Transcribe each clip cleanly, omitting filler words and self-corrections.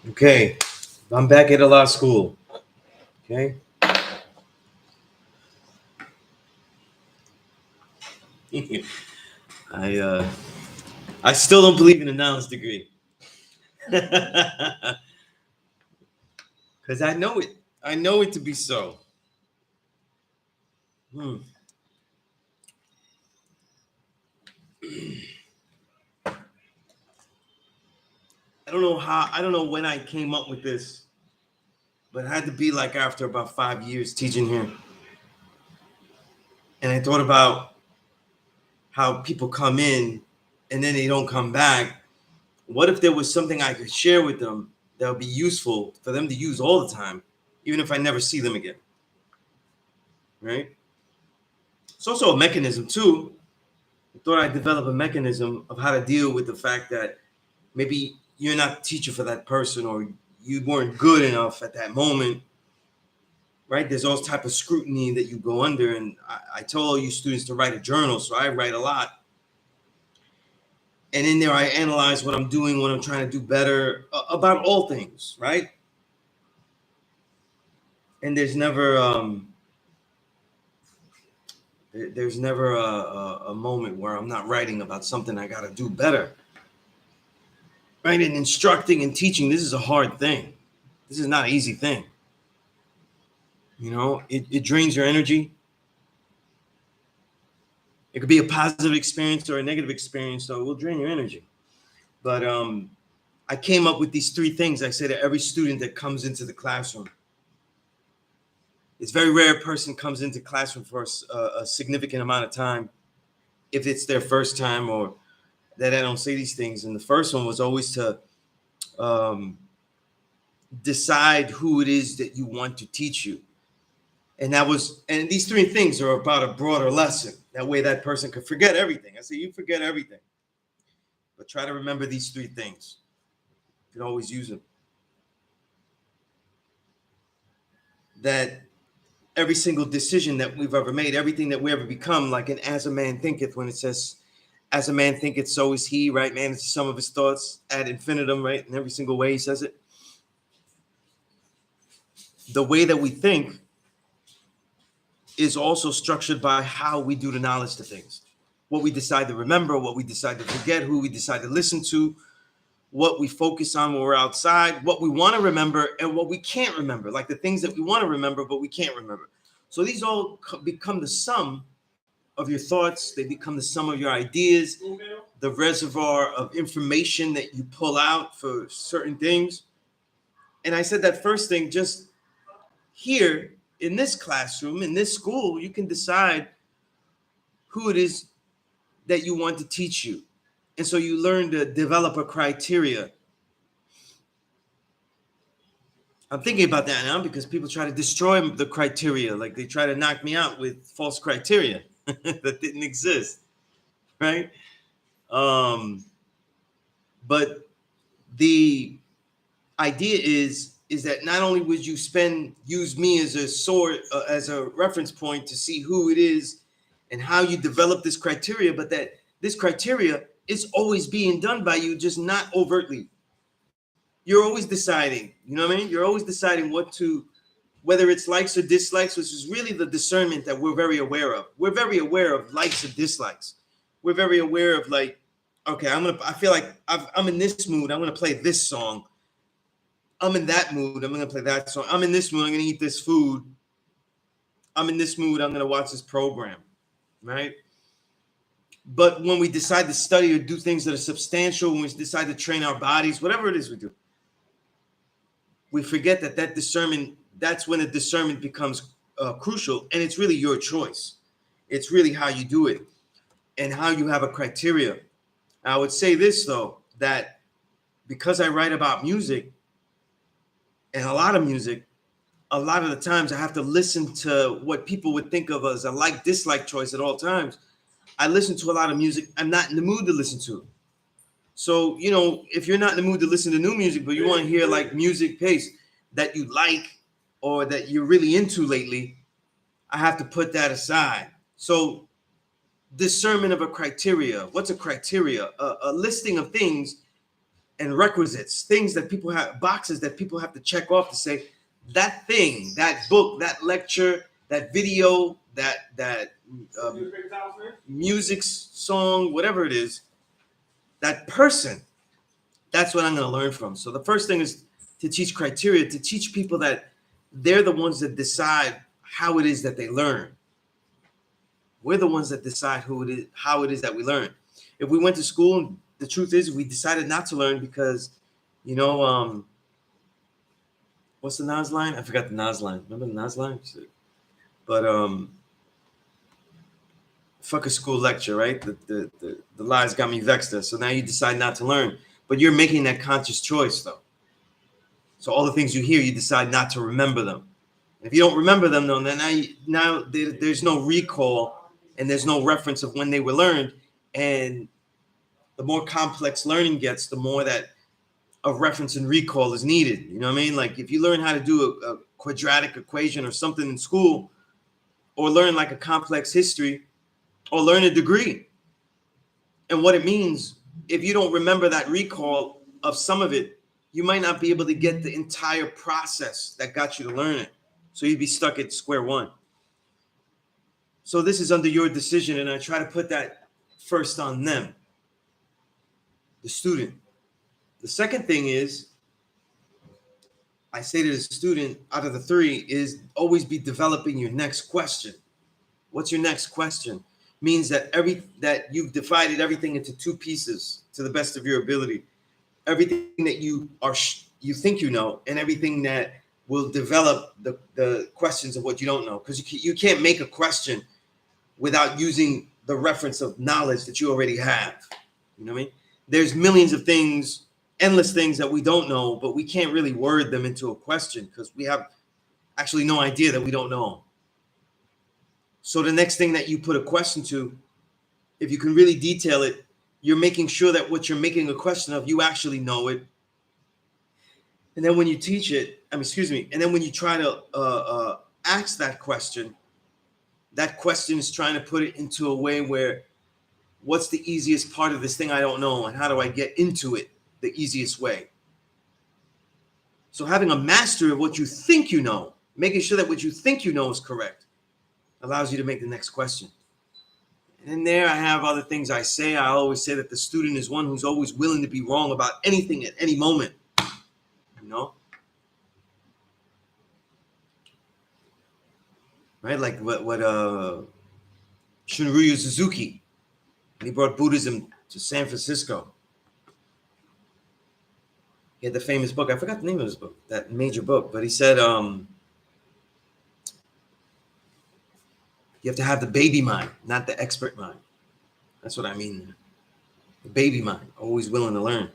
Okay, I'm back at a law school. Okay. I I still don't believe in a knowledge degree. Because I know it. I know it to be so. Hmm. I don't know how. I don't know when I came up with this, but it had to be like after about 5 years teaching here, and I thought about how people come in and then they don't come back. What if there was something I could share with them that would be useful for them to use all the time, even if I never see them again? Right? It's also a mechanism too. I thought I'd develop a mechanism of how to deal with the fact that maybe you're not the teacher for that person, or you weren't good enough at that moment, right? There's all type of scrutiny that you go under. And I tell all you students to write a journal, so I write a lot. And in there, I analyze what I'm doing, what I'm trying to do better about all things, right? And there's never a moment where I'm not writing about something I got to do better. Right? And instructing and teaching, this is a hard thing. This is not an easy thing. You know, it drains your energy. It could be a positive experience or a negative experience, so it will drain your energy. But I came up with these 3 things I say to every student that comes into the classroom. It's very rare a person comes into classroom for a significant amount of time, if it's their first time, or that I don't say these things. And the first one was always to decide who it is that you want to teach you. And these 3 things are about a broader lesson. That way that person could forget everything. I say, you forget everything, but try to remember these 3 things. You can always use them. That every single decision that we've ever made, everything that we ever become, like an as a man thinketh, when it says, as a man thinketh, so is he, right? Man is the sum of his thoughts ad infinitum, right? In every single way he says it. The way that we think is also structured by how we do the knowledge to things. What we decide to remember, what we decide to forget, who we decide to listen to, what we focus on when we're outside, what we want to remember, and what we can't remember, like the things that we want to remember, but we can't remember. So these all become the sum of your thoughts. They become the sum of your ideas, the reservoir of information that you pull out for certain things. And I said that first thing, just here in this classroom, in this school, you can decide who it is that you want to teach you. And so you learn to develop a criteria. I'm thinking about that now because people try to destroy the criteria. Like they try to knock me out with false criteria that didn't exist, right? But the idea is that not only would you use me as a sword, as a reference point to see who it is and how you develop this criteria, but that this criteria is always being done by you, just not overtly. You're always deciding, you know what I mean? You're always deciding whether it's likes or dislikes, which is really the discernment that we're very aware of. We're very aware of likes or dislikes. We're very aware of like, okay, I feel like I'm in this mood. I'm going to play this song. I'm in that mood. I'm going to play that song. I'm in this mood. I'm going to eat this food. I'm in this mood. I'm going to watch this program, right? But when we decide to study or do things that are substantial, when we decide to train our bodies, whatever it is we do, we forget that discernment, that's when the discernment becomes crucial. And it's really your choice. It's really how you do it and how you have a criteria. I would say this, though, that because I write about music and a lot of music, a lot of the times I have to listen to what people would think of as a like-dislike choice at all times. I listen to a lot of music I'm not in the mood to listen to. So, you know, if you're not in the mood to listen to new music, but you want to hear like music P.E.A.C.E that you like or that you're really into lately, I have to put that aside. So discernment of a criteria. What's a criteria? A listing of things and requisites, things that people have, boxes that people have to check off to say, that thing, that book, that lecture, that video, that music song, whatever it is, that person, that's what I'm going to learn from. So the first thing is to teach criteria, to teach people that they're the ones that decide how it is that they learn. We're the ones that decide how it is that we learn. If we went to school, the truth is we decided not to learn because, what's the Nas line? I forgot the Nas line. Remember the Nas line? But fuck a school lecture, right? The lies got me vexed. So now you decide not to learn, but you're making that conscious choice though. So all the things you hear, you decide not to remember them. If you don't remember them, though, then now there's no recall and there's no reference of when they were learned. And the more complex learning gets, the more that of reference and recall is needed. You know what I mean? Like if you learn how to do a quadratic equation or something in school, or learn like a complex history, or learn a degree, and what it means, if you don't remember that recall of some of it, you might not be able to get the entire process that got you to learn it. So you'd be stuck at square one. So this is under your decision, and I try to put that first on them, the student. The second thing is, I say to the student, out of the three, is always be developing your next question. What's your next question? Means that that you've divided everything into two pieces to the best of your ability. Everything that you think you know, and everything that will develop the questions of what you don't know. Because you can't make a question without using the reference of knowledge that you already have. You know what I mean? There's millions of things, endless things that we don't know, but we can't really word them into a question because we have actually no idea that we don't know. So the next thing that you put a question to, if you can really detail it, you're making sure that what you're making a question of, you actually know it. And then when you teach it, and then when you try to ask that question is trying to put it into a way where, what's the easiest part of this thing I don't know, and how do I get into it the easiest way? So having a mastery of what you think you know, making sure that what you think you know is correct, allows you to make the next question. And in there, I have other things I say. I always say that the student is one who's always willing to be wrong about anything at any moment. You know? Right? Like what Shunryu Suzuki, he brought Buddhism to San Francisco. He had the famous book. I forgot the name of his book, that major book, but he said, you have to have the baby mind, not the expert mind. That's what I mean. The baby mind, always willing to learn.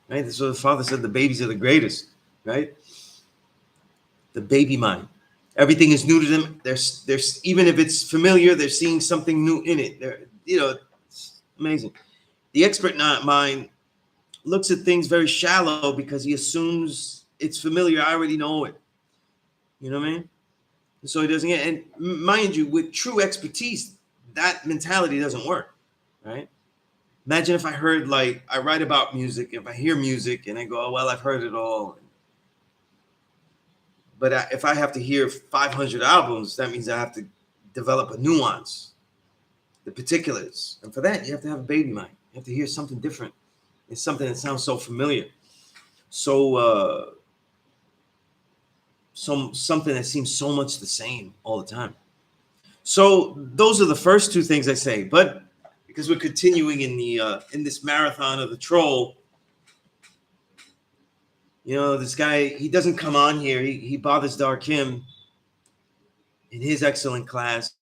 Right? That's what the father said, the babies are the greatest, right? The baby mind. Everything is new to them. There's even if it's familiar, they're seeing something new in it. It's amazing. The expert mind looks at things very shallow because he assumes it's familiar. I already know it. You know what I mean? So he doesn't get, and mind you, with true expertise, that mentality doesn't work, right? Imagine if I heard, like, I write about music, if I hear music and I go, oh, well, I've heard it all. But if I have to hear 500 albums, that means I have to develop a nuance, the particulars. And for that, you have to have a baby mind. You have to hear something different. It's something that sounds so familiar. So, something that seems so much the same all the time. So those are the first two things I say. But because we're continuing in this marathon of the troll, this guy, he doesn't come on here. He bothers Darkim in his excellent class,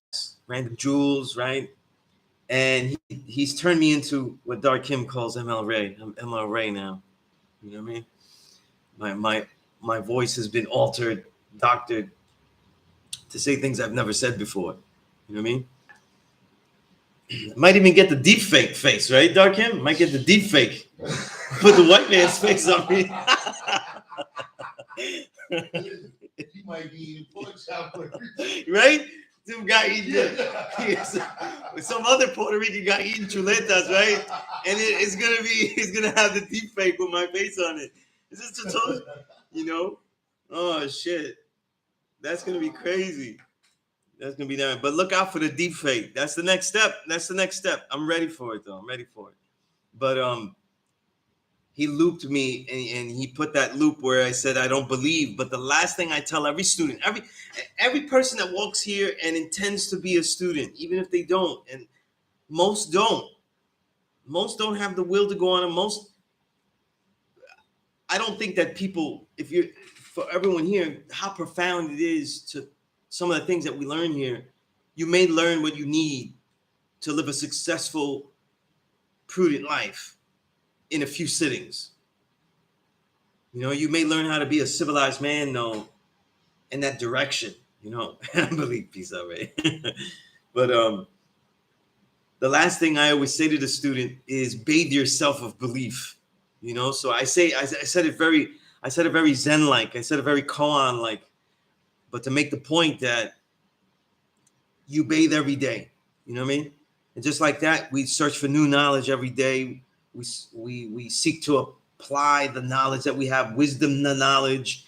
Random Jewels, right? And he's turned me into what Darkim calls ML Ray. I'm ML Ray now. You know what I mean? My voice has been altered, doctored to say things I've never said before. You know what I mean? Might even get the deep fake face, right, Darkim? Might get the deep fake. Put the white man's face on me. He might be right? Some guy eating some other Puerto Rican guy eating chuletas, right? And it's gonna have the deep fake with my face on it. Is this tutorial? You know? Oh shit. That's gonna be crazy. That's gonna be that. But look out for the deep fake. That's the next step. That's the next step. I'm ready for it though. I'm ready for it. But he looped me and he put that loop where I said I don't believe. But the last thing I tell every student, every person that walks here and intends to be a student, even if they don't, and most don't have the will to go on, and I don't think that people, if you're, for everyone here, how profound it is to some of the things that we learn here. You may learn what you need to live a successful, prudent life in a few sittings. You know, you may learn how to be a civilized man, though, in that direction. You know, I believe peace out, right? But the last thing I always say to the student is bathe yourself of belief. You know, so I said it very Zen-like. I said it very koan-like, but to make the point that you bathe every day. You know what I mean? And just like that, we search for new knowledge every day. We seek to apply the knowledge that we have, wisdom, the knowledge,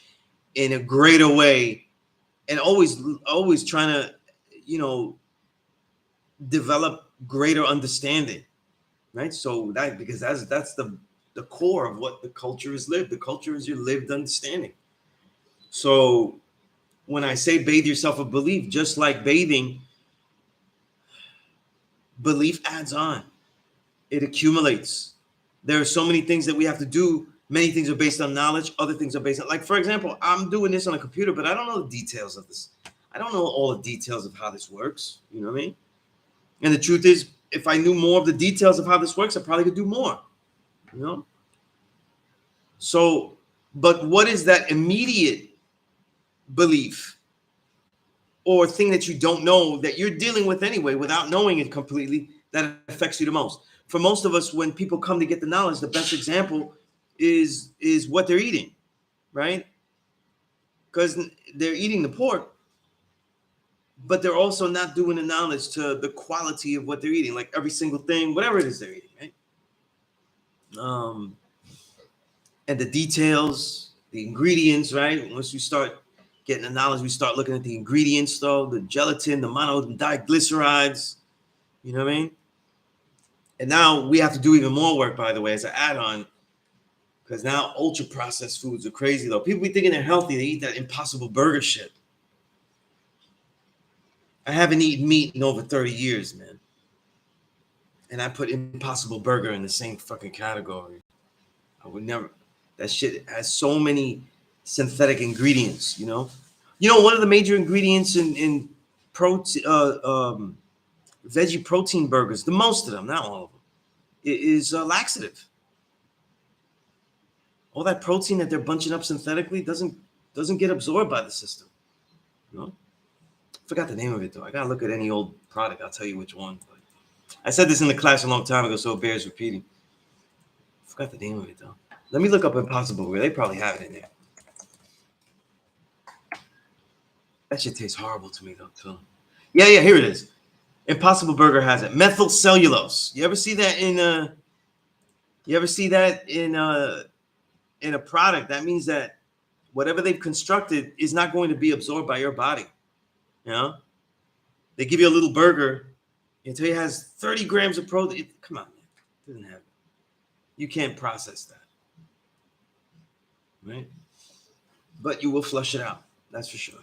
in a greater way, and always trying to, you know, develop greater understanding, right? So that, because that's the core of what the culture is lived. The culture is your lived understanding. So when I say bathe yourself with belief, just like bathing, belief adds on. It accumulates. There are so many things that we have to do. Many things are based on knowledge. Other things are based on, like, for example, I'm doing this on a computer, but I don't know the details of this. I don't know all the details of how this works. You know what I mean? And the truth is, if I knew more of the details of how this works, I probably could do more. You know? So, but what is that immediate belief or thing that you don't know that you're dealing with anyway without knowing it completely that affects you the most? For most of us, when people come to get the knowledge, the best example is what they're eating, right? Because they're eating the pork, but they're also not doing the knowledge to the quality of what they're eating, like every single thing, whatever it is they're eating, right? And the details, the ingredients, right? Once you start getting the knowledge, we start looking at the ingredients, though, the gelatin, the monodiglycerides, you know what I mean? And now we have to do even more work, by the way, as an add-on, because now ultra processed foods are crazy, though. People be thinking they're healthy. They eat that Impossible Burger shit. I haven't eaten meat in over 30 years, man. And I put Impossible Burger in the same fucking category. I would never. That shit has so many synthetic ingredients, you know? You know, one of the major ingredients in protein, veggie protein burgers, the most of them, not all of them, is laxative. All that protein that they're bunching up synthetically doesn't get absorbed by the system. You know? Forgot the name of it though. I gotta look at any old product. I'll tell you which one. But I said this in the class a long time ago, so it bears repeating. Forgot the name of it though. Let me look up Impossible Burger. They probably have it in there. That shit tastes horrible to me though, too. Yeah, here it is. Impossible Burger has it. Methyl cellulose. You ever see that in a product? That means that whatever they've constructed is not going to be absorbed by your body. You know? They give you a little burger until it has 30 grams of protein. Come on, man. It doesn't have it. You can't process that. Right? But you will flush it out. That's for sure.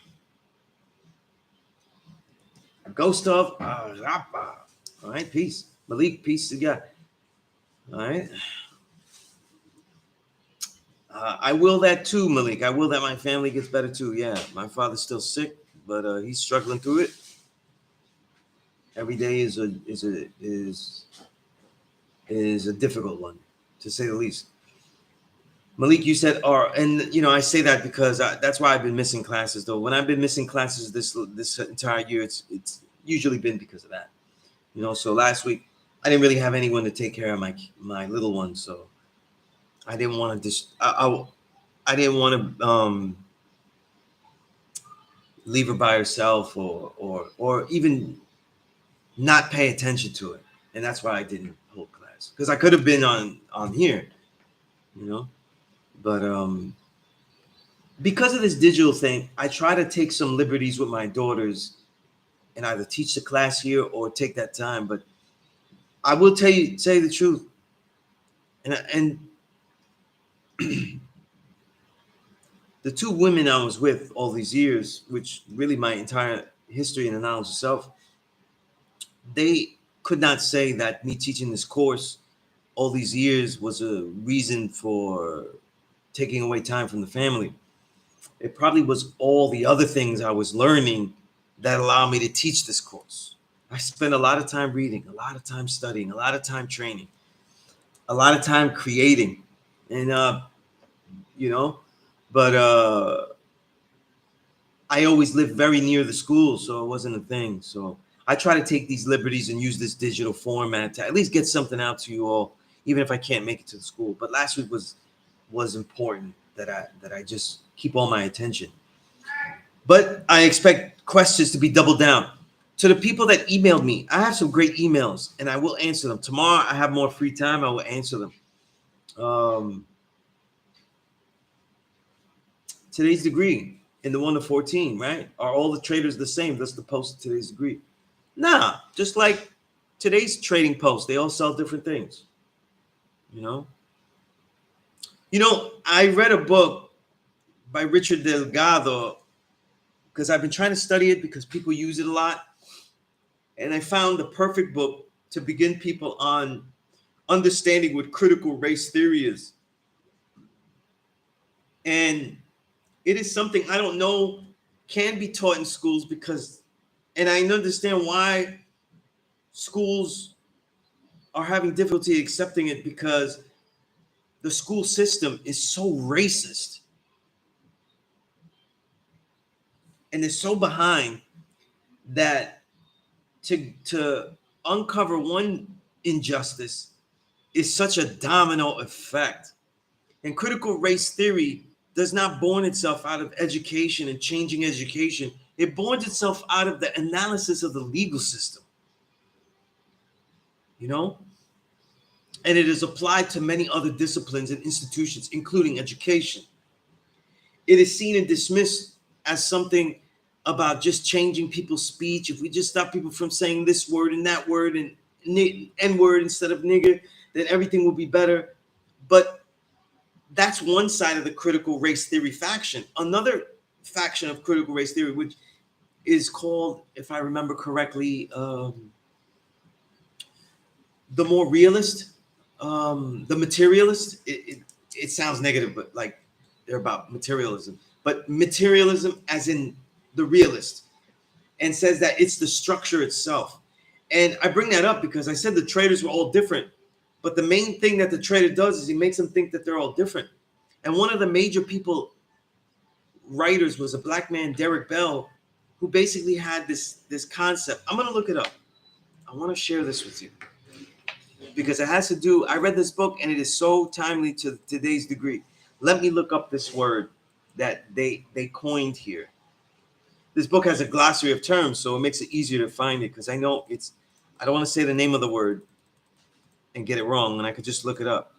Ghost of Rapa. All right, peace. Malik, peace to God. All right. I will that too, Malik. I will that my family gets better too. Yeah, my father's still sick, but he's struggling through it. Every day is a difficult one, to say the least. Malik, you said, and you know, I say that because that's why I've been missing classes. Though when I've been missing classes this entire year, it's usually been because of that. You know, so last week I didn't really have anyone to take care of my little one, so I didn't want to I didn't want to leave her by herself, or even not pay attention to it. And that's why I didn't hold class, because I could have been on here, you know. But because of this digital thing, I try to take some liberties with my daughters and either teach the class here or take that time. But I will say the truth, and the two women I was with all these years, which really my entire history and the knowledge of self, they could not say that me teaching this course all these years was a reason for taking away time from the family. It probably was all the other things I was learning that allowed me to teach this course. I spent a lot of time reading, a lot of time studying, a lot of time training, a lot of time creating, and you know, but I always lived very near the school, so it wasn't a thing. So I try to take these liberties and use this digital format to at least get something out to you all, even if I can't make it to the school. But last week was important that I just keep all my attention. But I expect questions to be doubled down. To the people that emailed me, I have some great emails, and I will answer them. Tomorrow I have more free time. I will answer them. Today's degree in the 1 to 14, right? Are all the traders the same? That's the post of today's degree. Nah, just like today's trading post, they all sell different things. You know, I read a book by Richard Delgado because I've been trying to study it because people use it a lot. And I found the perfect book to begin people on understanding what critical race theory is. And it is something I don't know can be taught in schools because, and I understand why schools are having difficulty accepting it, because the school system is so racist and is so behind that to uncover one injustice is such a domino effect. And critical race theory does not born itself out of education and changing education. It borns itself out of the analysis of the legal system, you know? And it is applied to many other disciplines and institutions, including education. It is seen and dismissed as something about just changing people's speech. If we just stop people from saying this word and that word and N word instead of nigger, then everything will be better. But that's one side of the critical race theory faction. Another faction of critical race theory, which is called, if I remember correctly, the more realist, the materialist. It sounds negative, but like they're about materialism. But materialism as in the realist, and says that it's the structure itself. And I bring that up because I said the traders were all different. But the main thing that the trader does is he makes them think that they're all different. And one of the major writers was a black man, Derek Bell, who basically had this concept. I'm going to look it up. I want to share this with you because it has to do, I read this book and it is so timely to today's degree. Let me look up this word that they coined here. This book has a glossary of terms, so it makes it easier to find it because I know I don't want to say the name of the word and get it wrong, and I could just look it up.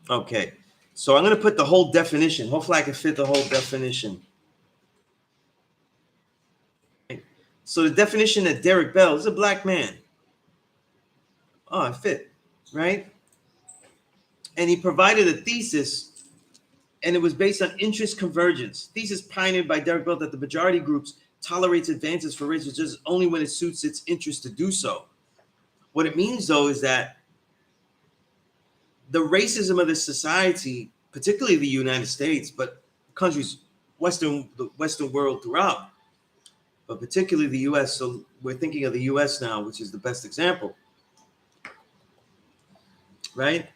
Okay, so I'm going to put the whole definition. Hopefully I can fit the whole definition. So the definition that Derek Bell is a black man. Oh, it fit, right? And he provided a thesis, and it was based on interest convergence. Thesis pioneered by Derek Bell that the majority groups tolerates advances for race just only when it suits its interest to do so. What it means, though, is that the racism of this society, particularly the United States, but countries, the Western world throughout, but particularly the U.S. So we're thinking of the U.S. now, which is the best example, right?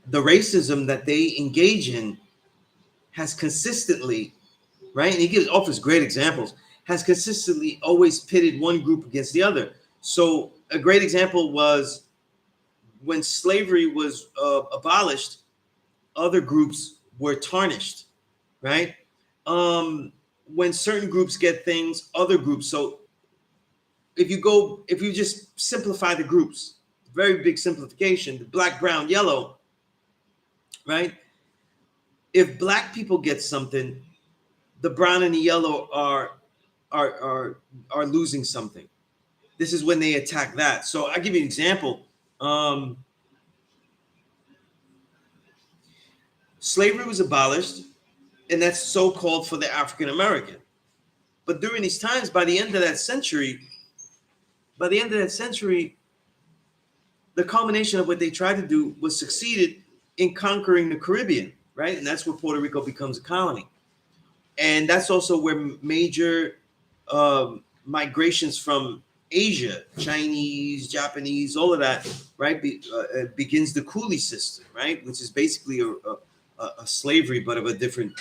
The racism that they engage in has consistently, right? And he offers great examples, has consistently always pitted one group against the other. So a great example was when slavery was abolished, other groups were tarnished, right? when certain groups get things, other groups. So if you just simplify the groups, very big simplification, the black, brown, yellow, right? If black people get something, the brown and the yellow are are are losing something. This is when they attack that. So I'll give you an example. Slavery was abolished, and that's so called for the African American. But during these times, by the end of that century, the culmination of what they tried to do was succeeded in conquering the Caribbean, right? And that's where Puerto Rico becomes a colony. And that's also where major migrations from Asia, Chinese, Japanese, all of that, right, begins the coolie system, right, which is basically a slavery, but of a different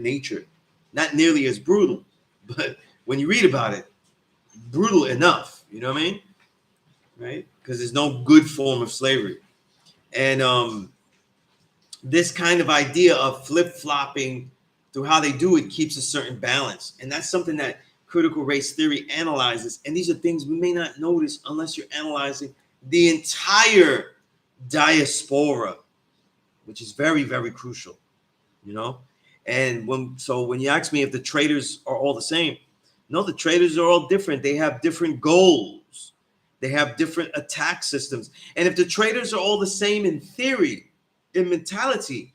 nature, not nearly as brutal, but when you read about it, brutal enough. You know what I mean? Right? Because there's no good form of slavery, and this kind of idea of flip-flopping through how they do it keeps a certain balance. And that's something that critical race theory analyzes. And these are things we may not notice unless you're analyzing the entire diaspora, which is very, very crucial, you know? And when you ask me if the traders are all the same, no, the traders are all different. They have different goals. They have different attack systems. And if the traders are all the same in theory, in mentality,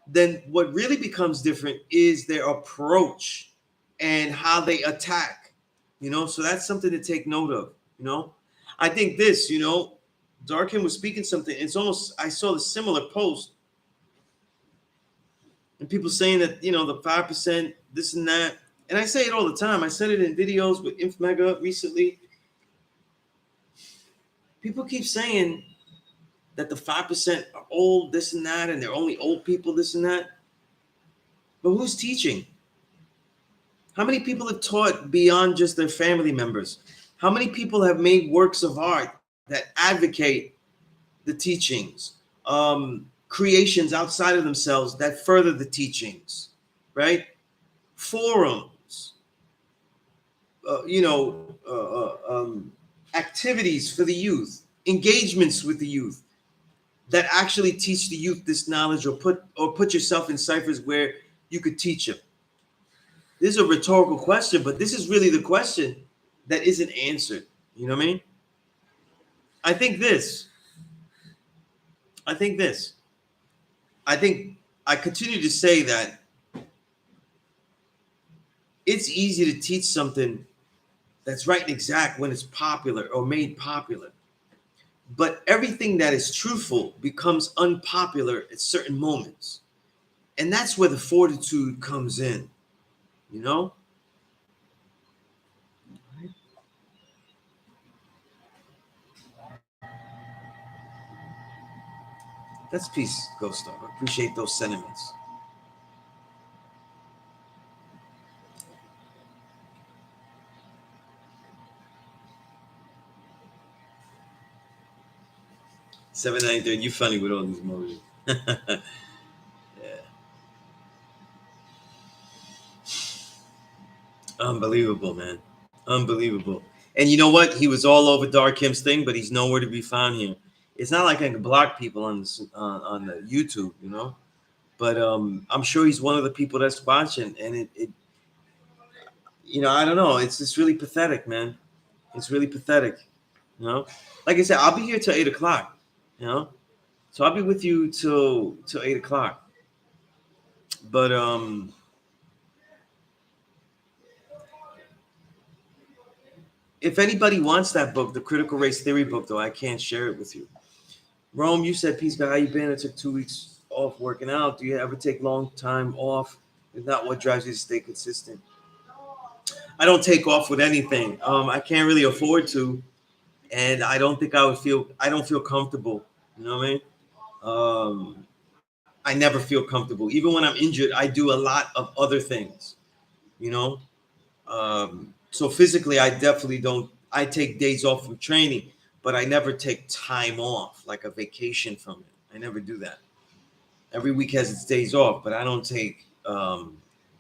then what really becomes different is their approach and how they attack, you know? So that's something to take note of, you know? I think this, you know, Darkin was speaking something. It's almost, I saw the similar post and people saying that, you know, the 5%, this and that. And I say it all the time. I said it in videos with InfMega recently. People keep saying that the 5% are old, this and that, and they're only old people, this and that. But who's teaching? How many people have taught beyond just their family members? How many people have made works of art that advocate the teachings? Creations outside of themselves that further the teachings, right? Forums, activities for the youth, engagements with the youth that actually teach the youth this knowledge, or put yourself in ciphers where you could teach them. This is a rhetorical question, but this is really the question that isn't answered. You know what I mean? I think I continue to say that it's easy to teach something that's right and exact when it's popular or made popular. But everything that is truthful becomes unpopular at certain moments. And that's where the fortitude comes in, you know? That's peace, Ghost Star. I appreciate those sentiments. $7.93. You funny with all these emojis. Yeah. Unbelievable, man. Unbelievable. And you know what? He was all over Dark Kim's thing, but he's nowhere to be found here. It's not like I can block people on this, on the YouTube, you know. But I'm sure he's one of the people that's watching, and it I don't know. It's just really pathetic, man. It's really pathetic, you know. Like I said, I'll be here till 8 o'clock, you know. So I'll be with you till 8 o'clock. But if anybody wants that book, the Critical Race Theory book, though, I can't share it with you. Rome, you said, peace, God, how you been? I took 2 weeks off working out. Do you ever take long time off? If not, what drives you to stay consistent? I don't take off with anything. I can't really afford to, and I don't think I don't feel comfortable. You know what I mean? I never feel comfortable. Even when I'm injured, I do a lot of other things, you know? So physically, I definitely don't. I take days off from training, but I never take time off, like a vacation from it. I never do that. Every week has its days off, but I don't take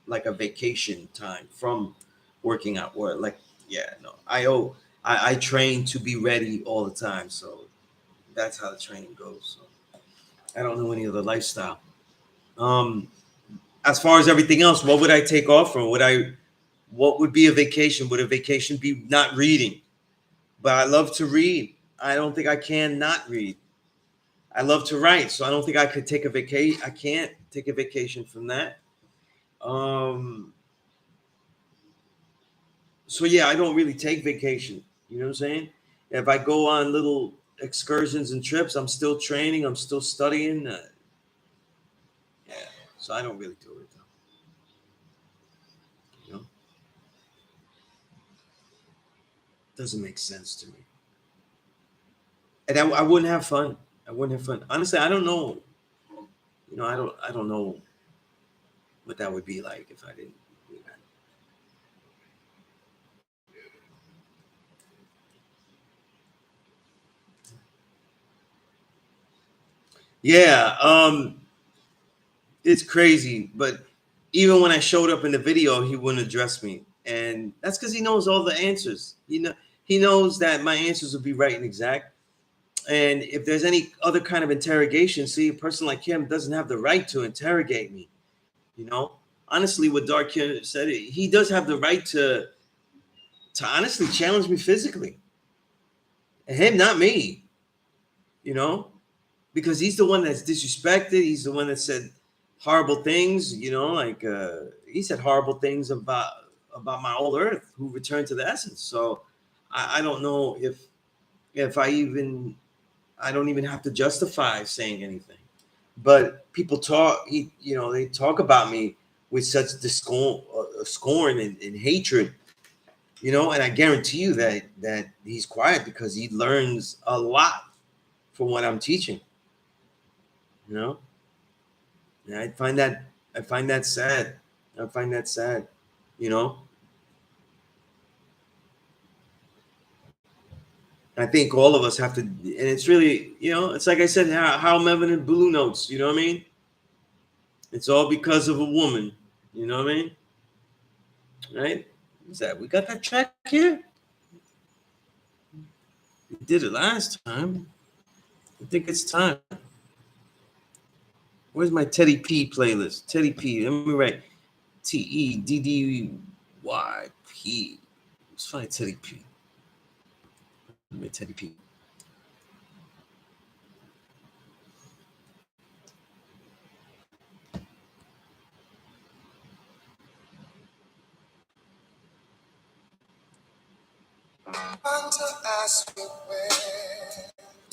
like a vacation time from working out. Or like, yeah, no, I train to be ready all the time. So that's how the training goes. So I don't know any other lifestyle. Um, as far as everything else, what would I take off from? What would be a vacation? Would a vacation be not reading? But I love to read. I don't think I can not read. I love to write, so I don't think I could take a vacation. I can't take a vacation from that. Um, so yeah, I don't really take vacation. You know what I'm saying? If I go on little excursions and trips, I'm still training. I'm still studying. Yeah, so I don't really do it. You know, doesn't make sense to me, and I wouldn't have fun. I wouldn't have fun. Honestly, I don't know. You know, I don't know what that would be like if I didn't do that. Yeah, it's crazy, but even when I showed up in the video, he wouldn't address me, and that's because he knows all the answers. He knows that my answers will be right and exact. And if there's any other kind of interrogation, see, a person like him doesn't have the right to interrogate me. You know, honestly, what Dark Kid said, he does have the right to honestly challenge me physically, and him, not me. You know, because he's the one that's disrespected. He's the one that said horrible things. You know, like he said horrible things about my old Earth, who returned to the essence. So I don't know if I don't even have to justify saying anything. But people talk, they talk about me with such scorn and hatred, and I guarantee you that he's quiet because he learns a lot from what I'm teaching, you know. And I find that sad. I find that sad, you know. I think all of us have to, and it's really, it's like I said, how Melvin and Blue Notes, you know what I mean? It's all because of a woman, you know what I mean? Right? What's that? We got that track here? We did it last time. I think it's time. Where's my Teddy P playlist? Teddy P. Let me write TEDDYP. Let's find Teddy P. Let me Teddy P.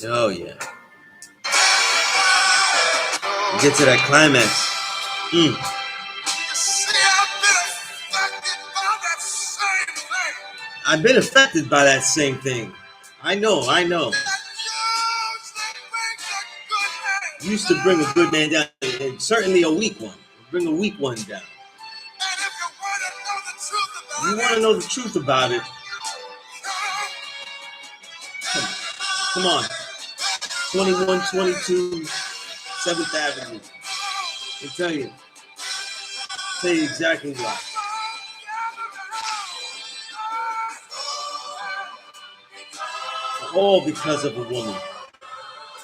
Oh yeah. Get to that climax. I've been affected by that same thing. I know. Used to bring a good man down, and certainly a weak one. Bring a weak one down. You want to know the truth about it? Come on. 2122 7th Avenue. I'll tell you exactly why. All because of a woman.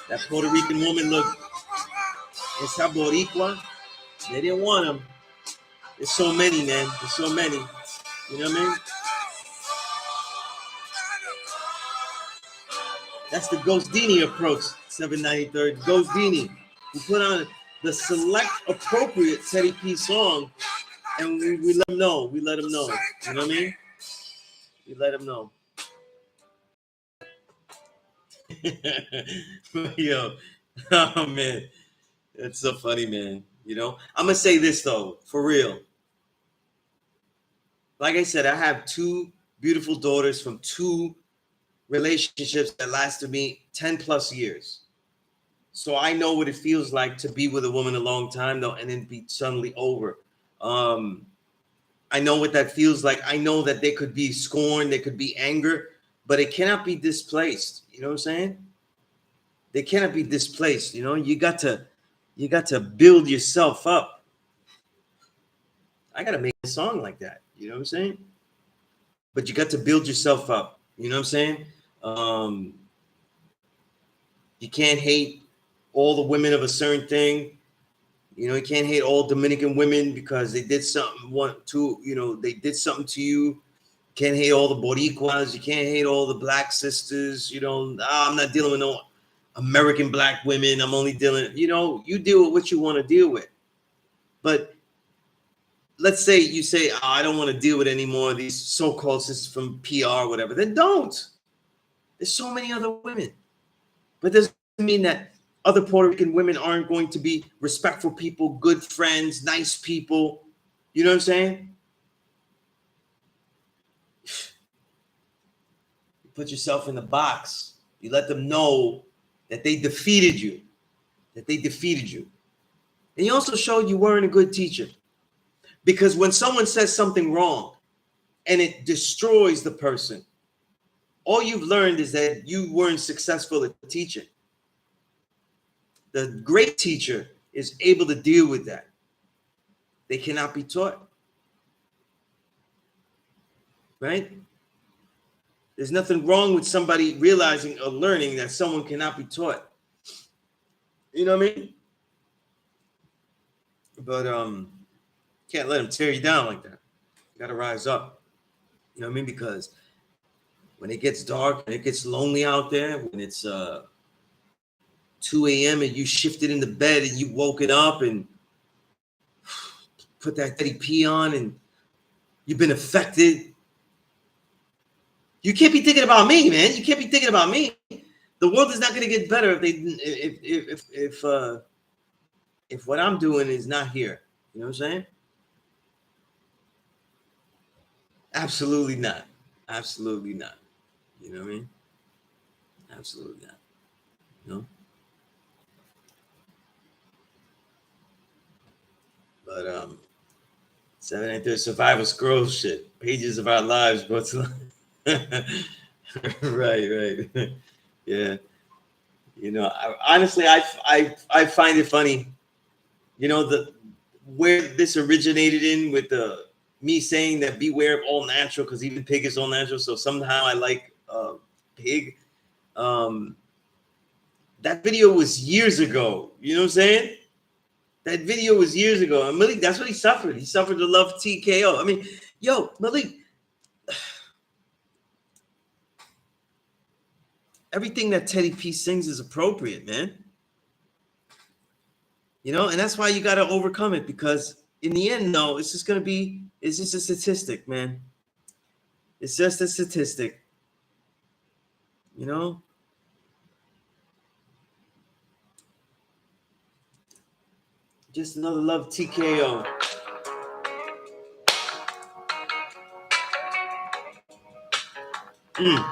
That Puerto Rican woman, look, esa boricua, they didn't want him. There's so many, man. There's so many. You know what I mean? That's the Ghostini approach, 793rd. Ghostini, who put on the select appropriate Teddy P song, and we let him know. We let him know. You know what I mean? We let him know. Yo, oh man, it's so funny, man. I'm gonna say this though, for real. Like I said, I have two beautiful daughters from two relationships that lasted me 10 plus years. So I know what it feels like to be with a woman a long time though, and then be suddenly over. Um, I know what that feels like. I know that there could be scorn, there could be anger, but it cannot be displaced. You know what I'm saying? They cannot be displaced. You got to build yourself up. I gotta make a song like that. You know what I'm saying? But you got to build yourself up. You know what I'm saying? Um, you can't hate all the women of a certain thing. You know, you can't hate all Dominican women because they did something, they did something to you. Can't hate all the Boricuas. You can't hate all the black sisters. You know, I'm not dealing with no American black women. I'm only dealing, you deal with what you want to deal with. But let's say you say, oh, I don't want to deal with any more of these so-called sisters from PR or whatever. Then don't. There's so many other women. But doesn't mean that other Puerto Rican women aren't going to be respectful people, good friends, nice people. You know what I'm saying? You put yourself in the box. You let them know that they defeated you. And you also showed you weren't a good teacher. Because when someone says something wrong and it destroys the person, all you've learned is that you weren't successful at teaching. The great teacher is able to deal with that. They cannot be taught. Right? There's nothing wrong with somebody realizing or learning that someone cannot be taught. You know what I mean? But can't let them tear you down like that. You got to rise up. You know what I mean? Because when it gets dark and it gets lonely out there, when it's 2 a.m. and you shifted into bed and you woken up and put that P.E.A.C.E on and you've been affected. You can't be thinking about me, man. You can't be thinking about me. The world is not going to get better if what I'm doing is not here. You know what I'm saying? Absolutely not. Absolutely not. You know what I mean? Absolutely not. You know? But 783 survival scroll shit. Pages of our lives brought to life. right. Yeah. You know, honestly, I find it funny. You know, where this originated in with me saying that beware of all natural, because even pig is all natural. So somehow I like pig. That video was years ago. You know what I'm saying? That video was years ago. And Malik, that's what he suffered. He suffered the love TKO. I mean, yo, Malik, everything that Teddy P sings is appropriate, man. You know, and that's why you got to overcome it, because in the end, no, it's just a statistic, man. It's just a statistic. You know? Just another love TKO. The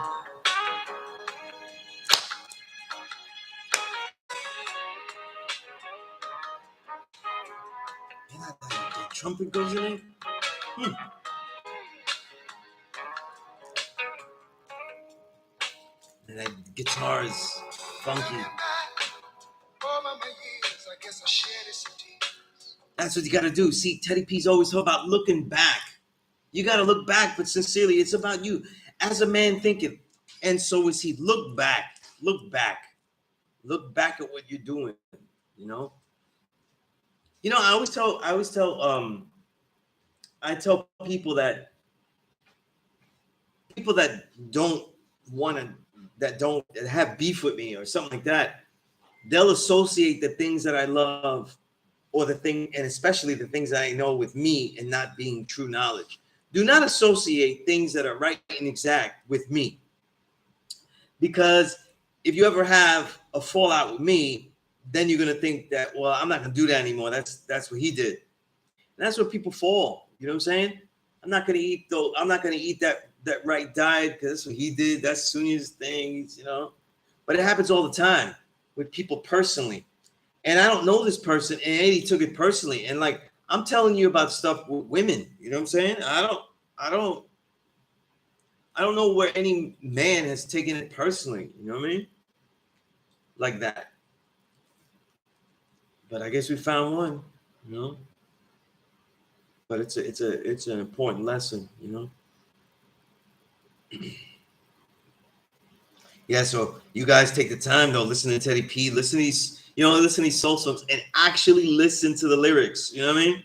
trumpet goes in it. And that guitar is funky. That's what you got to do. See, Teddy P's always talking about looking back. You got to look back, but sincerely, it's about you. As a man thinking, and so is he. Look back. Look back. Look back at what you're doing. You know. You know, I tell people that don't want to, that don't that have beef with me or something like that, they'll associate the things that I love, or the thing, and especially the things that I know, with me and not being true knowledge. Do not associate things that are right and exact with me. Because if you ever have a fallout with me, then you're gonna think that, well, I'm not gonna do that anymore. That's what he did. And that's where people fall. You know what I'm saying? I'm not gonna eat that right diet because that's what he did. That's Sunya's thing, you know. But it happens all the time with people personally. And I don't know this person, and Eddie took it personally. And like, I'm telling you about stuff with women. You know what I'm saying? I don't know where any man has taken it personally. You know what I mean? Like that. But I guess we found one. You know. But it's an important lesson, you know. Yeah, so you guys take the time though, listen to Teddy P, listen to these, listen to these soul songs and actually listen to the lyrics. You know what I mean?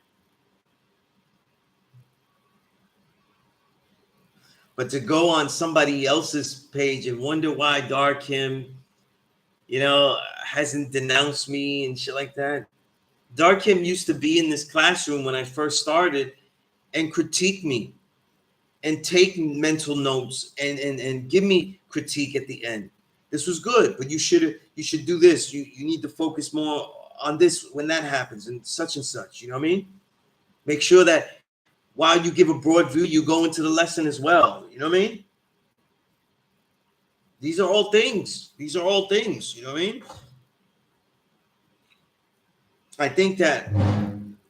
But to go on somebody else's page and wonder why Dark Him, hasn't denounced me and shit like that. Dark Him used to be in this classroom when I first started and critique me and take mental notes and give me critique at the end. This was good, but you should do this. You need to focus more on this when that happens and such. You know what I mean? Make sure that while you give a broad view, you go into the lesson as well. You know what I mean? These are all things. You know what I mean? I think that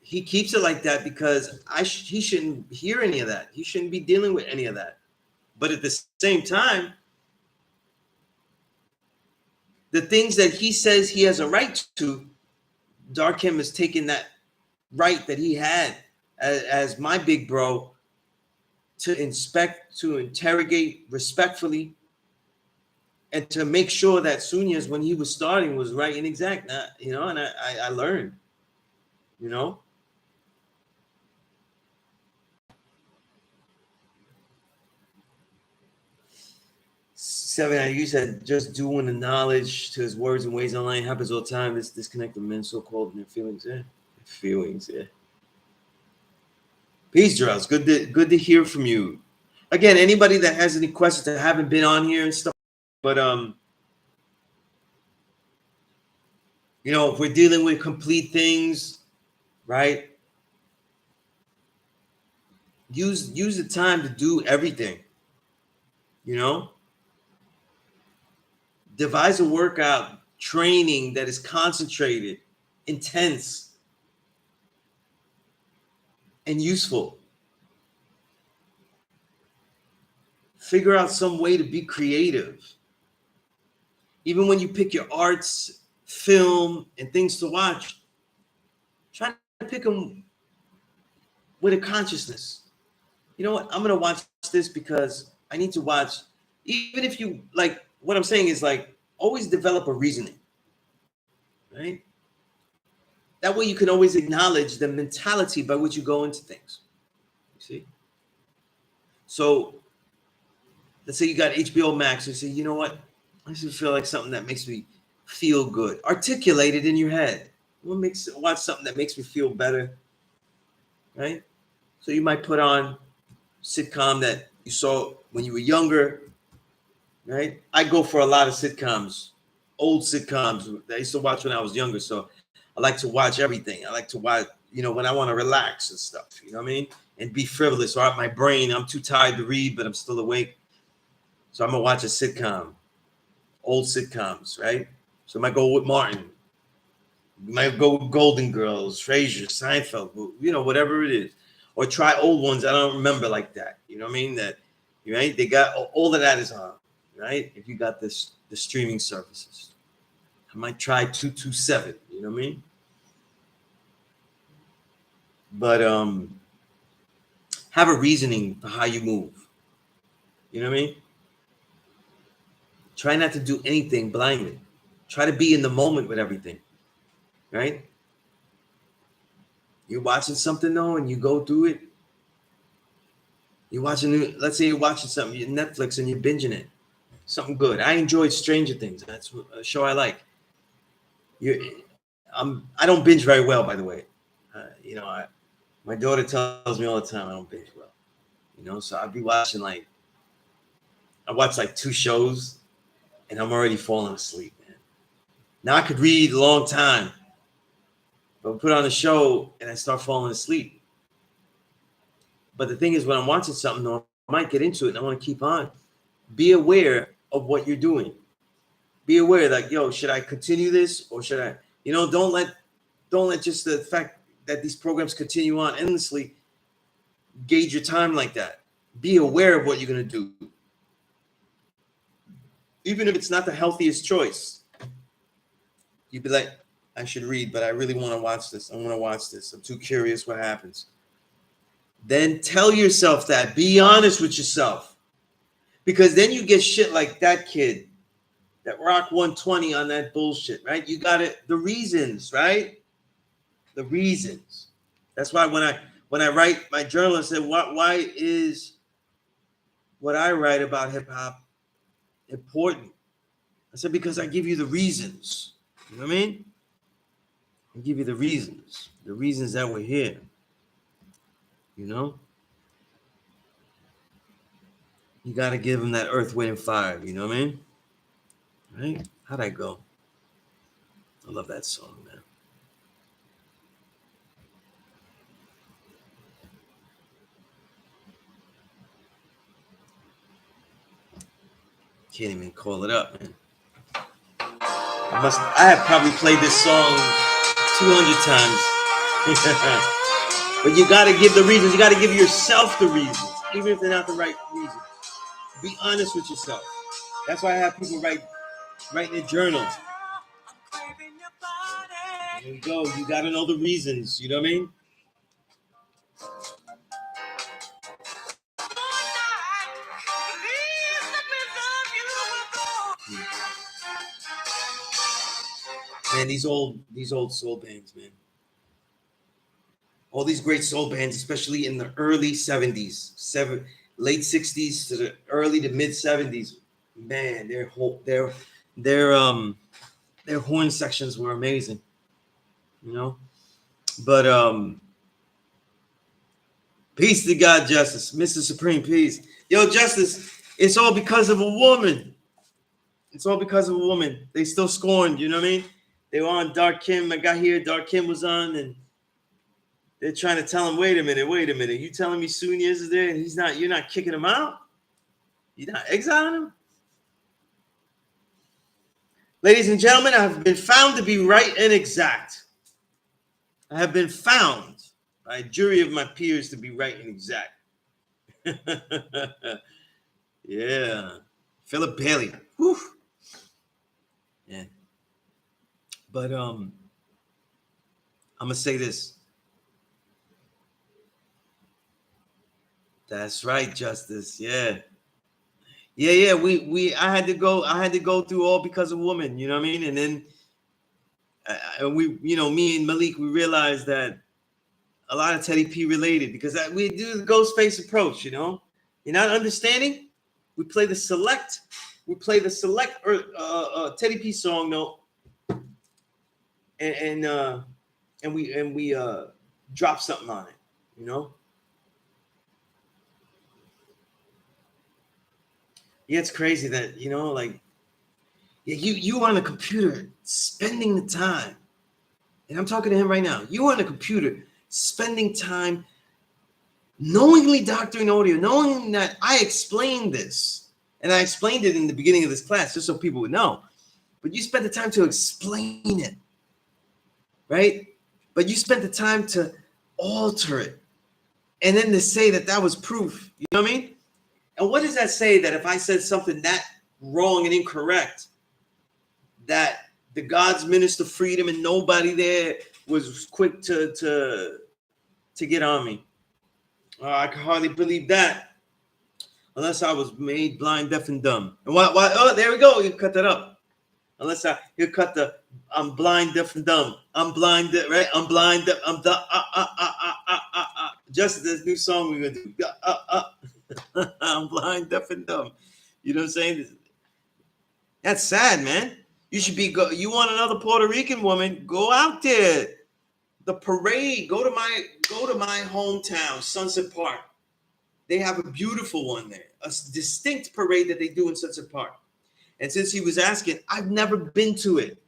he keeps it like that because he shouldn't hear any of that. He shouldn't be dealing with any of that. But at the same time, the things that he says he has a right to, Darkham has taken that right that he had as my big bro to inspect, to interrogate respectfully, and to make sure that Sunez, when he was starting, was right and exact. And I learned, you know. Seven, you said just doing the knowledge to his words and ways online happens all the time. This disconnect of men so-called in their feelings. Yeah. Peace, Charles. Good to hear from you. Again, anybody that has any questions that haven't been on here and stuff, but if we're dealing with complete things, right? Use the time to do everything. Devise a workout training that is concentrated, intense, and useful. Figure out some way to be creative. Even when you pick your arts, film, and things to watch, try to pick them with a consciousness. You know what? I'm going to watch this because I need to watch. Even if you like, what I'm saying is like, always develop a reasoning, right? That way you can always acknowledge the mentality by which you go into things. You see? So let's say you got HBO Max and say, you know what? I just feel like something that makes me feel good. Articulate it in your head. Watch something that makes me feel better, right? So you might put on sitcom that you saw when you were younger, right? I go for a lot of sitcoms, old sitcoms that I used to watch when I was younger. So I like to watch everything. I like to watch, when I want to relax and stuff, you know what I mean? And be frivolous. Or my brain, I'm too tired to read, but I'm still awake. So I'm going to watch a sitcom, old sitcoms, right? So I might go with Martin. Might go with Golden Girls, Frasier, Seinfeld, whatever it is. Or try old ones I don't remember like that. You know what I mean? That, right? They got all of that is on, right? If you got the streaming services. I might try 227, you know what I mean? But have a reasoning for how you move. You know what I mean? Try not to do anything blindly. Try to be in the moment with everything, right? You're watching something though, and you go through it. Let's say you're watching something, Netflix, and you're binging it. Something good. I enjoyed Stranger Things. That's a show I like. I don't binge very well, by the way. My daughter tells me all the time I don't binge well. So I'd be watching I watch 2 shows, and I'm already falling asleep, man. Now I could read a long time, but put on a show and I start falling asleep. But the thing is, when I'm watching something, though, I might get into it and I want to keep on. Be aware of what you're doing. Be aware, like, should I continue this or should I? Don't let just the fact that these programs continue on endlessly gauge your time like that. Be aware of what you're going to do. Even if it's not the healthiest choice, you'd be like, I should read, but I really want to watch this. I want to watch this. I'm too curious what happens. Then tell yourself that. Be honest with yourself. Because then you get shit like that kid that rock 120 on that bullshit, right? You got it. The reasons, right? The reasons. That's why when I write my journal, I said, why is what I write about hip hop important? I said, because I give you the reasons. You know what I mean? I give you the reasons that we're here. You know? You got to give them that earth, wind, and fire. You know what I mean? Right? How'd I go? I love that song, man. Can't even call it up, man. I have probably played this song 200 times. But you got to give the reasons. You got to give yourself the reasons, even if they're not the right reasons. Be honest with yourself. That's why I have people write in their journals. There you go. You got to know the reasons. You know what I mean? Man, these old soul bands, man. All these great soul bands, especially in the early 70s, late 60s to the early to mid 70s. Man, their horn sections were amazing. You know? But peace to God, Justice. Mr. Supreme Peace. Yo, Justice, it's all because of a woman. It's all because of a woman. They still scorned, you know what I mean? They were on Dark Kim. I got here, Dark Kim was on, and they're trying to tell him, wait a minute. You telling me Sunez is there and you're not kicking him out? You're not exiling him? Ladies and gentlemen, I have been found to be right and exact. I have been found by a jury of my peers to be right and exact. Yeah. Philip Bailey. Whew. Yeah. But I'm gonna say this. That's right, Justice. Yeah. I had to go through all because of women, you know what I mean? And then me and Malik, we realized that a lot of Teddy P related because we do the ghost face approach, you know? You're not understanding? We play the select Teddy P song though. And we drop something on it, you know? Yeah, it's crazy that, you know, like, yeah, you on a computer spending the time, and I'm talking to him right now. You on a computer spending time knowingly doctoring audio, knowing that I explained this, and I explained it in the beginning of this class just so people would know. But you spent the time to explain it, right? But you spent the time to alter it, and then to say that was proof. You know what I mean? And what does that say? That if I said something that wrong and incorrect, that the gods minister freedom and nobody there was quick to get on me? I can hardly believe that, unless I was made blind, deaf, and dumb. And why? Oh, there we go. You cut that up. Unless you cut the I'm blind, deaf, and dumb. I'm blind, right? I'm blind, deaf. I'm dumb. Just this new song we're gonna do. I'm blind, deaf, and dumb. You know what I'm saying? That's sad, man. You should be. You want another Puerto Rican woman? Go out there. The parade. Go to my hometown, Sunset Park. They have a beautiful one there. A distinct parade that they do in Sunset Park. And since he was asking, I've never been to it.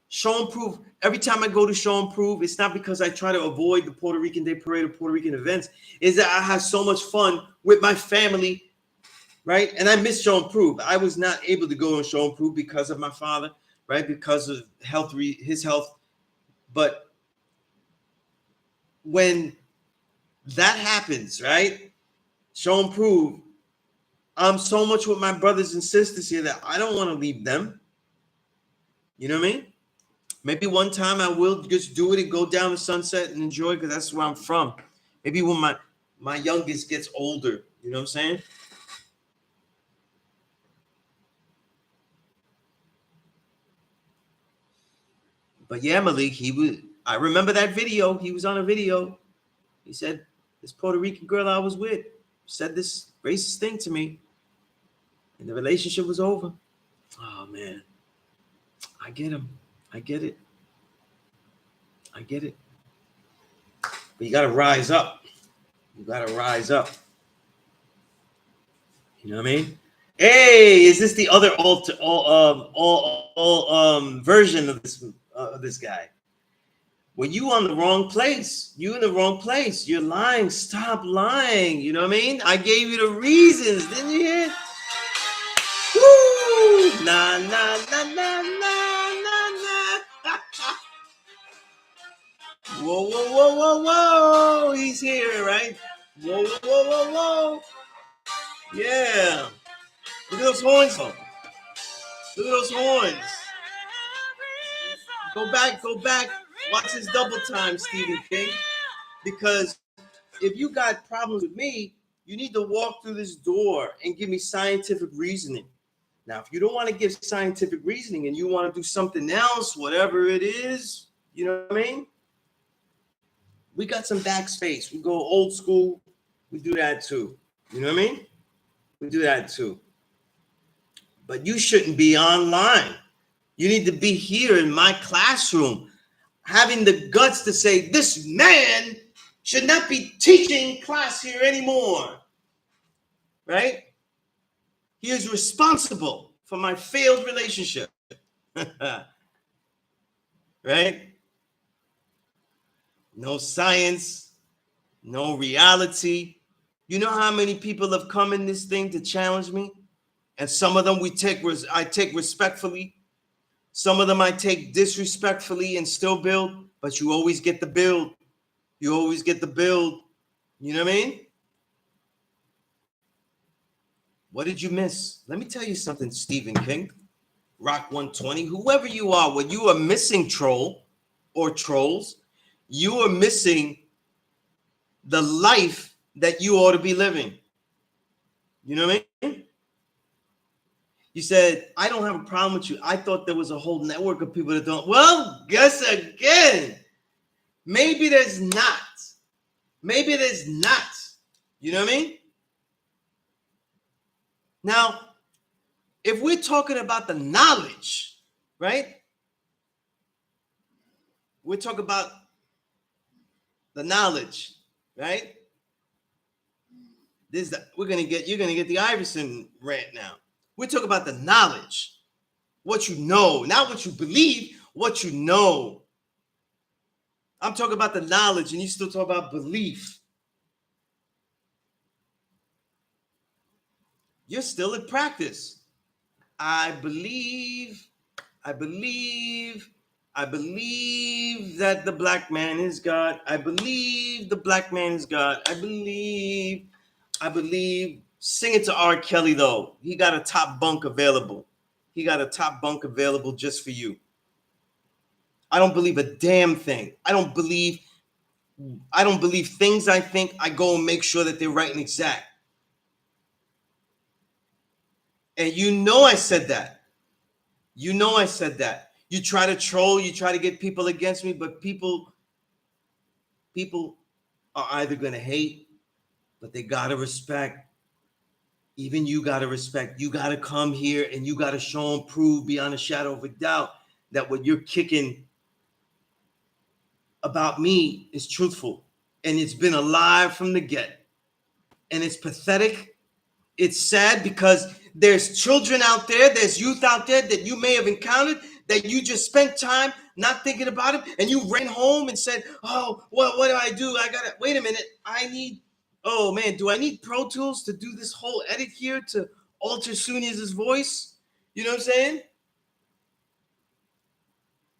Show and prove. Every time I go to show and prove, it's not because I try to avoid the Puerto Rican Day Parade or Puerto Rican events. Is that I have so much fun with my family, right? And I miss show and prove. I was not able to go and show and prove because of my father, right? Because of his health. But when that happens, right? Show and prove. I'm so much with my brothers and sisters here that I don't want to leave them. You know what I mean? Maybe one time I will just do it and go down to Sunset and enjoy, because that's where I'm from. Maybe when my youngest gets older. You know what I'm saying? But yeah, Malik, I remember that video. He was on a video. He said, this Puerto Rican girl I was with said this racist thing to me, and the relationship was over. Oh, man. I get him. I get it. I get it. But you got to rise up. You got to rise up. You know what I mean? Hey, is this the other version of this guy? When you on the wrong place, you in the wrong place. You're lying. Stop lying. You know what I mean? I gave you the reasons, didn't you hear? Woo! Nah, nah, nah, nah, nah, nah, nah. Whoa, whoa, whoa, whoa, whoa! He's here, right? Whoa, whoa, whoa, whoa, whoa! Yeah. Look at those horns. Look at those horns. Go back. Watch this double time, Stephen King. Because if you got problems with me, you need to walk through this door and give me scientific reasoning. Now, if you don't want to give scientific reasoning and you want to do something else, whatever it is, you know what I mean? We got some backspace. We go old school. We do that too. You know what I mean? We do that too. But you shouldn't be online. You need to be here in my classroom, having the guts to say, this man should not be teaching class here anymore. Right? He is responsible for my failed relationship. Right? No science, no reality. You know how many people have come in this thing to challenge me? And some of them I take respectfully. Some of them I take disrespectfully and still build, but you always get the build. You always get the build. You know what I mean? What did you miss? Let me tell you something, Stephen King, Rock 120, whoever you are, when you are missing troll or trolls, you are missing the life that you ought to be living. You know what I mean? You said, I don't have a problem with you. I thought there was a whole network of people that don't. Well, guess again. Maybe there's not. Maybe there's not. You know what I mean? Now, if we're talking about the knowledge, right? We're talking about the knowledge, right? You're gonna get the Iverson rant now. We're talking about the knowledge, what you know, not what you believe, what you know. I'm talking about the knowledge, and you still talk about belief. You're still in practice. I believe that the black man is God. I believe the black man is God. I believe. Sing it to R. Kelly, though. He got a top bunk available. Just for you. I don't believe a damn thing. I don't believe things I think. I go and make sure that they're right and exact. And you know I said that. You try to troll, you try to get people against me, but people are either going to hate, but they got to respect. Even you got to respect. You got to come here and you got to show and prove beyond a shadow of a doubt that what you're kicking about me is truthful. And it's been alive from the get. And it's pathetic. It's sad because there's children out there, there's youth out there that you may have encountered that you just spent time not thinking about it, and you ran home and said, oh, what do I do? Wait a minute. Do I need Pro Tools to do this whole edit here to alter Sunez's voice? You know what I'm saying?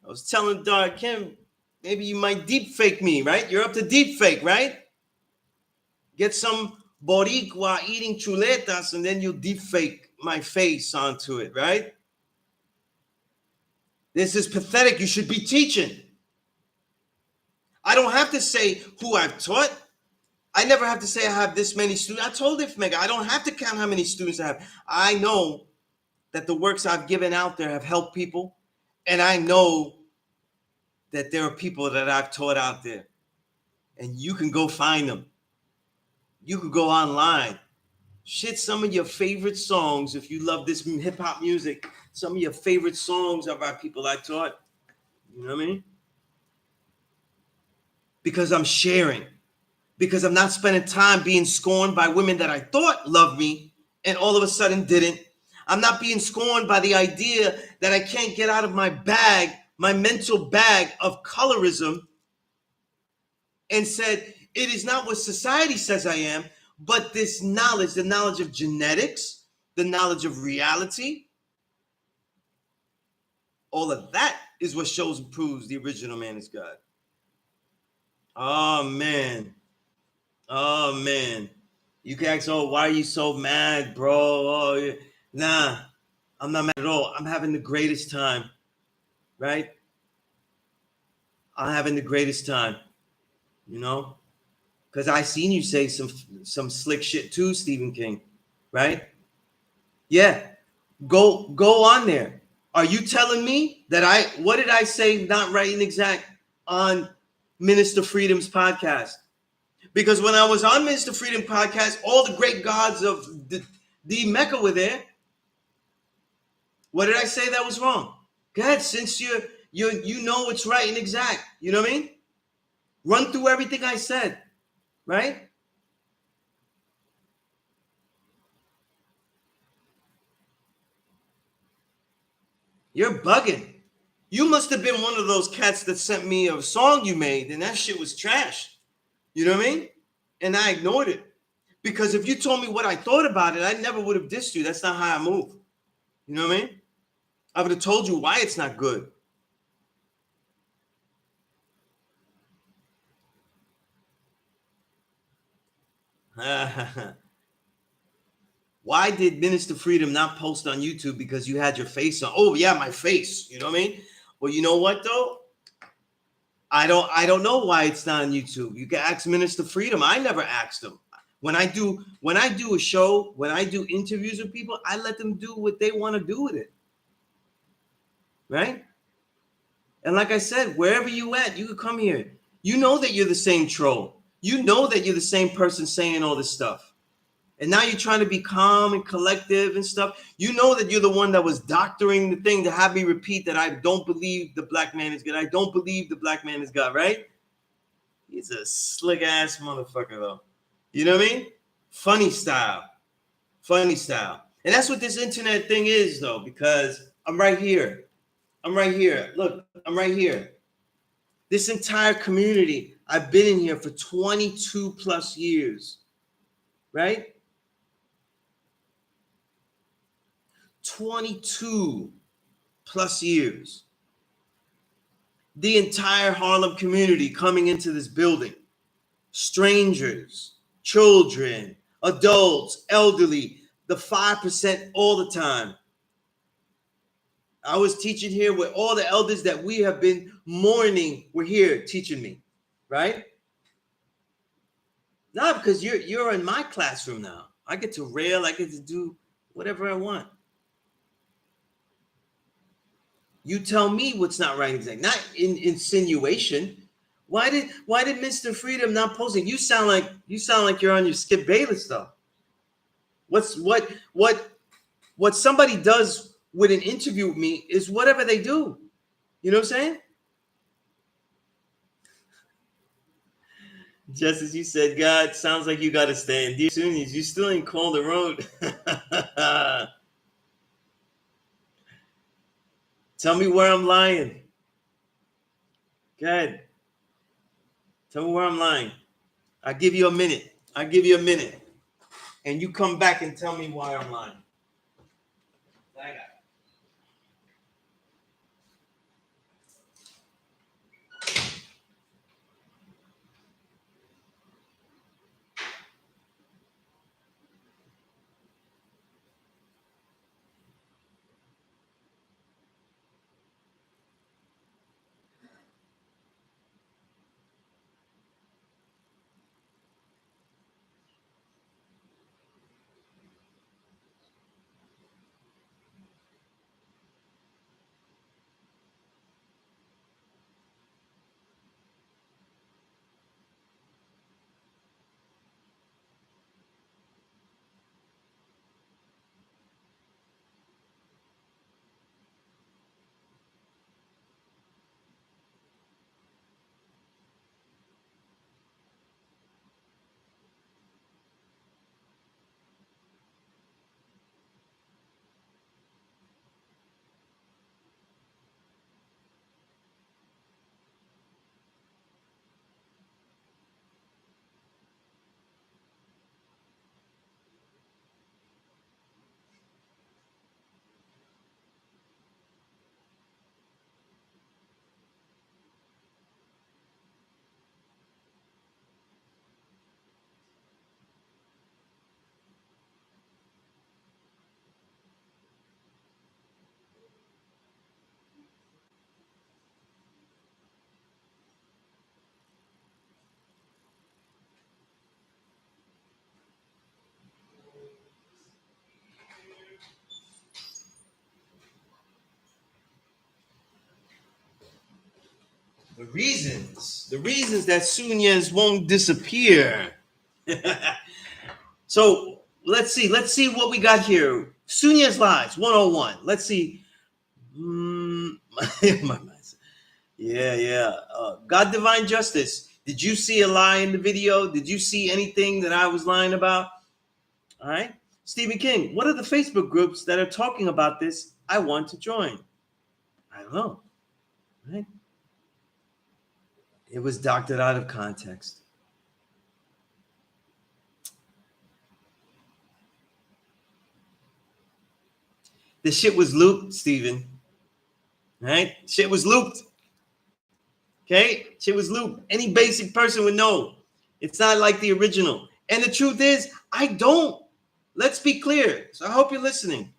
I was telling Dar Kim, maybe you might deep fake me, right? You're up to deep fake, right? Get some Boricua eating chuletas, and then you deep fake my face onto it, right? This is pathetic. You should be teaching. I don't have to say who I've taught. I never have to say I have this many students. I told Ifmega, I don't have to count how many students I have. I know that the works I've given out there have helped people. And I know that there are people that I've taught out there. And you can go find them. You can go online. Shit, some of your favorite songs, if you love this hip hop music, some of your favorite songs are by people I taught. You know what I mean? Because I'm sharing. Because I'm not spending time being scorned by women that I thought loved me and all of a sudden didn't. I'm not being scorned by the idea that I can't get out of my bag, my mental bag of colorism, and said, it is not what society says I am, but this knowledge, the knowledge of genetics, the knowledge of reality, all of that is what shows and proves the original man is God. Oh, man. Oh, man. You can ask, oh, why are you so mad, bro? Oh, yeah. Nah, I'm not mad at all. I'm having the greatest time, right? I'm having the greatest time, you know? Because I seen you say some slick shit too, Stephen King, right? Yeah, go on there. Are you telling me that what did I say not right and exact on Minister Freedom's podcast? Because when I was on Minister Freedom podcast, all the great gods of the Mecca were there. What did I say that was wrong? Go ahead, since you know what's right and exact. You know what I mean? Run through everything I said, right? You're bugging. You must have been one of those cats that sent me a song you made, and that shit was trash. You know what I mean? And I ignored it. Because if you told me what I thought about it, I never would have dissed you. That's not how I move. You know what I mean? I would have told you why it's not good. Why did Minister Freedom not post on YouTube? Because you had your face on. Oh yeah, my face. You know what I mean? Well, you know what though? I don't know why it's not on YouTube. You can ask Minister Freedom. I never asked him. When I do a show, when I do interviews with people, I let them do what they want to do with it. Right? And like I said, wherever you at, you can come here. You know that you're the same troll. You know that you're the same person saying all this stuff. And now you're trying to be calm and collective and stuff. You know that you're the one that was doctoring the thing to have me repeat that I don't believe the black man is good. I don't believe the black man is God, right? He's a slick ass motherfucker, though. You know what I mean? Funny style. Funny style. And that's what this internet thing is, though, because I'm right here. I'm right here. Look, I'm right here. This entire community, I've been in here for 22 plus years, right? 22 plus years. The entire Harlem community coming into this building, strangers, children, adults, elderly, the 5% all the time. I was teaching here with all the elders that we have been mourning were here teaching me, right? Not because you're in my classroom now. I get to rail, I get to do whatever I want. You tell me what's not right exactly, not in insinuation. Why did Mr. Freedom not post it? You sound like you're on your Skip Bayless stuff. What somebody does with an interview with me is whatever they do. You know what I'm saying? Just as you said, God, sounds like you got to stay in dear Sunnis. You still ain't called the road. Tell me where I'm lying. God, tell me where I'm lying. I give you a minute. I give you a minute, and you come back and tell me why I'm lying. I got it. The reasons that Sunez won't disappear. So let's see what we got here. Sunez Lies 101. Let's see. Yeah. God Divine Justice. Did you see a lie in the video? Did you see anything that I was lying about? All right. Stephen King, what are the Facebook groups that are talking about this? I want to join. I don't know. Right? It was doctored out of context. The shit was looped, Stephen. Right? Shit was looped. Okay? Shit was looped. Any basic person would know. It's not like the original. And the truth is, I don't. Let's be clear. So I hope you're listening.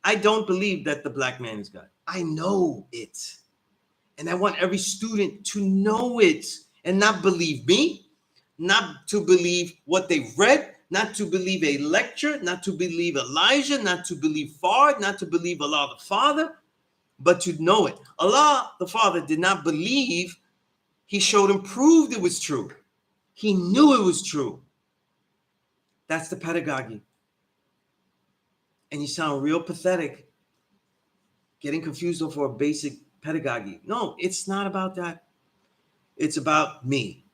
I don't believe that the black man is God. I know it. And I want every student to know it and not believe me, not to believe what they've read, not to believe a lecture, not to believe Elijah, not to believe Fard, not to believe Allah the Father, but to know it. Allah the Father did not believe. He showed and proved it was true. He knew it was true. That's the pedagogy. And you sound real pathetic getting confused over a basic pedagogy. No, it's not about that. It's about me.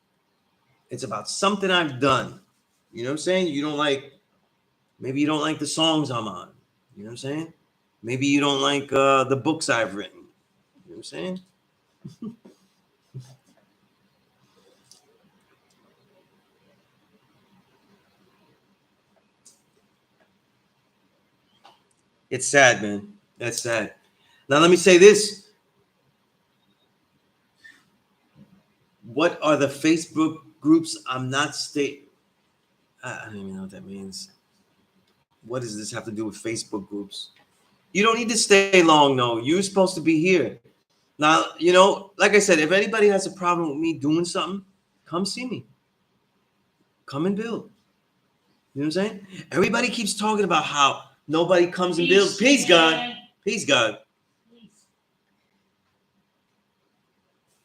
It's about something I've done. You know what I'm saying? Maybe you don't like the songs I'm on. You know what I'm saying? Maybe you don't like the books I've written. You know what I'm saying? It's sad, man. That's sad. Now, let me say this. What are the Facebook groups I'm not I don't even know what that means. What does this have to do with Facebook groups? You don't need to stay long, though. You're supposed to be here. Now, like I said, if anybody has a problem with me doing something, come see me. Come and build. You know what I'm saying? Everybody keeps talking about how nobody comes and builds. Peace, God. Peace, God.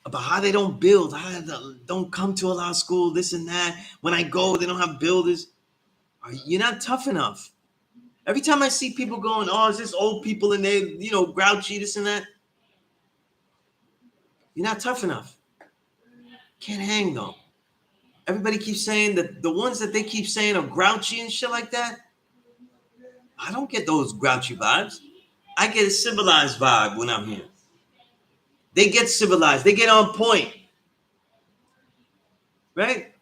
About how they don't build, how they don't come to a lot of school, this and that. When I go, they don't have builders. You're not tough enough. Every time I see people going, oh, it's just old people and they, grouchy, this and that. You're not tough enough. Can't hang though. Everybody keeps saying that the ones that they keep saying are grouchy and shit like that. I don't get those grouchy vibes. I get a civilized vibe when I'm here. They get civilized. They get on point. Right?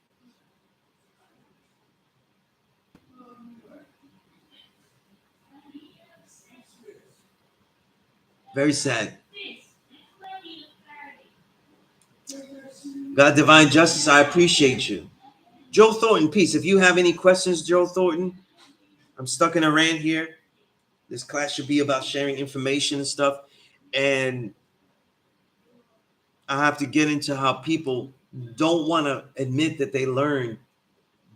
Very sad. God, divine justice, I appreciate you. Joe Thornton, peace. If you have any questions, Joe Thornton, I'm stuck in a rant here. This class should be about sharing information and stuff. And I have to get into how people don't want to admit that they learn,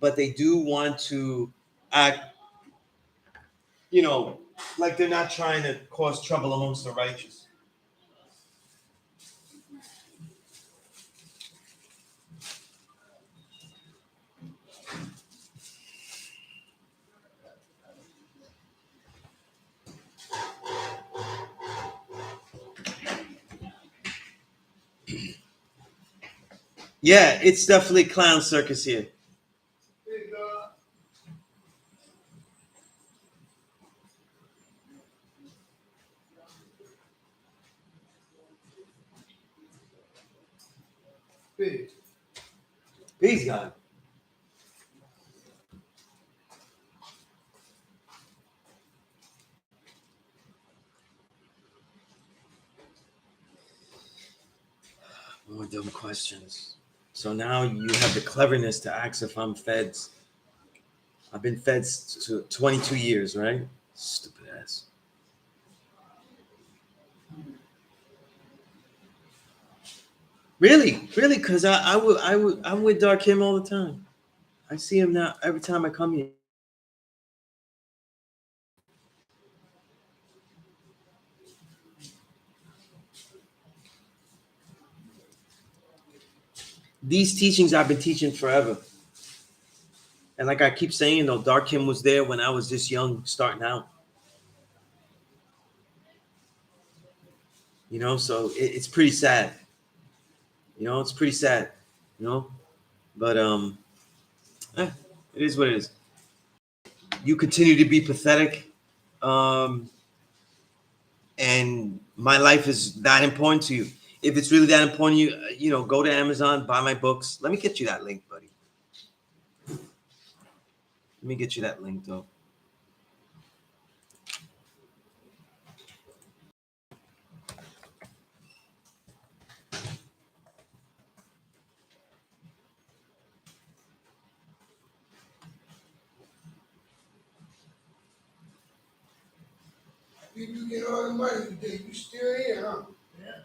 but they do want to act, like they're not trying to cause trouble amongst the righteous. Yeah, it's definitely clown circus here. Peace, God. More dumb questions. So now you have the cleverness to ask if I'm feds. I've been feds to 22 years, right? Stupid ass. Really? Because I'm with Dark Him all the time. I see him now every time I come here. these teachings I've been teaching forever. And like I keep saying, though, Dark Hymn was there when I was this young, starting out. You know, so it's pretty sad. You know, it's pretty sad. You know, but it is what it is. You continue to be pathetic, and my life is that important to you. If it's really that important to you, you know, go to Amazon, buy my books. Let me get you that link, buddy. Let me get you that link, though. You get all the money today. You still here, huh? Yeah.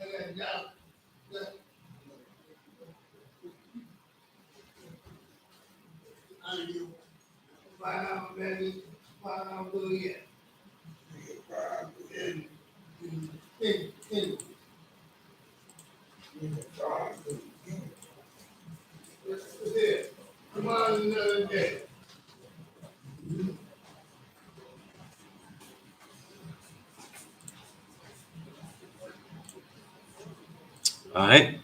I got find out, baby. Find out who he is. Come on another day. All right.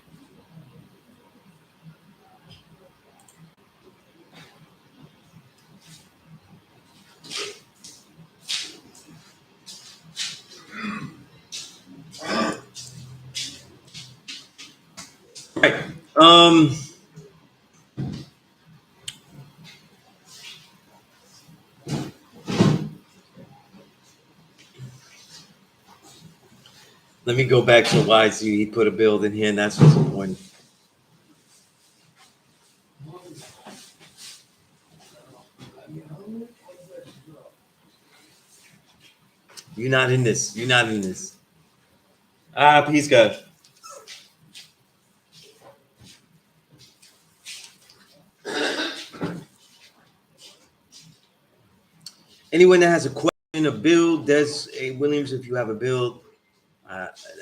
All right. Let me go back to why he put a build in here, and that's what's important. You're not in this. You're not in this. Peace, God. Anyone that has a question, a build, Des A. Williams, if you have a build,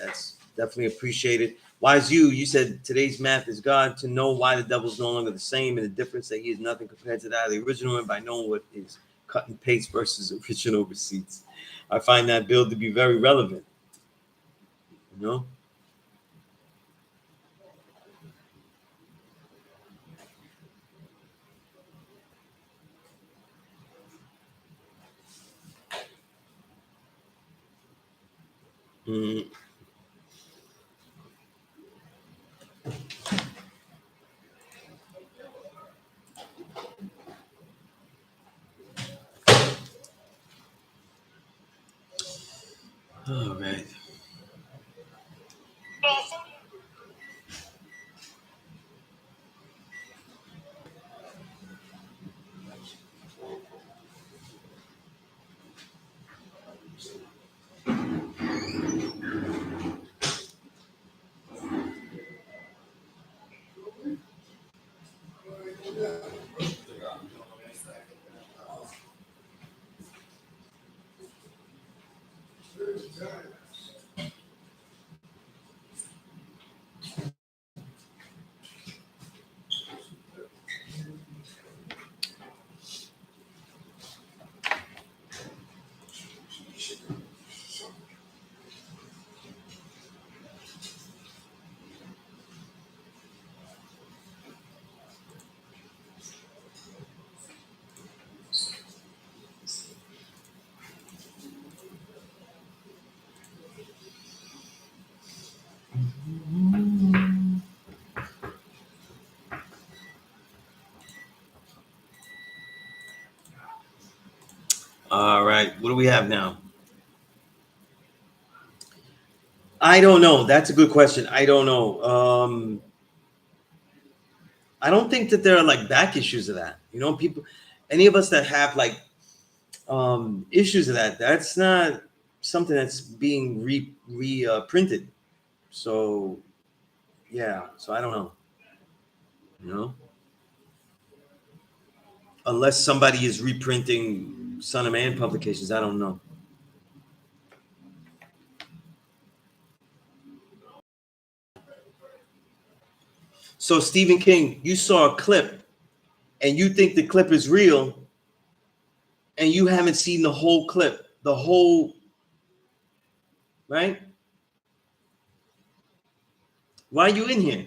that's definitely appreciated. Wise you said today's math is God, to know why the devil is no longer the same and the difference that he is nothing compared to that of the original, and by knowing what is cut and paste versus original receipts. I find that build to be very relevant. You know? Mm. All right. All right. What do we have now? I don't know. That's a good question. I don't know. I don't think that there are like back issues of that. You know, people, any of us that have like issues of that, that's not something that's being printed. So yeah. So I don't know. You know, unless somebody is reprinting Son of Man publications, I don't know. So Stephen King, you saw a clip and you think the clip is real and you haven't seen the whole clip, the whole, right? Why are you in here?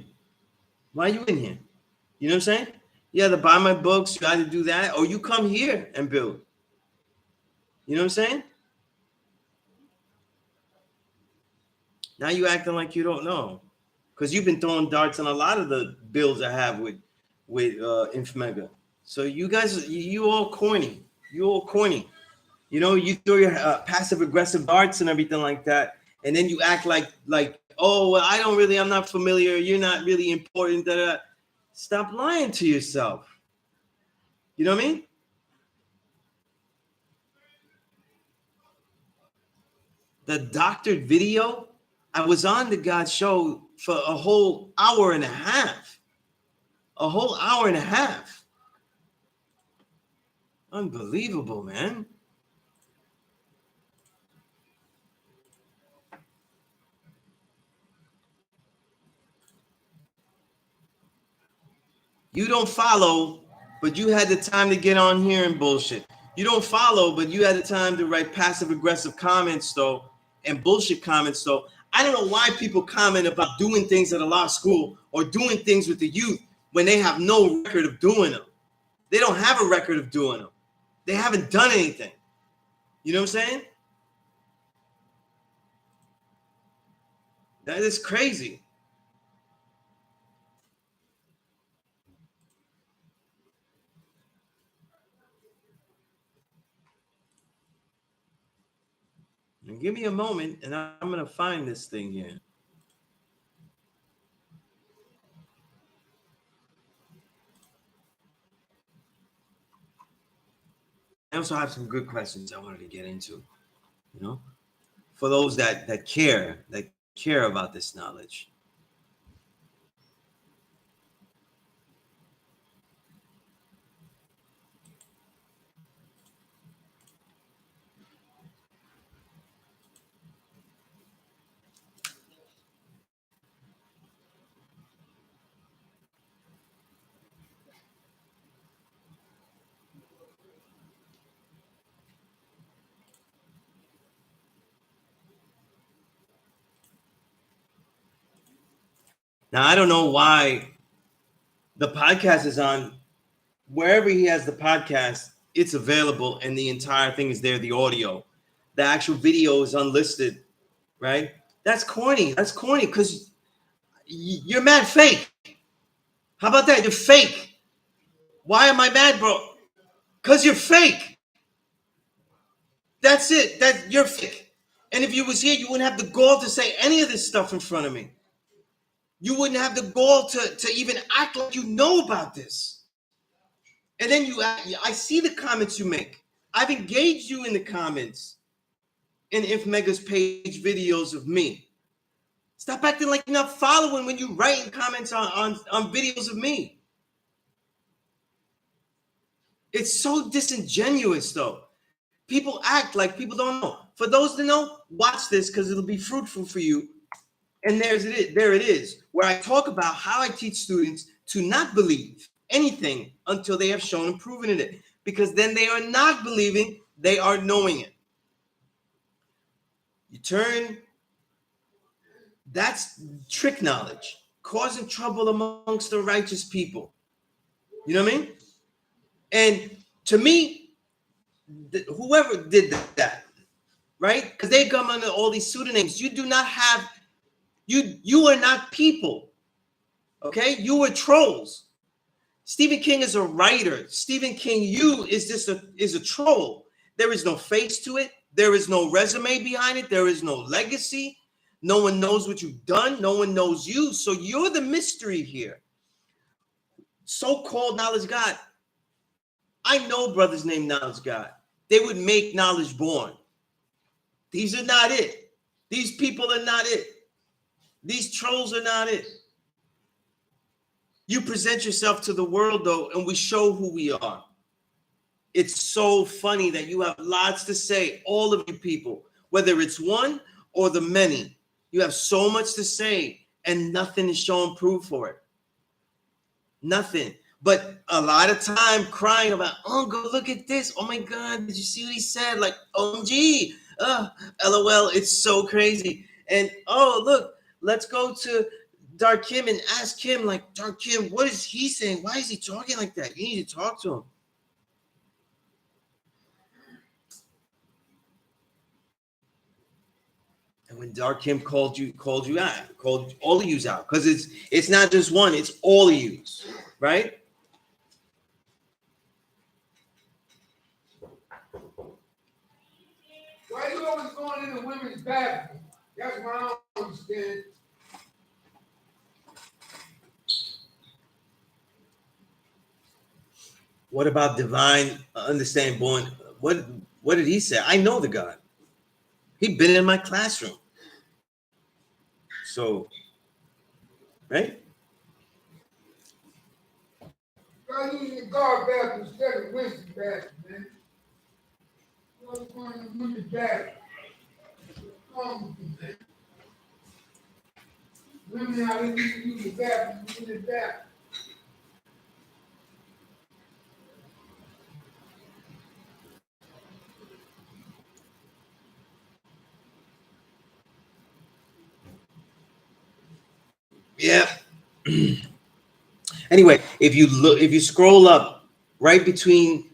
Why are you in here? You know what I'm saying? You had to buy my books, you had to do that, or you come here and build. You know what I'm saying? Now you acting like you don't know. Because you've been throwing darts on a lot of the builds I have with Infmega. So you guys, you all corny. You all corny. You know, you throw your passive aggressive darts and everything like that, and then you act like oh well, I'm not familiar. You're not really important. Da-da. Stop lying to yourself. You know what I mean? The doctored video. I was on the God show for a whole hour and a half. A whole hour and a half. Unbelievable, man. You don't follow, but you had the time to get on here and bullshit. You don't follow, but you had the time to write passive aggressive comments though, and bullshit comments though. I don't know why people comment about doing things at a law school or doing things with the youth when they have no record of doing them. They don't have a record of doing them. They haven't done anything. You know what I'm saying? That is crazy. And give me a moment and I'm going to find this thing here. I also have some good questions I wanted to get into, you know, for those that care about this knowledge. Now, I don't know why the podcast is on wherever he has the podcast, it's available and the entire thing is there, the audio. The actual video is unlisted, right? That's corny. That's corny because you're mad fake. How about that? You're fake. Why am I mad, bro? Because you're fake. That's it. That you're fake. And if you was here, you wouldn't have the gall to say any of this stuff in front of me. You wouldn't have the gall to even act like you know about this. And then I see the comments you make. I've engaged you in the comments in Infmega's page videos of me. Stop acting like you're not following when you writing comments on videos of me. It's so disingenuous, though. People act like people don't know. For those that know, watch this because it'll be fruitful for you. And there it is, where I talk about how I teach students to not believe anything until they have shown and proven it. Because then they are not believing, they are knowing it. You turn, that's trick knowledge, causing trouble amongst the righteous people. You know what I mean? And to me, whoever did that, right? Because they come under all these pseudonyms. You do not have, you are not people. Okay? You are trolls. Stephen King is a writer. Stephen King, is a troll. There is no face to it. There is no resume behind it. There is no legacy. No one knows what you've done. No one knows you. So you're the mystery here. So-called knowledge God. I know brothers named Knowledge God. They would make knowledge born. These are not it. These people are not it. These trolls are not it. You present yourself to the world, though, and we show who we are. It's so funny that you have lots to say, all of you people, whether it's one or the many. You have so much to say, and nothing is showing proof for it. Nothing. But a lot of time crying about, oh, go look at this. Oh my God, did you see what he said? Like, OMG, LOL, it's so crazy. And oh, look, let's go to Dark Kim and ask him, like, Dark Kim, what is he saying? Why is he talking like that? You need to talk to him. And when Dark Kim called you out, called all of yous out, because it's not just one, it's all of yous, right? Why are you always going in the women's bathroom? That's what I don't understand. What about divine understanding born? What did he say? I know the God. He'd been in my classroom. So, right? Try using the guard bathroom instead of Winston bathroom, man. You always going in the women's bathroom. What's wrong with you, man? Women out here need to use the bathroom, use the bathroom. Yeah. Anyway, if you scroll up right between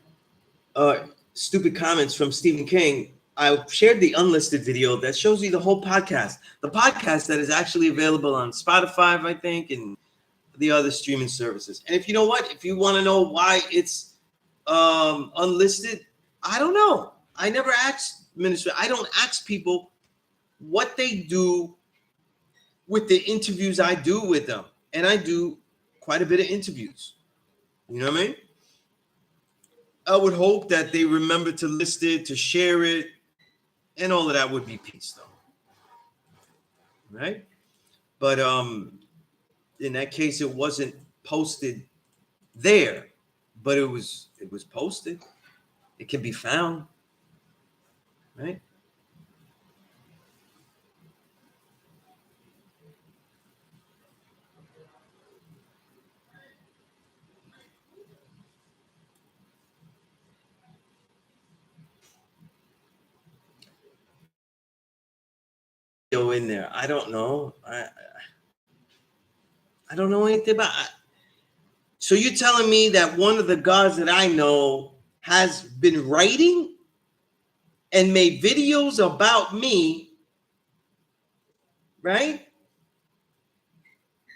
stupid comments from Stephen King, I shared the unlisted video that shows you the whole podcast. The podcast that is actually available on Spotify, I think, and the other streaming services. And if you know what, if you want to know why it's unlisted, I don't know. I never asked minister. I don't ask people what they do with the interviews I do with them, and I do quite a bit of interviews. You know what I mean? I would hope that they remember to list it, to share it, and all of that would be peace, though. Right? But in that case, it wasn't posted there, but it was posted. It can be found, right? Go in there. I don't know. I don't know anything about. So you're telling me that one of the gods that I know has been writing and made videos about me, right?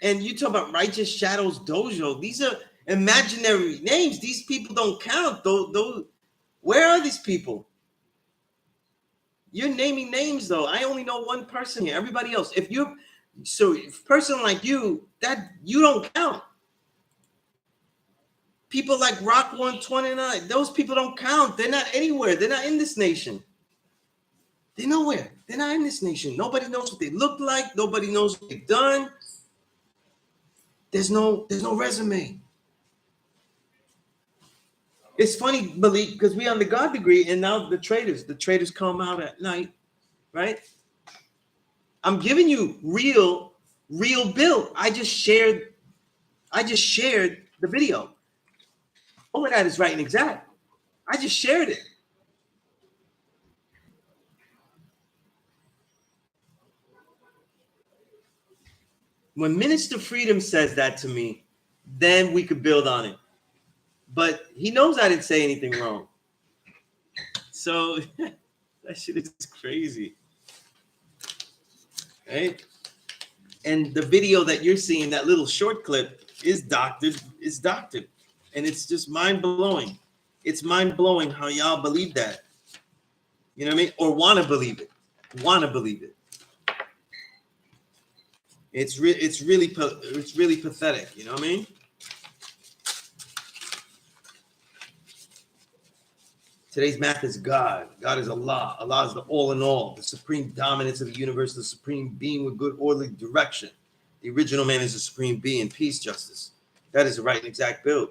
And you talk about Righteous Shadows Dojo. These are imaginary names. These people don't count. Those where are these people? You're naming names though. I only know one person here. Everybody else. If a person like you, that you don't count. People like Rock 129, those people don't count. They're not anywhere. They're not in this nation. They're nowhere. They're not in this nation. Nobody knows what they look like. Nobody knows what they've done. There's no resume. It's funny, Malik, because we on the God degree, and now the traders come out at night, right? I'm giving you real bill. I just shared the video. All of that is right and exact. I just shared it. When Minister Freedom says that to me, then we could build on it. But he knows I didn't say anything wrong. So that shit is crazy. Right? And the video that you're seeing, that little short clip, is doctored. And it's just mind-blowing. It's mind-blowing how y'all believe that. You know what I mean? Or want to believe it. It's really pathetic. You know what I mean? Today's math is God. God is Allah. Allah is the all in all, the supreme dominance of the universe, the supreme being with good orderly direction. The original man is the supreme being, peace, justice. That is the right and exact build.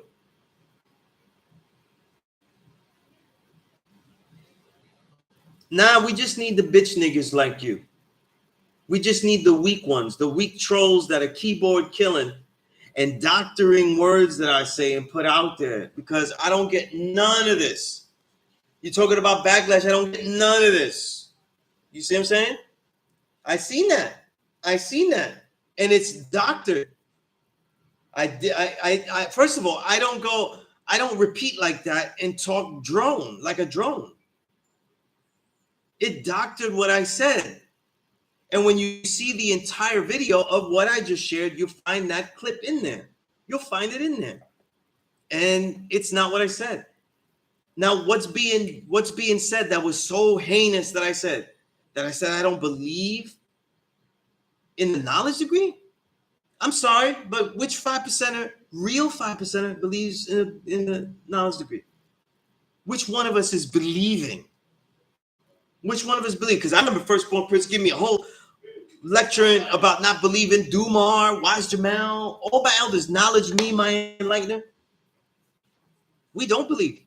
Nah, we just need the bitch niggas like you. We just need the weak ones, the weak trolls that are keyboard killing. and doctoring words that I say and put out there, because I don't get none of this. You're talking about backlash. I don't get none of this. You see what I'm saying? I seen that. And it's doctored. First of all, I don't repeat like that and talk like a drone. It doctored what I said. And when you see the entire video of what I just shared, you'll find that clip in there. You'll find it in there. And it's not what I said. Now, what's being said that was so heinous that I said I don't believe in the knowledge degree? I'm sorry, but which 5%er, real 5%er, believes in the knowledge degree? Which one of us is believing? Which one of us believe? Because I remember Firstborn Prince giving me a whole lecturing about not believing. Dumar, Wise Jamal, all my elders, knowledge me, my enlightener. We don't believe.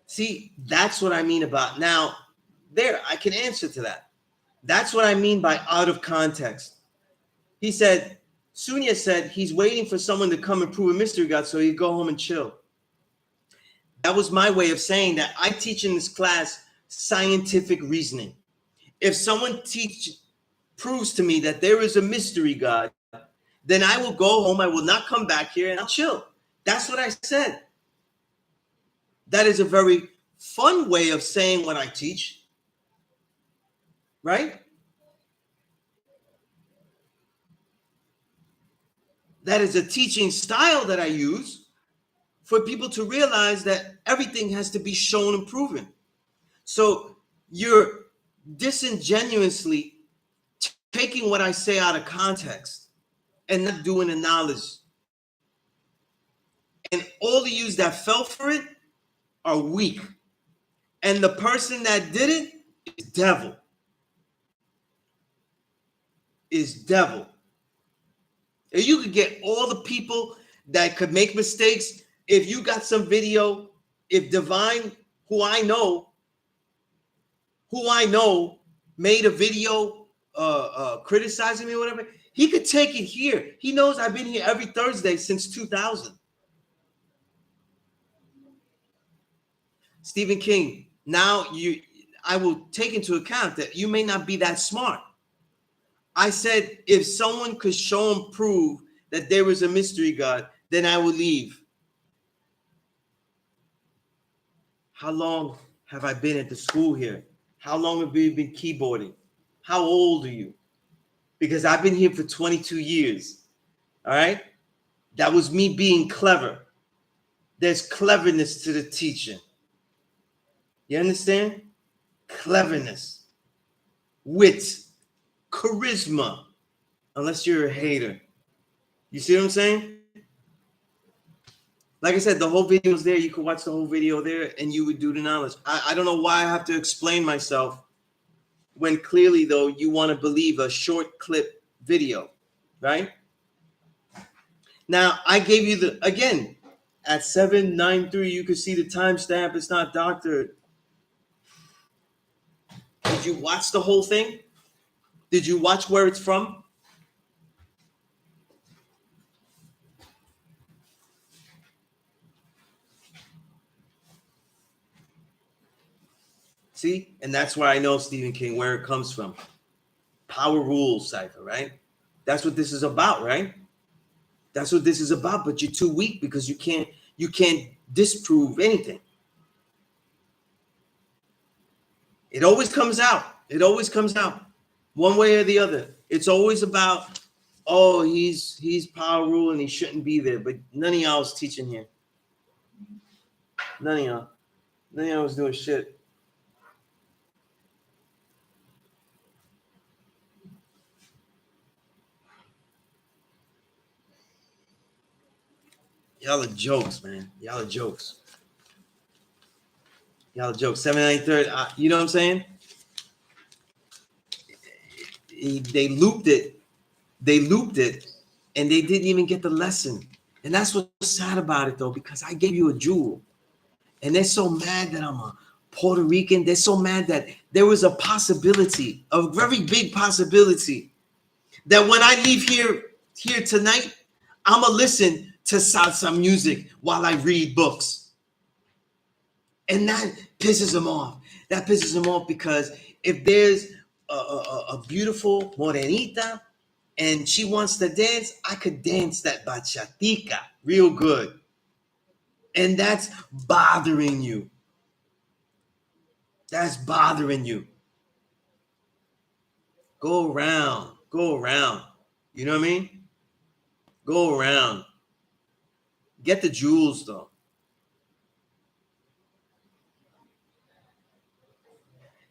See, that's what I mean about now. There, I can answer to that. That's what I mean by out of context. He said, Sunya said he's waiting for someone to come and prove a mystery God so he'd go home and chill. That was my way of saying that I teach in this class scientific reasoning. If someone proves to me that there is a mystery God, then I will go home. I will not come back here and I'll chill. That's what I said. That is a very fun way of saying what I teach, right? That is a teaching style that I use for people to realize that everything has to be shown and proven. So you're disingenuously taking what I say out of context and not doing the knowledge. And all of you that fell for it are weak. And the person that did it is devil. And you could get all the people that could make mistakes. If you got some video, if Divine, who I know, made a video criticizing me or whatever, he could take it here. He knows I've been here every Thursday since 2000. Stephen King, now I will take into account that you may not be that smart. I said, if someone could show and prove that there was a mystery God, then I will leave. How long have I been at the school here? How long have you been keyboarding? How old are you? Because I've been here for 22 years. All right? That was me being clever. There's cleverness to the teaching. You understand? Cleverness, wit, charisma, unless you're a hater. You see what I'm saying? Like I said, the whole video is there. You could watch the whole video there and you would do the knowledge. I don't know why I have to explain myself when clearly, though, you want to believe a short clip video, right? Now, I gave you again, at 7:93, you can see the timestamp. It's not doctored. Did you watch the whole thing? Did you watch where it's from? See? And that's where I know, Stephen King, where it comes from. Power rules, Cypher, right? That's what this is about, right? That's what this is about, but you're too weak because you can't disprove anything. It always comes out. It always comes out. One way or the other. It's always about, oh, he's power rule and he shouldn't be there. But none of y'all was teaching here. None of y'all was doing shit. Y'all are jokes, man. Y'all are jokes. 793. You know what I'm saying? They looped it, and they didn't even get the lesson. And that's what's sad about it though, because I gave you a jewel. And they're so mad that I'm a Puerto Rican. They're so mad that there was a possibility, a very big possibility, that when I leave here tonight, I'ma listen to salsa music while I read books. And that pisses them off. That pisses them off because if there's a beautiful morenita and she wants to dance, I could dance that bachatica real good. And that's bothering you. That's bothering you. Go around. Go around. You know what I mean? Go around. Get the jewels though.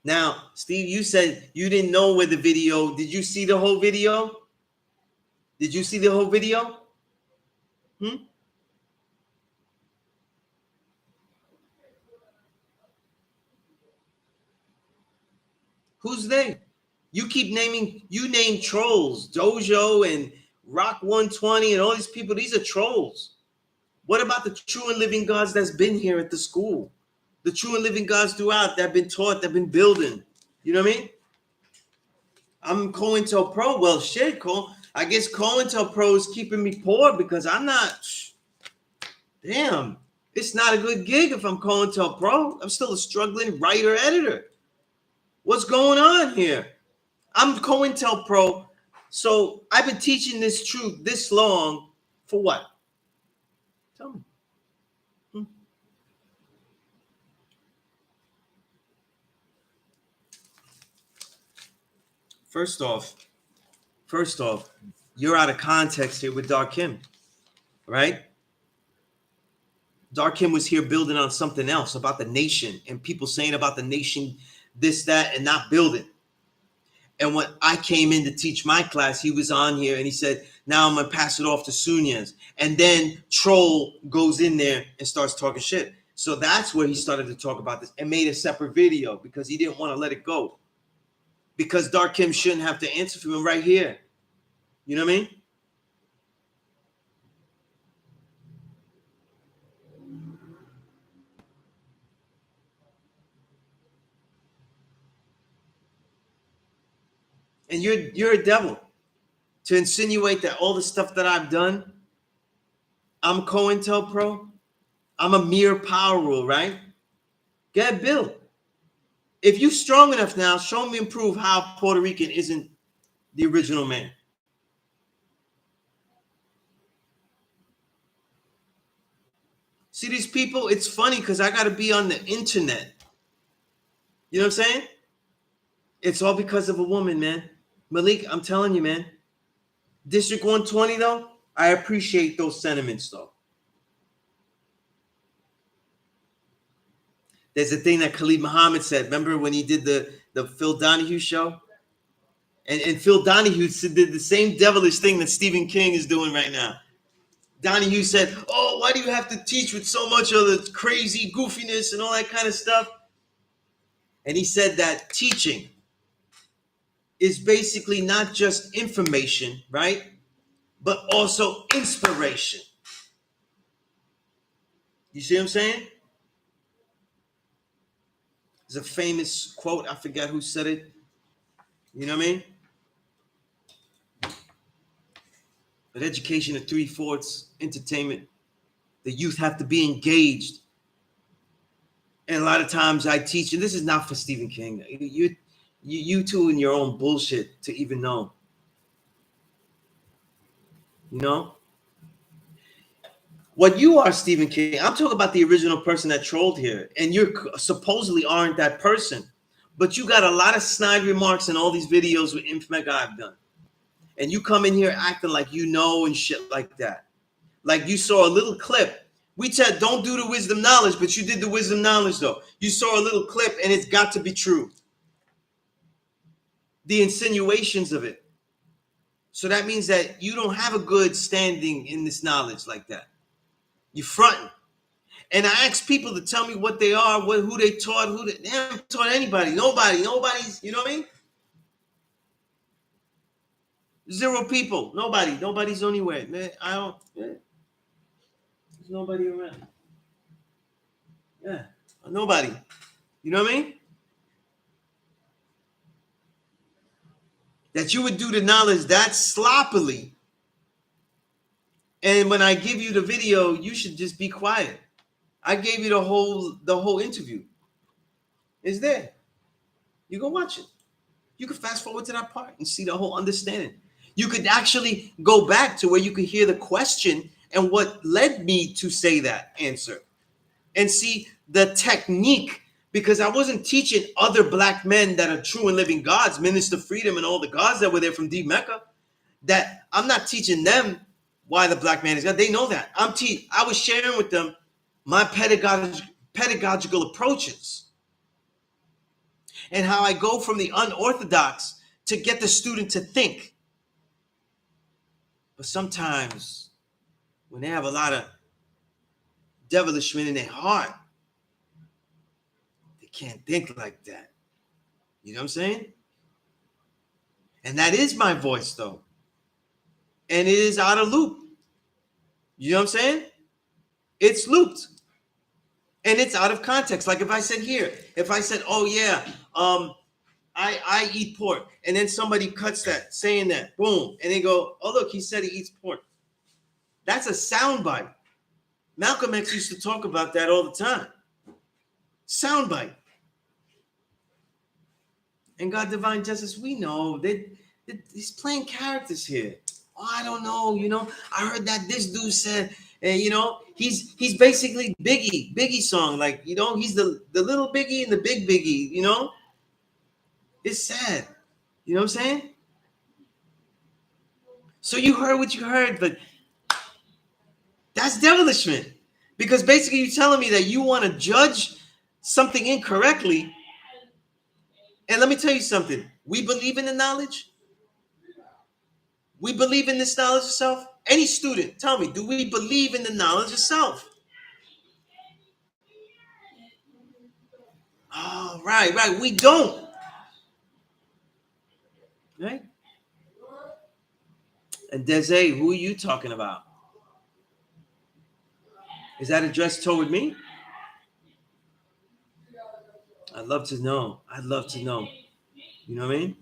Now, Steve, you said you didn't know where the video. Did you see the whole video? Did you see the whole video? Hmm? Who's they? You name trolls, Dojo and Rock 120 and all these people. These are trolls. What about the true and living gods that's been here at the school? The true and living gods throughout that have been taught, that have been building. You know what I mean? I'm COINTELPRO. Well, shit, I guess COINTELPRO is keeping me poor because I'm not. Damn, it's not a good gig if I'm COINTELPRO. I'm still a struggling writer editor. What's going on here? I'm COINTELPRO. So I've been teaching this truth this long for what? Tell me. First off, you're out of context here with Darkim, right? Darkim was here building on something else about the nation and people saying about the nation this, that, and not building. And when I came in to teach my class, he was on here and he said, now I'm going to pass it off to Sunez. And then Troll goes in there and starts talking shit. So that's where he started to talk about this and made a separate video because he didn't want to let it go. Because Darkim shouldn't have to answer for him right here. You know what I mean? And you're a devil to insinuate that all the stuff that I've done, I'm COINTELPRO, I'm a mere power rule, right? Get Bill. If you're strong enough now, show me and prove how Puerto Rican isn't the original man. See these people? It's funny because I got to be on the internet. You know what I'm saying? It's all because of a woman, man. Malik, I'm telling you, man. District 120, though, I appreciate those sentiments, though. There's a thing that Khalid Muhammad said. Remember when he did the Phil Donahue show? And Phil Donahue did the same devilish thing that Stephen King is doing right now. Donahue said, oh, why do you have to teach with so much of the crazy goofiness and all that kind of stuff? And he said that teaching is basically not just information, right? But also inspiration. You see what I'm saying? There's a famous quote. I forgot who said it. You know what I mean? But education of 3/4 entertainment. The youth have to be engaged. And a lot of times I teach, and this is not for Stephen King. You two in your own bullshit to even know. You know? What you are, Stephen King, I'm talking about the original person that trolled here. And you supposedly aren't that person. But you got a lot of snide remarks in all these videos with Infmega I've done. And you come in here acting like you know and shit like that. Like you saw a little clip. We said don't do the wisdom knowledge, but you did the wisdom knowledge though. You saw a little clip and it's got to be true. The insinuations of it. So that means that you don't have a good standing in this knowledge like that. You're fronting. And I ask people to tell me what they are, who they taught, they haven't taught anybody. Nobody's, you know what I mean? Zero people. Nobody's anywhere. Man, I don't. There's nobody around. Yeah, nobody. You know what I mean? That you would do the knowledge that sloppily. And when I give you the video, you should just be quiet. I gave you the whole interview. It's there. You go watch it. You can fast forward to that part and see the whole understanding. You could actually go back to where you could hear the question and what led me to say that answer and see the technique, because I wasn't teaching other black men that are true and living gods, Minister Freedom and all the gods that were there from deep Mecca, that I'm not teaching them why the black man is God. They know that. I was sharing with them my pedagogical approaches and how I go from the unorthodox to get the student to think. But sometimes when they have a lot of devilishment in their heart, they can't think like that. You know what I'm saying? And that is my voice, though. And it is out of loop. You know what I'm saying? It's looped. And it's out of context. Like if I said here, if I said, oh yeah, I eat pork, and then somebody cuts that, saying that, boom, and they go, oh look, he said he eats pork. That's a soundbite. Malcolm X used to talk about that all the time. Soundbite. And God Divine Justice, we know that he's playing characters here. Oh, I don't know, I heard that this dude said, and he's basically Biggie song, like, he's the little Biggie and the big Biggie, It's sad. You know what I'm saying? So you heard what you heard, but that's devilishment. Because basically you're telling me that you want to judge something incorrectly. And let me tell you something. We believe in the knowledge. We believe in this knowledge of self. Any student, tell me, do we believe in the knowledge of self? Oh, right. We don't. Right? And Dese, who are you talking about? Is that addressed toward me? I'd love to know. You know what I mean?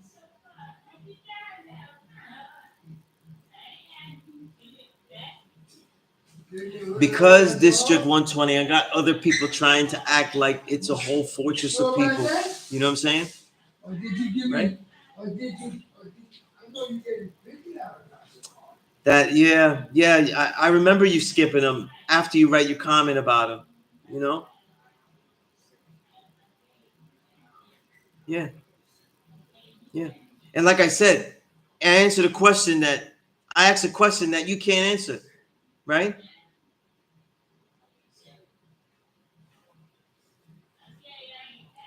Because District 120, I got other people trying to act like it's a whole fortress of people. You know what I'm saying? Or did you give right? me, or did you, I know you gave 50 out of that. That, yeah. I remember you skipping them after you write your comment about them, Yeah. And like I said, I answered a question that I asked a question that you can't answer, right?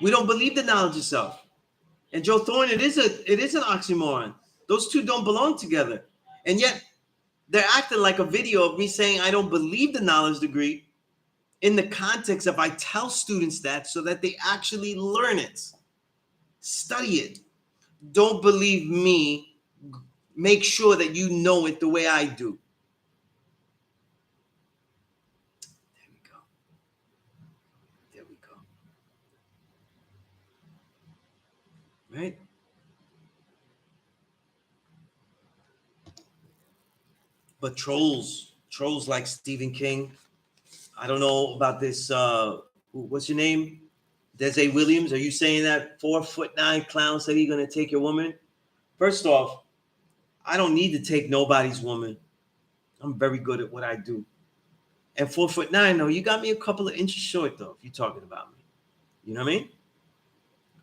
We don't believe the knowledge of self. And Joe Thorne, it is an oxymoron. Those two don't belong together. And yet they're acting like a video of me saying I don't believe the knowledge degree in the context of I tell students that so that they actually learn it, study it. Don't believe me. Make sure that you know it the way I do. There we go. Right? But trolls like Stephen King. I don't know about this. What's your name? Desi Williams. Are you saying that 4'9" clown said he's gonna take your woman? First off, I don't need to take nobody's woman. I'm very good at what I do. And 4'9", though, you got me a couple of inches short, though, if you're talking about me. You know what I mean?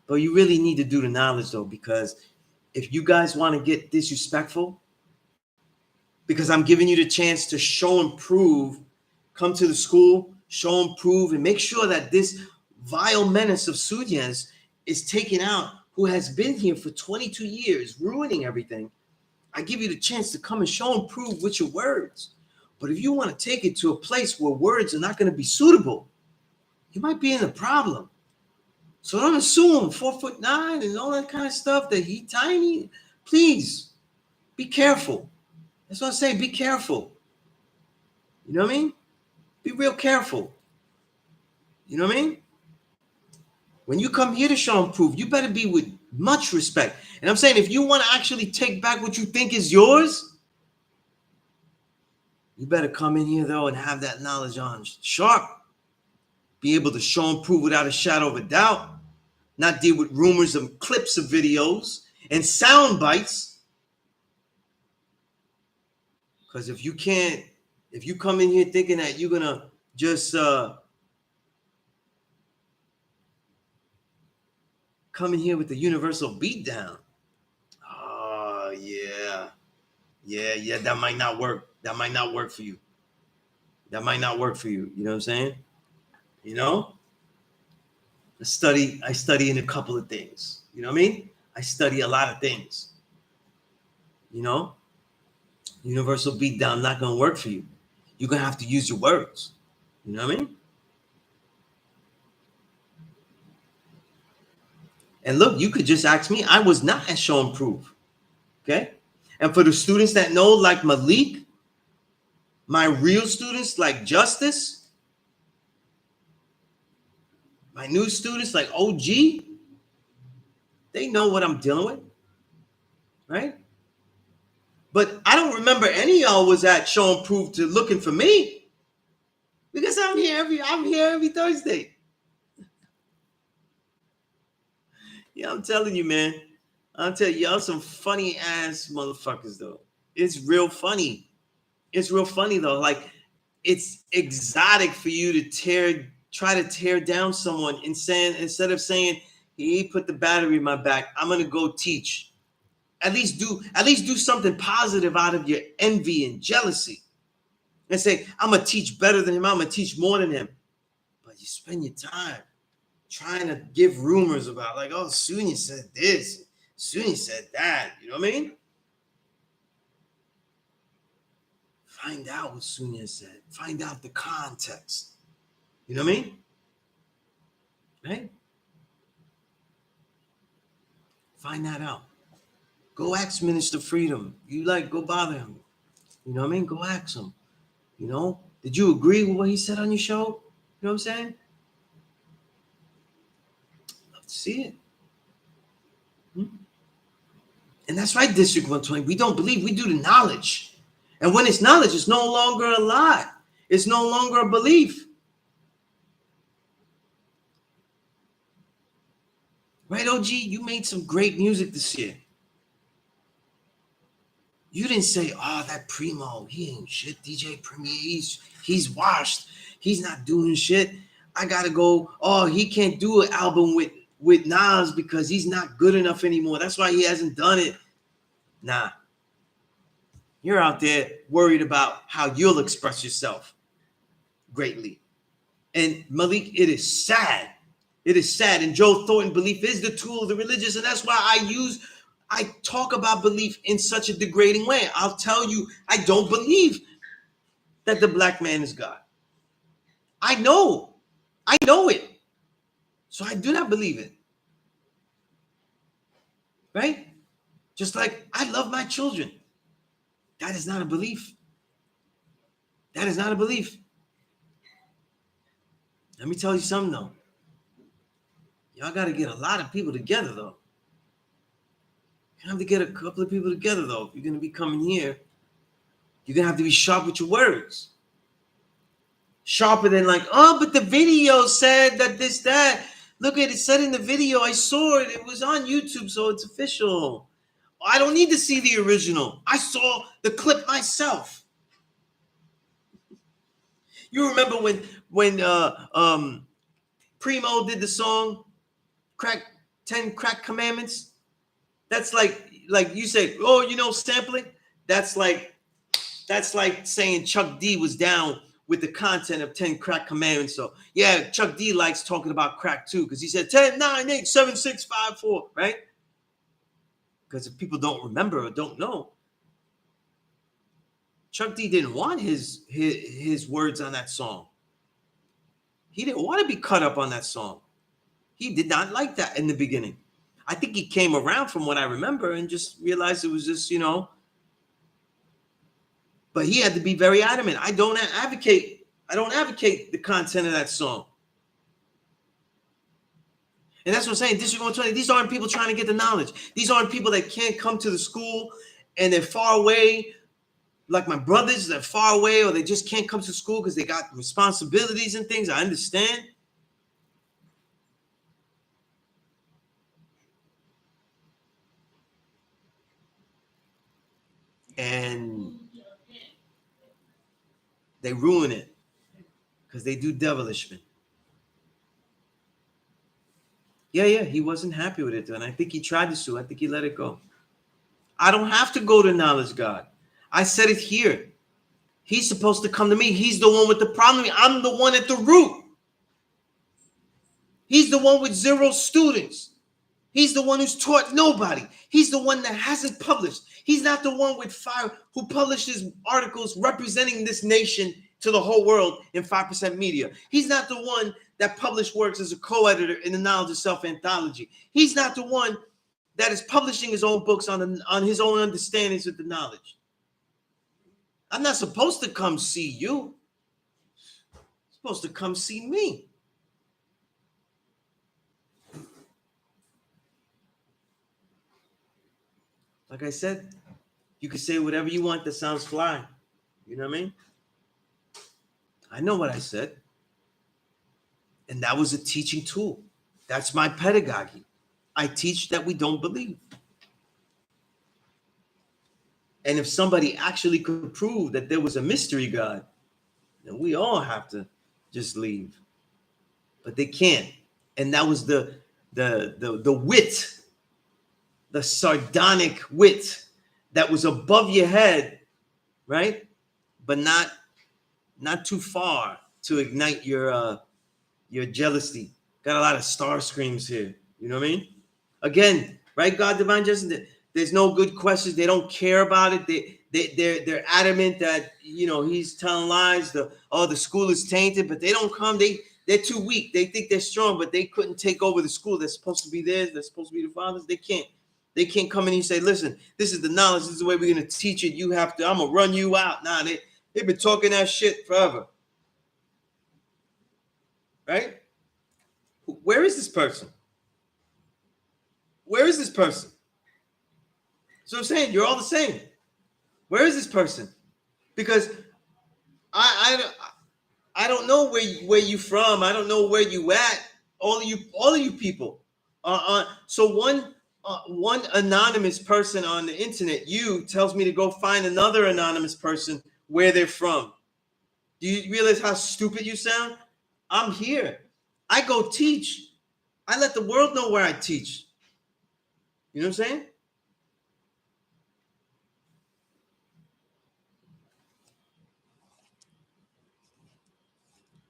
But you really need to do the knowledge, though, because if you guys want to get disrespectful, because I'm giving you the chance to show and prove, come to the school, show and prove, and make sure that this vile menace of Sunez is taken out, who has been here for 22 years, ruining everything. I give you the chance to come and show and prove with your words. But if you want to take it to a place where words are not going to be suitable, you might be in a problem. So don't assume 4'9" and all that kind of stuff that he tiny. Please be careful. That's what I say. Be careful. You know what I mean? Be real careful. You know what I mean? When you come here to show and prove, you better be with much respect. And I'm saying, if you want to actually take back what you think is yours, you better come in here, though, and have that knowledge on sharp. Be able to show and prove without a shadow of a doubt. Not deal with rumors and clips of videos and sound bites. Because if you come in here thinking that you're going to just come in here with the universal beatdown. Oh, yeah. Yeah, that might not work. That might not work for you. That might not work for you. You know what I'm saying? You know? I study in a couple of things. You know what I mean? I study a lot of things. You know? Universal beatdown not going to work for you. You're going to have to use your words. You know what I mean? And look, you could just ask me. I was not at show and prove. Okay? And for the students that know, like Malik, my real students like Justice, my new students like OG, they know what I'm dealing with. Right? But I don't remember any of y'all was at show and prove to looking for me. Because I'm here every Thursday. Yeah, I'm telling you, man. I'm telling you, y'all some funny ass motherfuckers, though. It's real funny. It's real funny, though. Like, it's exotic for you to try to tear down someone instead of saying, he put the battery in my back, I'm gonna go teach. At least do something positive out of your envy and jealousy. And say, I'm gonna teach better than him, I'm gonna teach more than him. But you spend your time trying to give rumors about, like, oh, Sunez said this, Sunez said that. You know what I mean? Find out what Sunez said. Find out the context. You know what I mean? Right? Find that out. Go ask Minister Freedom. Go bother him. You know what I mean? Go ask him. You know? Did you agree with what he said on your show? You know what I'm saying? Love to see it. And that's right, District 120. We don't believe. We do the knowledge. And when it's knowledge, it's no longer a lie. It's no longer a belief. Right, OG? You made some great music this year. You didn't say, oh, that Primo, he ain't shit. DJ Premier, he's washed. He's not doing shit. I gotta go, oh, he can't do an album with Nas because he's not good enough anymore. That's why he hasn't done it. Nah. You're out there worried about how you'll express yourself greatly. And Malik, it is sad. It is sad. And Joe Thornton, belief is the tool of the religious. And that's why I talk about belief in such a degrading way. I'll tell you, I don't believe that the black man is God. I know it. So I do not believe it. Right? Just like I love my children. That is not a belief. That is not a belief. Let me tell you something, though. Y'all got to get a lot of people together, though. You have to get a couple of people together, though. If you're going to be coming here, you're going to have to be sharp with your words. Sharper than like, oh, but the video said that this, that. Look at it, said in the video. I saw it. It was on YouTube, so it's official. I don't need to see the original. I saw the clip myself. You remember when Primo did the song 10 Crack Commandments? That's like you say, oh, sampling. That's like saying Chuck D was down with the content of 10 Crack Commandments. So yeah, Chuck D likes talking about crack too, because he said 10, 9, 8, 7, 6, 5, 4, right? Because if people don't remember or don't know, Chuck D didn't want his words on that song. He didn't want to be cut up on that song. He did not like that in the beginning. I think he came around from what I remember and just realized it was just, but he had to be very adamant. I don't advocate I don't advocate the content of that song. And that's what I'm saying. District 120, these aren't people trying to get the knowledge. These aren't people that can't come to the school and they're far away. Like my brothers, they're far away, or they just can't come to school because they got responsibilities and things. I understand. And they ruin it because they do devilishment. Yeah, he wasn't happy with it, and I think he tried to sue. I think he let it go. I don't have to go to Knowledge God. I said it here. He's supposed to come to me. He's the one with the problem. I'm the one at the root. He's the one with 0 students. He's the one who's taught nobody. He's the one that hasn't published. He's not the one with 5 who publishes articles representing this nation to the whole world in 5% media. He's not the one that published works as a co-editor in the Knowledge of Self anthology. He's not the one that is publishing his own books on his own understandings of the knowledge. I'm not supposed to come see you. I'm supposed to come see me. Like I said, you can say whatever you want that sounds fly. You know what I mean? I know what I said. And that was a teaching tool. That's my pedagogy. I teach that we don't believe. And if somebody actually could prove that there was a mystery God, then we all have to just leave. But they can't. And that was the wit, the sardonic wit that was above your head, right? But not too far to ignite your jealousy. Got a lot of star screams here. You know what I mean? Again, right? God, divine justice. There's no good questions. They don't care about it. They're adamant that he's telling lies. The school is tainted, but they don't come. They're too weak. They think they're strong, but they couldn't take over the school. They're supposed to be theirs. They're supposed to be the fathers. They can't. They can't come in and say, listen, this is the knowledge. This is the way we're going to teach it. You have to, I'm going to run you out. Nah, they've been talking that shit forever. Right? Where is this person? Where is this person? So I'm saying you're all the same. Where is this person? Because I don't know where you from. I don't know where you at. All of you people. So one anonymous person on the internet, tells me to go find another anonymous person where they're from. Do you realize how stupid you sound? I'm here. I go teach. I let the world know where I teach. You know what I'm saying?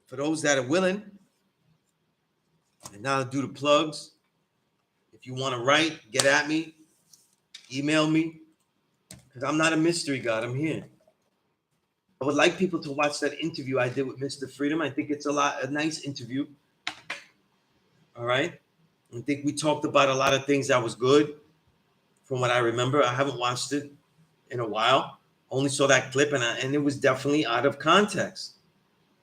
For those that are willing, and now to do the plugs. If you want to write, get at me, email me, because I'm not a mystery God. I'm here. I would like people to watch that interview I did with Mr. Freedom. I think it's a nice interview. All right. I think we talked about a lot of things that was good from what I remember. I haven't watched it in a while. Only saw that clip and it was definitely out of context,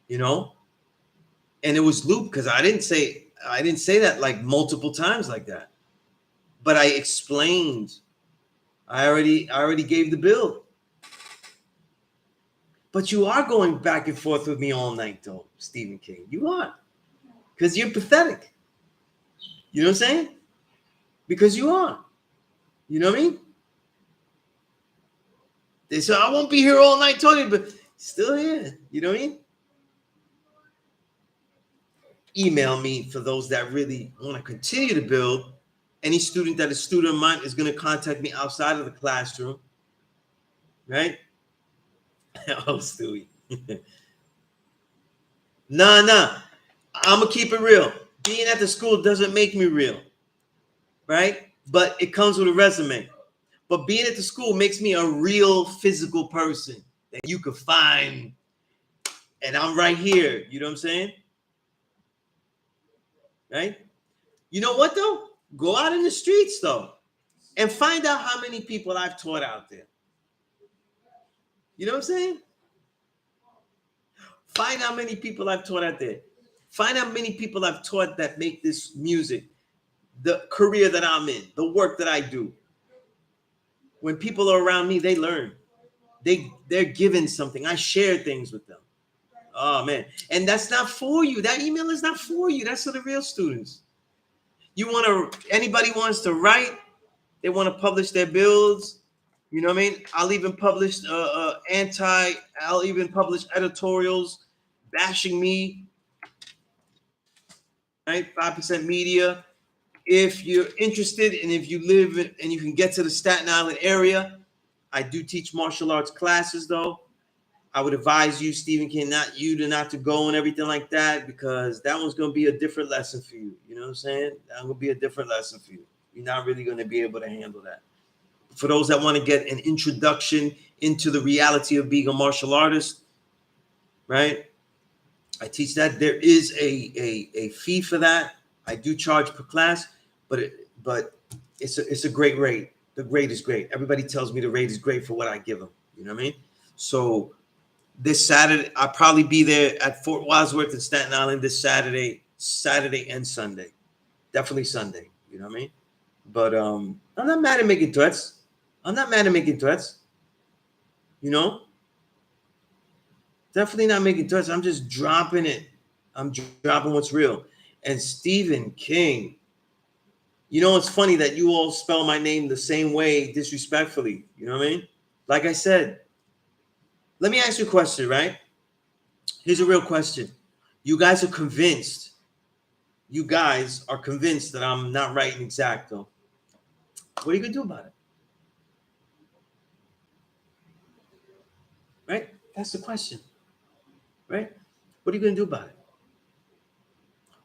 and it was looped because I didn't say that like multiple times like that. But I explained. I already gave the build. But you are going back and forth with me all night, though, Stephen King. You are. Because you're pathetic. You know what I'm saying? Because you are. You know what I mean? They said, I won't be here all night, Tony, but still here. You know what I mean? Email me for those that really want to continue to build. Any student that is a student of mine is going to contact me outside of the classroom. Right? Oh, Stewie. Nah. I'm going to keep it real. Being at the school doesn't make me real. Right? But it comes with a resume. But being at the school makes me a real physical person that you could find. And I'm right here. You know what I'm saying? Right? You know what, though? Go out in the streets, though, and find out how many people I've taught out there. You know what I'm saying? Find how many people I've taught out there. Find how many people I've taught that make this music, the career that I'm in, the work that I do. When people are around me, they learn. They're given something. I share things with them. Oh man. And that's not for you. That email is not for you. That's for the real students. You want to, anybody wants to write, they want to publish their builds. You know what I mean? I'll even publish editorials bashing me, right? 5% media. If you're interested and if you live and you can get to the Staten Island area, I do teach martial arts classes though. I would advise you, Stephen King, not to go and everything like that, because that one's going to be a different lesson for you. You know what I'm saying? That will be a different lesson for you. You're not really going to be able to handle that. For those that want to get an introduction into the reality of being a martial artist, right? I teach that. There is a fee for that. I do charge per class, but it's a great rate. The rate is great. Everybody tells me the rate is great for what I give them. You know what I mean? So this Saturday, I'll probably be there at Fort Wadsworth in Staten Island this Saturday and Sunday. Definitely Sunday. You know what I mean? But I'm not mad at making threats. I'm not mad at making threats. You know? Definitely not making threats. I'm just dropping it. I'm dropping what's real. And Stephen King, you know, it's funny that you all spell my name the same way disrespectfully. You know what I mean? Like I said, let me ask you a question, right? Here's a real question. You guys are convinced. You guys are convinced that I'm not right and exacto. What are you going to do about it? Right? That's the question. Right? What are you going to do about it?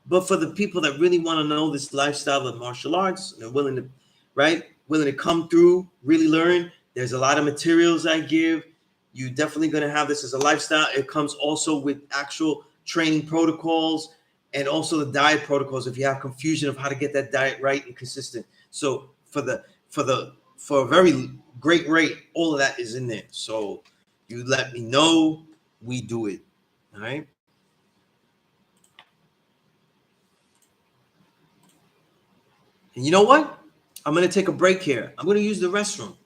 But for the people that really want to know this lifestyle of martial arts and are willing to, right, willing to come through, really learn, there's a lot of materials I give. You're definitely going to have this as a lifestyle. It comes also with actual training protocols and also the diet protocols if you have confusion of how to get that diet right and consistent. So for a very great rate, all of that is in there. So you let me know, we do it. All right. And you know what? I'm going to take a break here. I'm going to use the restroom.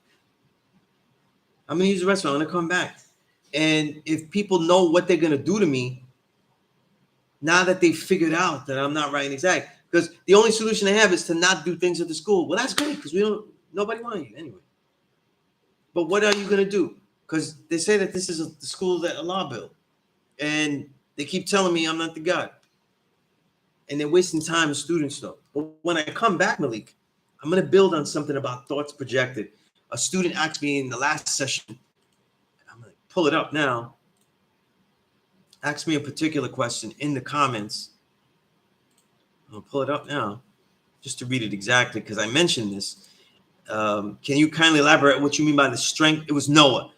I'm going to come back. And if people know what they're going to do to me, now that they've figured out that I'm not right and exact, because the only solution they have is to not do things at the school. Well, that's great because nobody wants you anyway. But what are you going to do? Because they say that this is the school that Allah built. And they keep telling me I'm not the God. And they're wasting time with students though. But when I come back, Malik, I'm going to build on something about thoughts projected. A student asked me in the last session, I'm going to pull it up now, asked me a particular question in the comments. I'll pull it up now just to read it exactly because I mentioned this. Can you kindly elaborate on what you mean by the strength? It was Noah.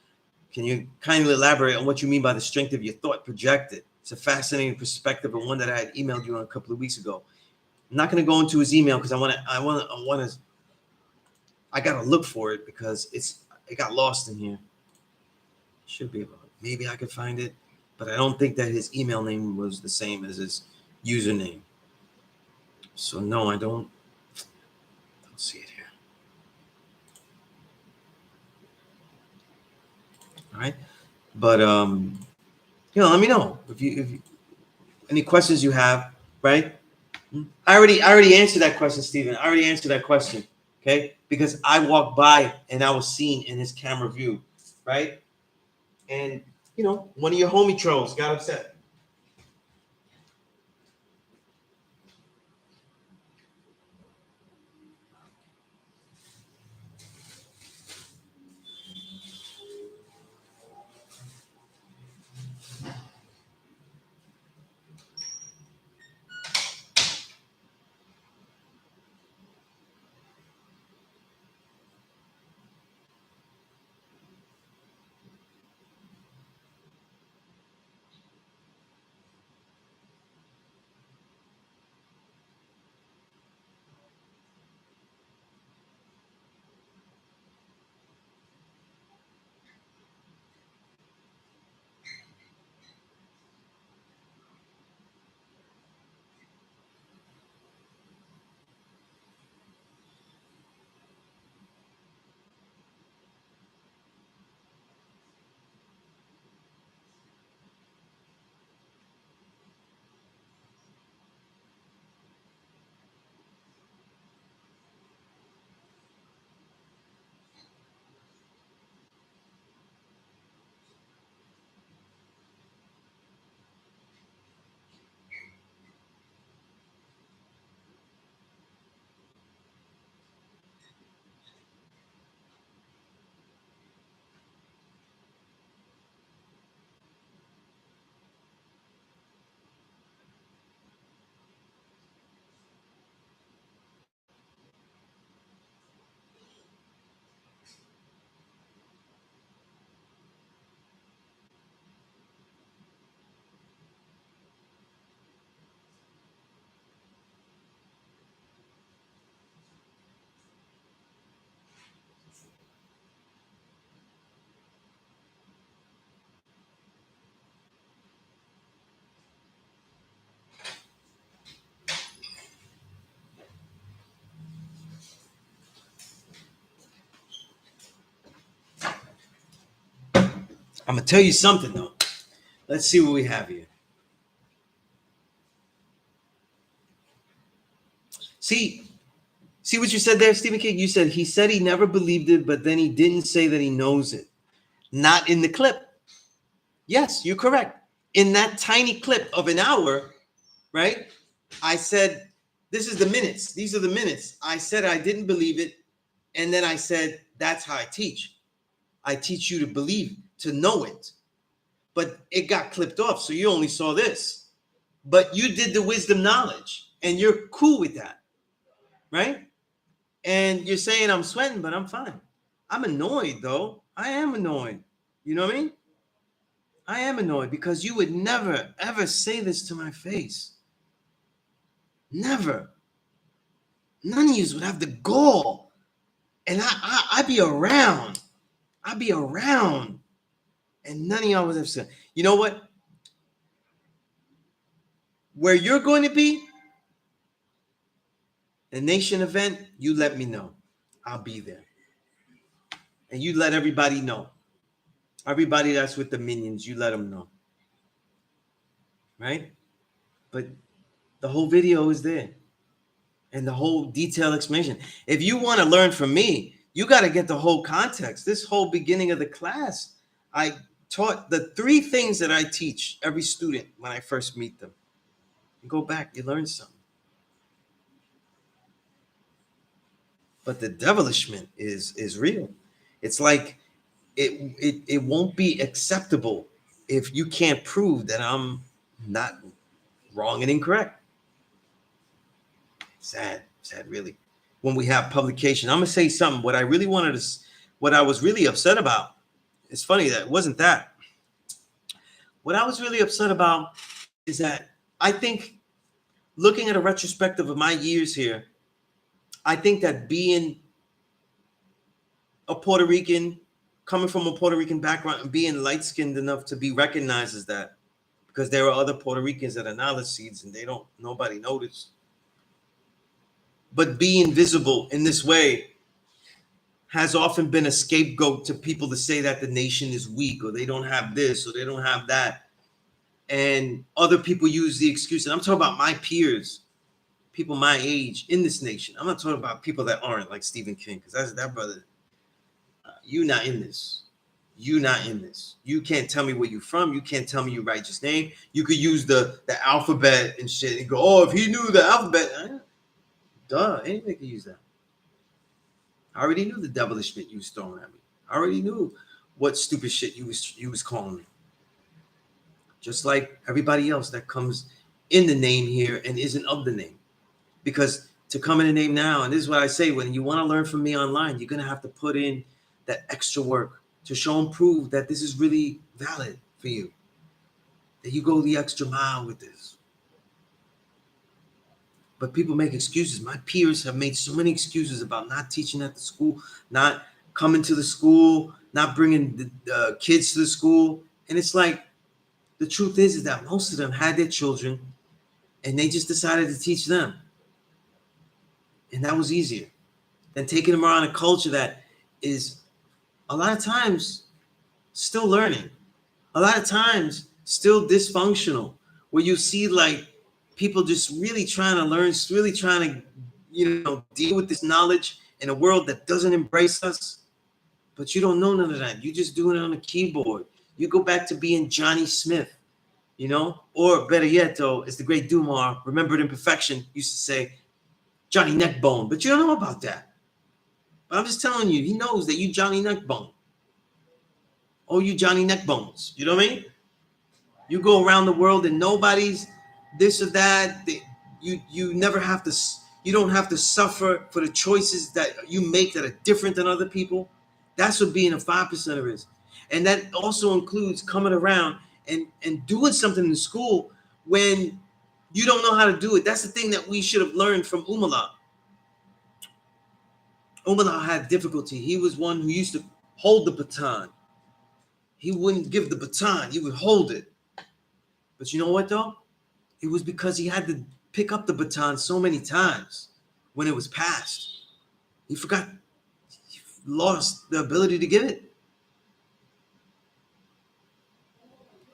Can you kindly elaborate on what you mean by the strength of your thought projected? It's a fascinating perspective and one that I had emailed you on a couple of weeks ago. I'm not going to go into his email because I got to look for it because it got lost in here. Should be able. Maybe I could find it, but I don't think that his email name was the same as his username. So no, I don't see it here. All right, but let me know if you any questions you have. Right? I already answered that question, Stephen. I already answered that question. Okay, because I walked by and I was seen in his camera view. Right, and one of your homie trolls got upset. I'm gonna tell you something though. Let's see what we have here. See what you said there, Stephen King? You said he said he never believed it, but then he didn't say that he knows it. Not in the clip. Yes, you're correct. In that tiny clip of an hour, right? I said, this is the minutes. These are the minutes. I said I didn't believe it. And then I said, that's how I teach. I teach you to believe, to know it. But it got clipped off. So you only saw this. But you did the wisdom knowledge. And you're cool with that. Right? And you're saying I'm sweating, but I'm fine. I'm annoyed though. I am annoyed. You know what I mean? I am annoyed because you would never, ever say this to my face. Never. None of you would have the gall. And I'd be around. I'd be around. And none of y'all would have said, you know what? Where you're going to be, a nation event, you let me know. I'll be there. And you let everybody know. Everybody that's with the minions, you let them know. Right? But the whole video is there. And the whole detailed explanation. If you want to learn from me, you got to get the whole context. This whole beginning of the class, I taught the 3 things that I teach every student when I first meet them. You go back, you learn something. But the devilishment is real. It's like it won't be acceptable if you can't prove that I'm not wrong and incorrect. Sad really. When we have publication, I'm gonna say something. What I was really upset about. It's funny that it wasn't that. What I was really upset about is that I think, looking at a retrospective of my years here, I think that being a Puerto Rican, coming from a Puerto Rican background and being light-skinned enough to be recognized as that, because there are other Puerto Ricans that are knowledge seeds and nobody noticed. But being visible in this way has often been a scapegoat to people to say that the nation is weak, or they don't have this, or they don't have that. And other people use the excuse, and I'm talking about my peers, people my age in this nation. I'm not talking about people that aren't, like Stephen King, because that's that brother. You not in this. You not in this. You can't tell me where you from. You can't tell me your righteous name. You could use the alphabet and shit and go, oh, if he knew the alphabet, duh, anybody could use that. I already knew the devilish shit you was throwing at me. I already knew what stupid shit you was calling me. Just like everybody else that comes in the name here and isn't of the name. Because to come in the name now, and this is what I say, when you want to learn from me online, you're going to have to put in that extra work to show and prove that this is really valid for you. That you go the extra mile with this. But people make excuses. My peers have made so many excuses about not teaching at the school, not coming to the school, not bringing the kids to the school. And it's like, the truth is that most of them had their children and they just decided to teach them. And that was easier than taking them around a culture that is a lot of times still learning, a lot of times still dysfunctional, where you see like people just really trying to learn, really trying to, deal with this knowledge in a world that doesn't embrace us. But you don't know none of that. You're just doing it on a keyboard. You go back to being Johnny Smith, or better yet, though, as the great Dumar, Remembered Imperfection, used to say, Johnny Neckbone. But you don't know about that. But I'm just telling you, he knows that you Johnny Neckbone. Oh, you Johnny Neckbones. You know what I mean? You go around the world and nobody's this or that. You never have to. You don't have to suffer for the choices that you make that are different than other people. That's what being a 5%er is. And that also includes coming around and doing something in school when you don't know how to do it. That's the thing that we should have learned from Umala. Umala had difficulty. He was one who used to hold the baton. He wouldn't give the baton. He would hold it. But you know what, though? It was because he had to pick up the baton so many times when it was passed. He forgot. He lost the ability to give it.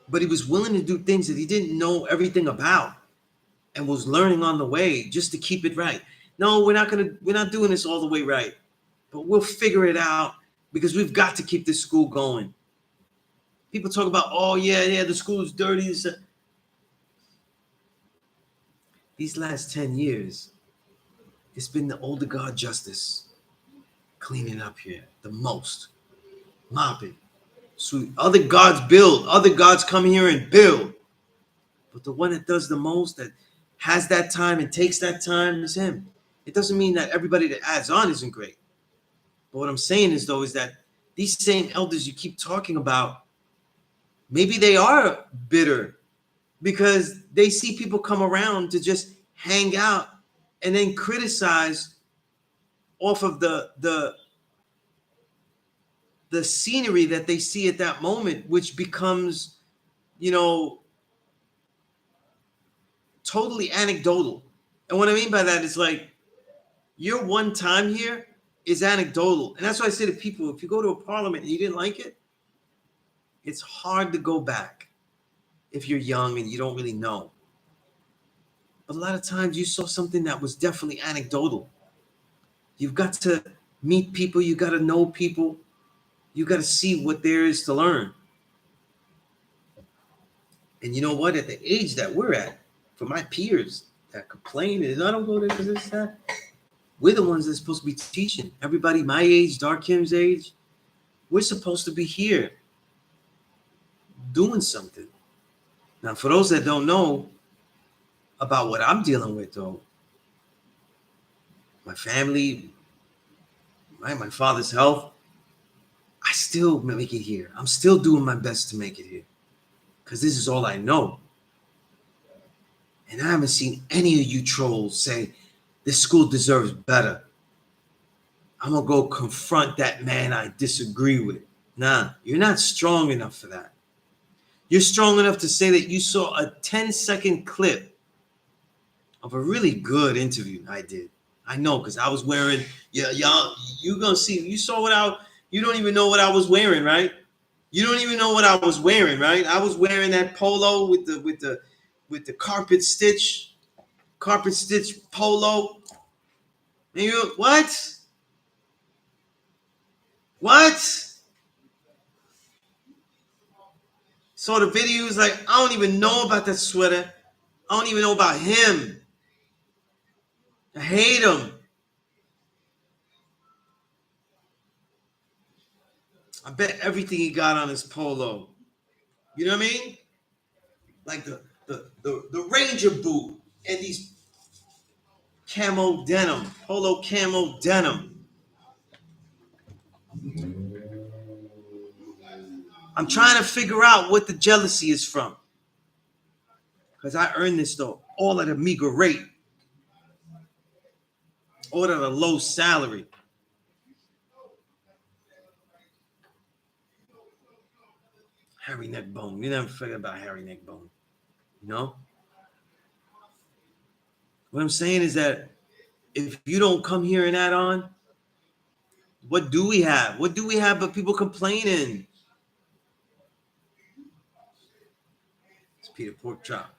but he was willing to do things that he didn't know everything about and was learning on the way just to keep it right. No, we're not doing this all the way right, but we'll figure it out because we've got to keep this school going. People talk about, oh yeah, the school is dirty. These last 10 years, it's been the older guard justice cleaning up here the most, mopping. So other guards build, other guards come here and build. But the one that does the most, that has that time and takes that time, is him. It doesn't mean that everybody that adds on isn't great. But what I'm saying is, though, is that these same elders you keep talking about, maybe they are bitter because they see people come around to just hang out and then criticize off of the scenery that they see at that moment, which becomes, totally anecdotal. And what I mean by that is like your one time here is anecdotal. And that's why I say to people, if you go to a parliament and you didn't like it, it's hard to go back if you're young and you don't really know. But a lot of times you saw something that was definitely anecdotal. You've got to meet people, you got to know people, you got to see what there is to learn. And you know what? At the age that we're at, for my peers that complain, is I don't go there because it's that. We're the ones that's supposed to be teaching. Everybody my age, Dark Kim's age, we're supposed to be here doing something. Now, for those that don't know about what I'm dealing with, though, my family, right, my father's health, I still make it here. I'm still doing my best to make it here because this is all I know. And I haven't seen any of you trolls say this school deserves better. I'm going to go confront that man I disagree with. Nah, you're not strong enough for that. You're strong enough to say that you saw a 10-second clip of a really good interview I did. I know, because I was wearing, y'all, you going to see, you saw you don't even know what I was wearing, right? You don't even know what I was wearing, right? I was wearing that polo with the carpet stitch polo. And you, what? What? Saw the videos, like, I don't even know about that sweater. I don't even know about him. I hate him. I bet everything he got on his polo. You know what I mean? Like the Ranger boot and these polo camo denim. I'm trying to figure out what the jealousy is from. Because I earned this though, all at a meager rate. All at a low salary. Harry Neckbone. You never forget about Harry Neckbone. You know? What I'm saying is that if you don't come here and add on, what do we have? What do we have but people complaining? It's Peter Pork Chop.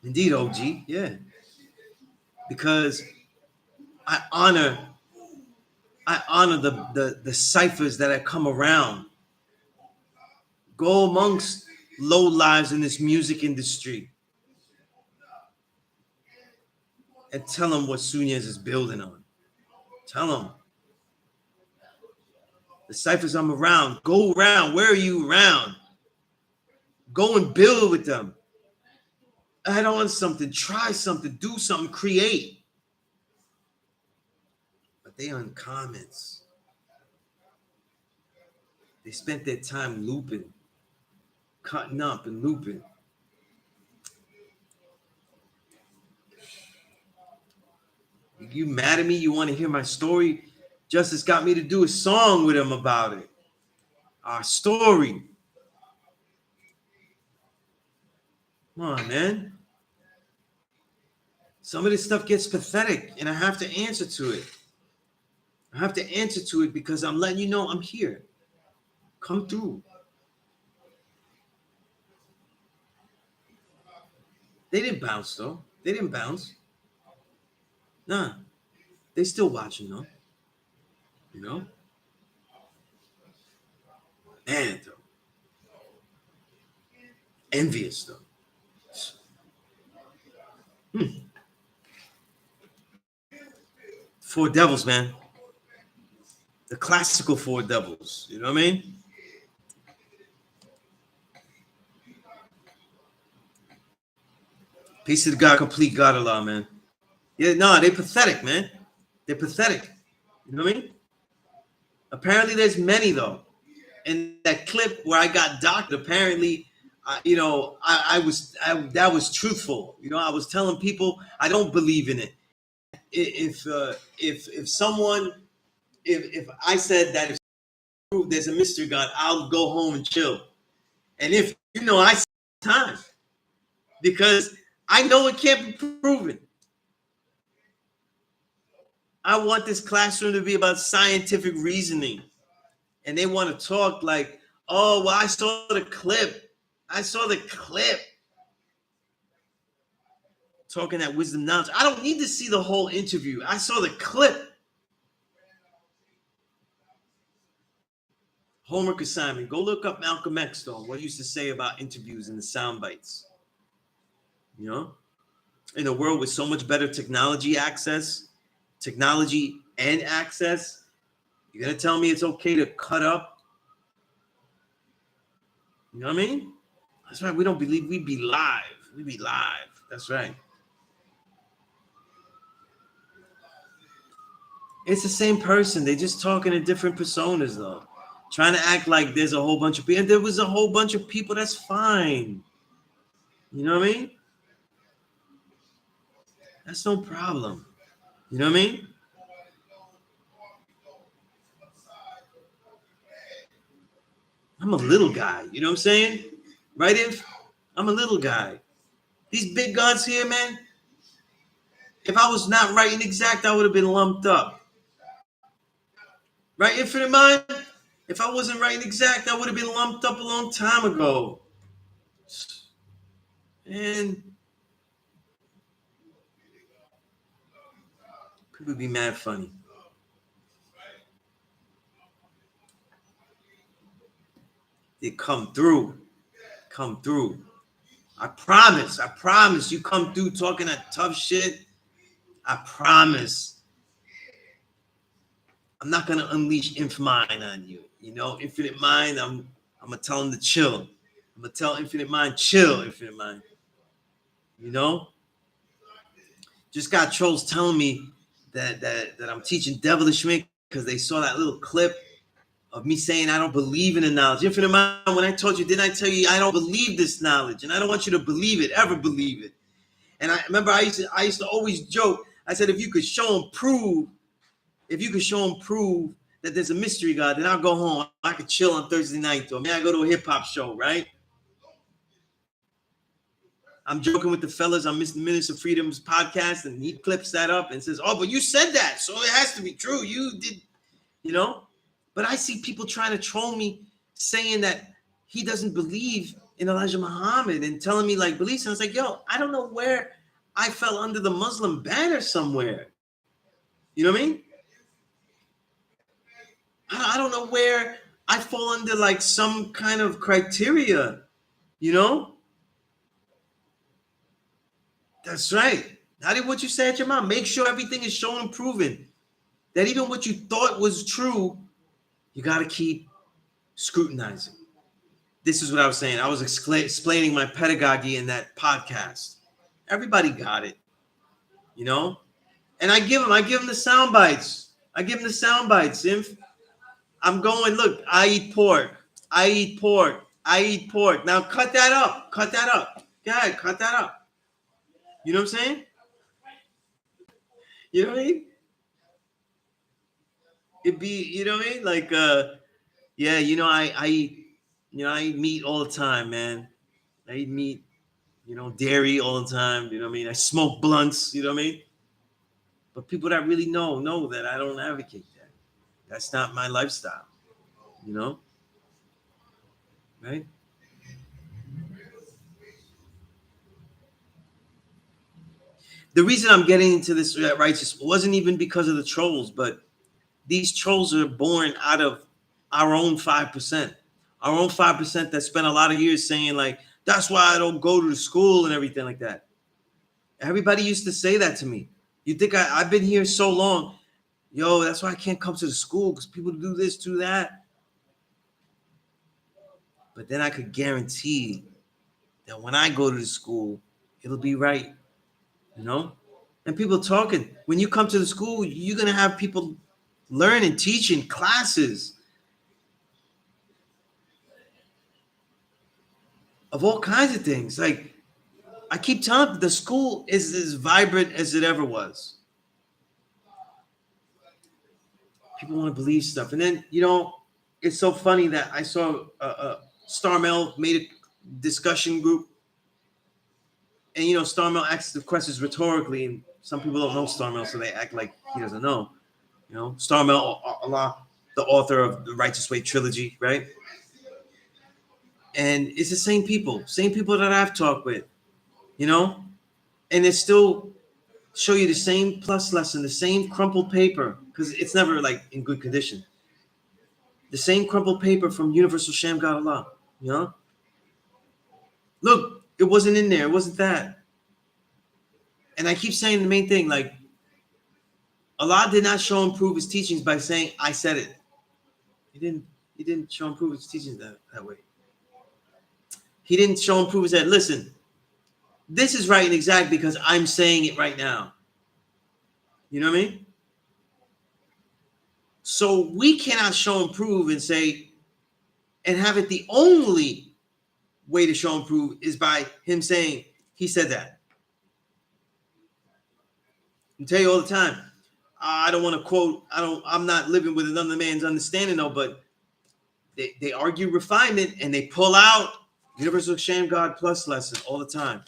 Indeed, OG, yeah. Because I honor the ciphers that have come around. Go amongst low lives in this music industry and tell them what Sunez is building on. Tell them. The ciphers I'm around, go around. Where are you around? Go and build with them. Add on something, try something, do something, create. But they on comments. They spent their time looping, cutting up and looping. You mad at me? You want to hear my story? Justice got me to do a song with him about it. Our story. Come on, man. Some of this stuff gets pathetic, and I have to answer to it. I have to answer to it because I'm letting you know I'm here. Come through. They didn't bounce though. They didn't bounce. Nah. They still watching though. You know? Man, though. Envious though. Four devils, man. The classical four devils. You know what I mean? Peace to the God, complete God Allah, man. Yeah, no, they're pathetic, man. They're pathetic. You know what I mean? Apparently, there's many though. And that clip where I got docked, apparently, that was truthful. You know, I was telling people I don't believe in it. If someone, if I said that if there's a mystery God, I'll go home and chill. And if I see time because I know it can't be proven. I want this classroom to be about scientific reasoning. And they want to talk like, oh, well, I saw the clip. Talking that wisdom knowledge. I don't need to see the whole interview. I saw the clip. Homework assignment. Go look up Malcolm X, though. What he used to say about interviews and the sound bites. You know? In a world with so much better technology and access, you're going to tell me it's okay to cut up? You know what I mean? That's right. We don't believe we be live. We be live. That's right. It's the same person. They just talking in different personas, though. Trying to act like there's a whole bunch of people. And there was a whole bunch of people. That's fine. You know what I mean? That's no problem. You know what I mean? I'm a little guy. You know what I'm saying? Right, If? I'm a little guy. These big guns here, man. If I was not writing exact, I would have been lumped up. Right, Infinite Mind? If I wasn't writing exact, I would have been lumped up a long time ago. And people be mad funny. They come through. Come through. I promise you come through talking that tough shit. I promise. I'm not gonna unleash Infinite Mind on you. You know, Infinite Mind, I'm gonna tell him to chill. I'm gonna tell Infinite Mind, chill, Infinite Mind. You know? Just got trolls telling me that I'm teaching devilish me because they saw that little clip of me saying I don't believe in the knowledge. Infinite Mind, when I told you, didn't I tell you I don't believe this knowledge? And I don't want you to believe it, ever believe it. And I remember I used to always joke. I said, if you could show and prove that there's a mystery God, then I'll go home. I could chill on Thursday night. Or maybe I go to a hip hop show, right? I'm joking with the fellas on Mr. Minutes of Freedom's podcast, and he clips that up and says, oh, but you said that, so it has to be true. You did, you know? But I see people trying to troll me saying that he doesn't believe in Elijah Muhammad and telling me like beliefs. And I was like, yo, I don't know where I fell under the Muslim banner somewhere. You know what I mean? I don't know where I fall under like some kind of criteria, you know? That's right. How did what you say at your mom? Make sure everything is shown and proven. That even what you thought was true, you got to keep scrutinizing. This is what I was saying. I was explaining my pedagogy in that podcast. Everybody got it, you know? And I give them the sound bites. I'm going, look, I eat pork. Now cut that up. Go ahead, cut that up. You know what I'm saying? You know what I mean? It'd be, you know what I mean? Like, yeah, I eat meat all the time, man. I eat meat, dairy all the time. You know what I mean? I smoke blunts, you know what I mean? But people that really know that I don't advocate that. That's not my lifestyle, you know, right? The reason I'm getting into this righteous wasn't even because of the trolls, but these trolls are born out of our own 5%. Our own 5% that spent a lot of years saying, like, that's why I don't go to school and everything like that. Everybody used to say that to me. You think I've been here so long? Yo, that's why I can't come to the school because people do this, do that. But then I could guarantee that when I go to the school, it'll be right, you know? And people talking. When you come to the school, you're going to have people learning, teaching, classes of all kinds of things. Like, I keep telling them, the school is as vibrant as it ever was. People want to believe stuff. And then, you know, it's so funny that I saw Star Mel made a discussion group. And, you know, Star Mel asks the questions rhetorically. And some people don't know Star Mel, so they act like he doesn't know. You know, Star Mel Allah, the author of the Righteous Way trilogy, right? And it's the same people that I've talked with, you know, and it's still show you the same plus lesson, the same crumpled paper, because it's never like in good condition. The same crumpled paper from Universal Sham God Allah, you know? Look, it wasn't in there, it wasn't that. And I keep saying the main thing, like, Allah did not show and prove his teachings by saying, I said it. He didn't show and prove his teachings that way. He didn't show and prove his that, listen, this is right and exact because I'm saying it right now. You know what I mean? So we cannot show and prove and say, and have it the only way to show and prove is by him saying, he said that. I tell you all the time, I don't want to quote, I'm not living with another man's understanding though, but they argue refinement and they pull out Universal Sham God plus lesson all the time.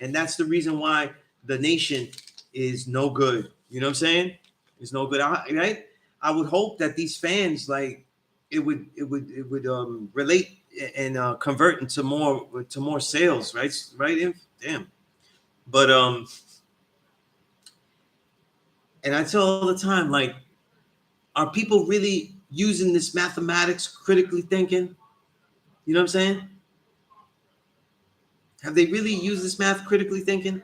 And that's the reason why the nation is no good. You know what I'm saying? It's no good, right? I would hope that these fans, like, it would relate and convert into more sales, right? Right? Damn. But and I tell all the time, like, are people really using this mathematics critically thinking? You know what I'm saying? Have they really used this math critically thinking?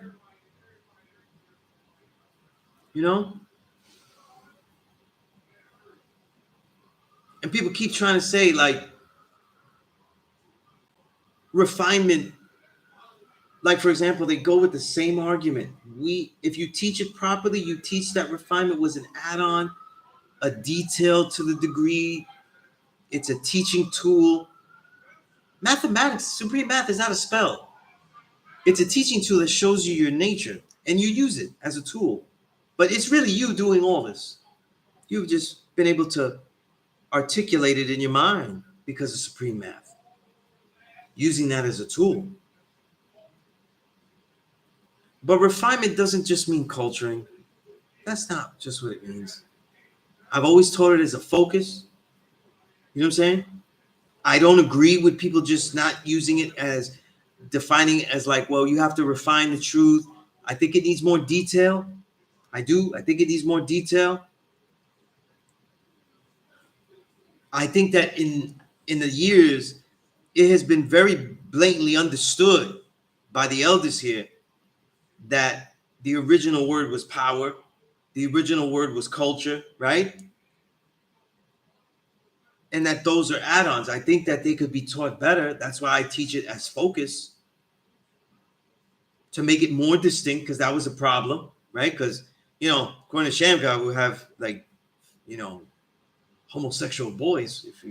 You know? And people keep trying to say, like, refinement. Like, for example, they go with the same argument. If you teach it properly, you teach that refinement was an add-on, a detail to the degree. It's a teaching tool. Mathematics, supreme math is not a spell. It's a teaching tool that shows you your nature, and you use it as a tool. But it's really you doing all this. You've just been able to articulate it in your mind because of supreme math, using that as a tool. But refinement doesn't just mean culturing. That's not just what it means. I've always taught it as a focus. You know what I'm saying? I don't agree with people just not using it as defining it as like, well, you have to refine the truth. I think it needs more detail. I do. I think it needs more detail. I think that in the years, it has been very blatantly understood by the elders here that the original word was power, the original word was culture, right? And that those are add-ons. I think that they could be taught better. That's why I teach it as focus to make it more distinct, because that was a problem, right? Because, you know, according to Shamgar, we have, like, you know, homosexual boys if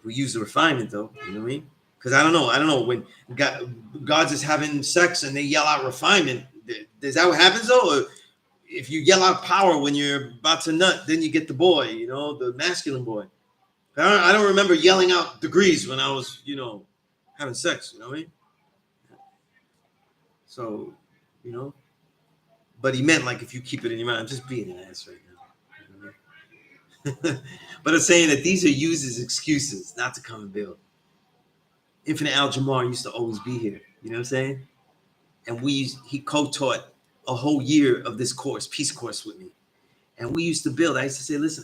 we use the refinement, though. You know what I mean? Because I don't know when God's is having sex and they yell out refinement. Is that what happens though? Or if you yell out power when you're about to nut, then you get the boy, you know, the masculine boy. I don't remember yelling out degrees when I was, you know, having sex. You know what I mean? So, you know, but he meant like if you keep it in your mind, I'm just being an ass right now. You know what I mean? But I'm saying that these are used as excuses not to come and build. Infinite Al Jamar used to always be here. You know what I'm saying? And he co-taught a whole year of this course, Peace course with me. And we used to build. I used to say, listen,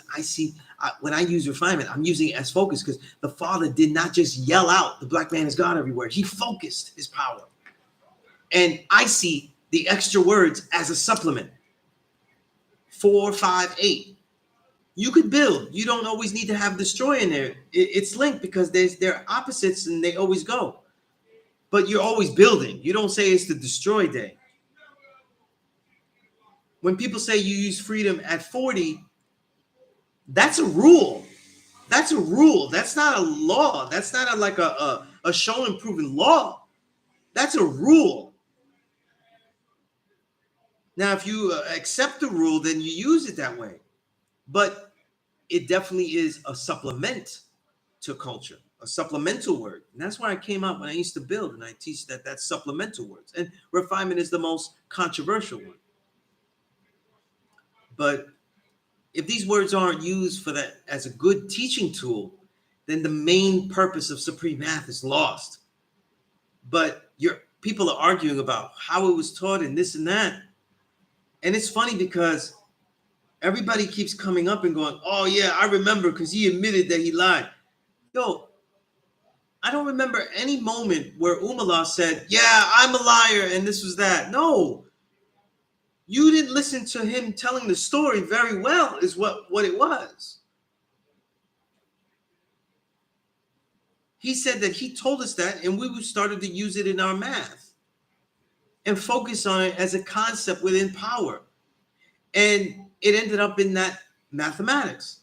when I use refinement, I'm using it as focus because the Father did not just yell out, the black man is God everywhere. He focused his power. And I see the extra words as a supplement. 4, 5, 8. You could build. You don't always need to have destroy in there. It's linked because they're opposites and they always go. But you're always building. You don't say it's the destroy day. When people say you use freedom at 40, that's a rule. That's a rule. That's not a law. That's not a shown and proven law. That's a rule. Now, if you accept the rule, then you use it that way. But it definitely is a supplement to culture, a supplemental word. And that's why I came up when I used to build and I teach that that's supplemental words. And refinement is the most controversial one. But if these words aren't used for that as a good teaching tool, then the main purpose of supreme math is lost. But people are arguing about how it was taught and this and that. And it's funny because everybody keeps coming up and going, oh yeah, I remember because he admitted that he lied. Yo, I don't remember any moment where Umala said, yeah, I'm a liar and this was that. No, you didn't listen to him telling the story very well is what it was. He said that he told us that and we started to use it in our math and focus on it as a concept within power. And it ended up in that mathematics.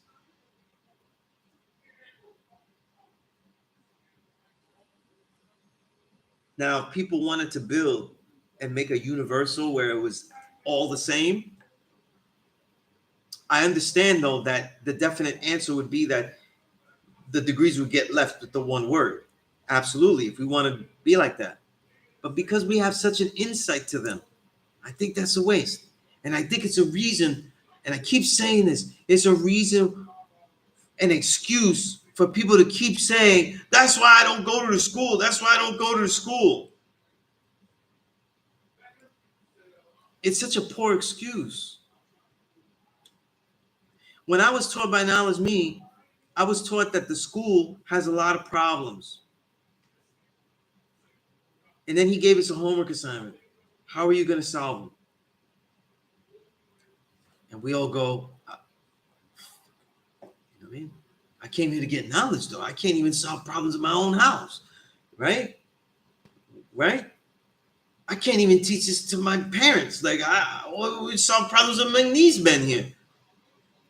Now, people wanted to build and make a universal where it was all the same. I understand, though, that the definite answer would be that the degrees would get left with the one word. Absolutely, if we want to be like that. But because we have such an insight to them, I think that's a waste. And I think it's a reason, and I keep saying this, it's a reason, an excuse for people to keep saying, that's why I don't go to the school. That's why I don't go to the school. It's such a poor excuse. When I was taught by Knowledge Me, I was taught that the school has a lot of problems. And then he gave us a homework assignment. How are you going to solve them? And we all go, you know what I mean? I came here to get knowledge, though. I can't even solve problems in my own house, right? Right? I can't even teach this to my parents. Like, we solve problems among these men here.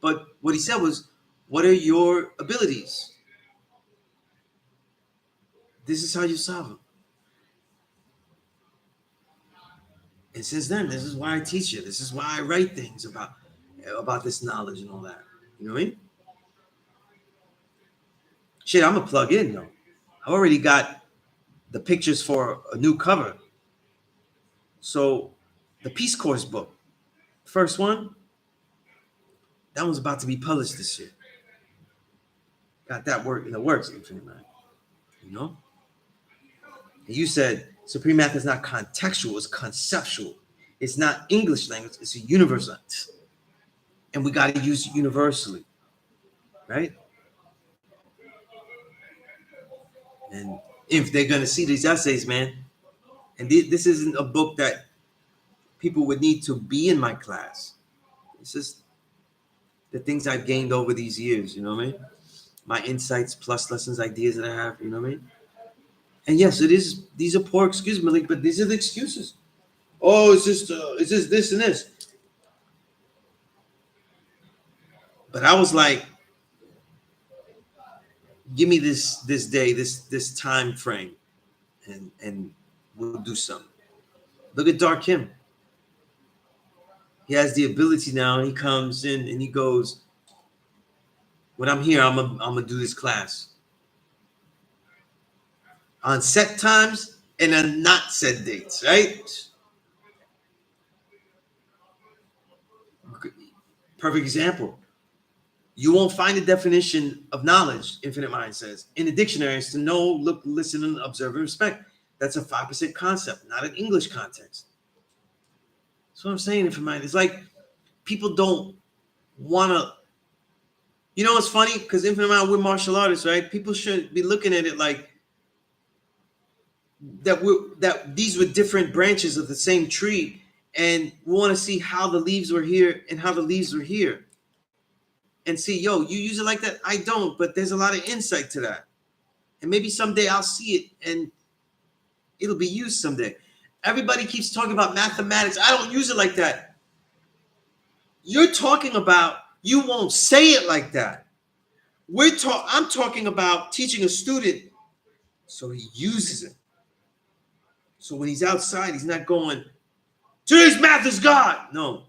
But what he said was, what are your abilities? This is how you solve them. And since then, this is why I teach it. This is why I write things about this knowledge and all that. You know what I mean? Shit, I'm going to plug in, though. I already got the pictures for a new cover. So the Peace Course book, first one, that one's about to be published this year. Got that work in the works, Infinite Mind. You know? And you said Supreme Math is not contextual, it's conceptual. It's not English language, it's a universal. And we got to use it universally. Right? And if they're going to see these essays, man, and this isn't a book that people would need to be in my class. It's just the things I've gained over these years, you know what I mean? My insights plus lessons, ideas that I have, you know what I mean? And yes, these are poor excuses, Malik, but these are the excuses. Oh, it's just this and this. But I was like, give me this day, this time frame, and we'll do something. Look at Dark Kim. He has the ability now. He comes in and he goes, when I'm here, I'm gonna do this class on set times and on not set dates, right? Perfect example. You won't find a definition of knowledge, Infinite Mind says, in the dictionaries to know, look, listen, and observe and respect. That's a 5% concept, not an English context. That's what I'm saying, Infinite Mind. It's like people don't want to, you know, it's funny because Infinite Mind, we're martial artists, right? People should be looking at it like that these were different branches of the same tree, and we want to see how the leaves were here and how the leaves were here. And see, yo, you use it like that? I don't, but there's a lot of insight to that. And maybe someday I'll see it and it'll be used someday. Everybody keeps talking about mathematics. I don't use it like that. You're talking about you won't say it like that. I'm talking about teaching a student so he uses it. So when he's outside, he's not going, today's math is God. No.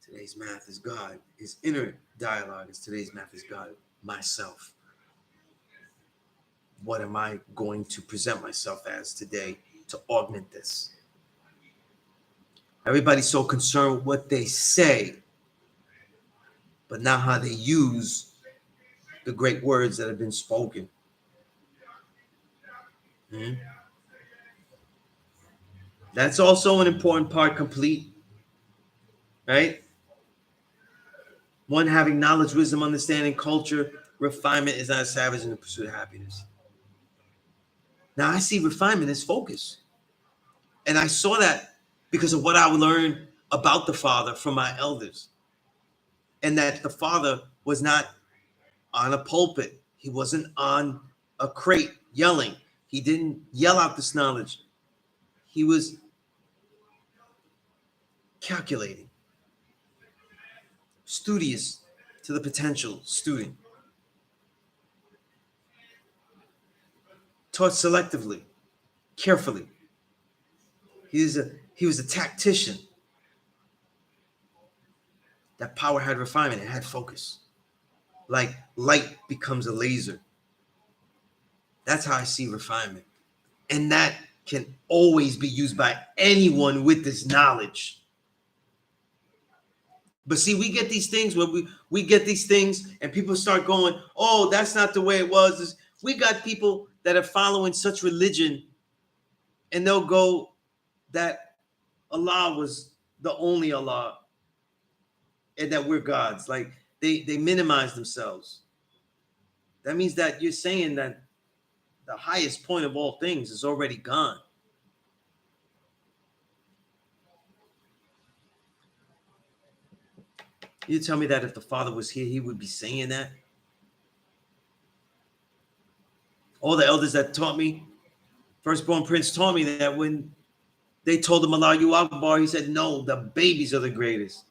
Today's math is God. His inner dialogue is today's math is God. Myself. What am I going to present myself as today to augment this? Everybody's so concerned with what they say, but not how they use the great words that have been spoken. Mm-hmm. That's also an important part, complete, right? One having knowledge, wisdom, understanding, culture, refinement is not a savage in the pursuit of happiness. Now I see refinement as focus. And I saw that because of what I learned about the Father from my elders. And that the Father was not on a pulpit. He wasn't on a crate yelling. He didn't yell out this knowledge. He was calculating, studious to the potential student, taught selectively, carefully. He was a tactician. That power had refinement. It had focus. Like light becomes a laser. That's how I see refinement. And that can always be used by anyone with this knowledge. But see, we get these things where we get these things and people start going, oh, that's not the way it was. We got people that are following such religion and they'll go that Allah was the only Allah and that we're gods. Like they minimize themselves. That means that you're saying that the highest point of all things is already gone. You tell me that if the Father was here, he would be saying that? All the elders that taught me, Firstborn Prince taught me that when they told him Allahu Akbar, he said, no, the babies are the greatest.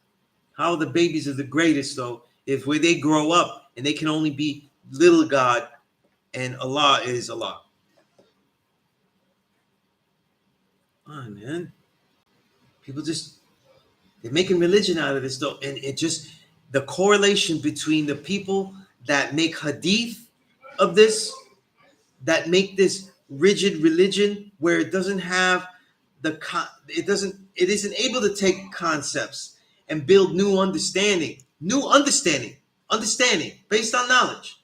How are the babies are the greatest, though, if where they grow up and they can only be little God and Allah is Allah? Come on, man. People they're making religion out of this, though. And it just, the correlation between the people that make hadith of this, that make this rigid religion where it doesn't have it isn't able to take concepts and build new understanding based on knowledge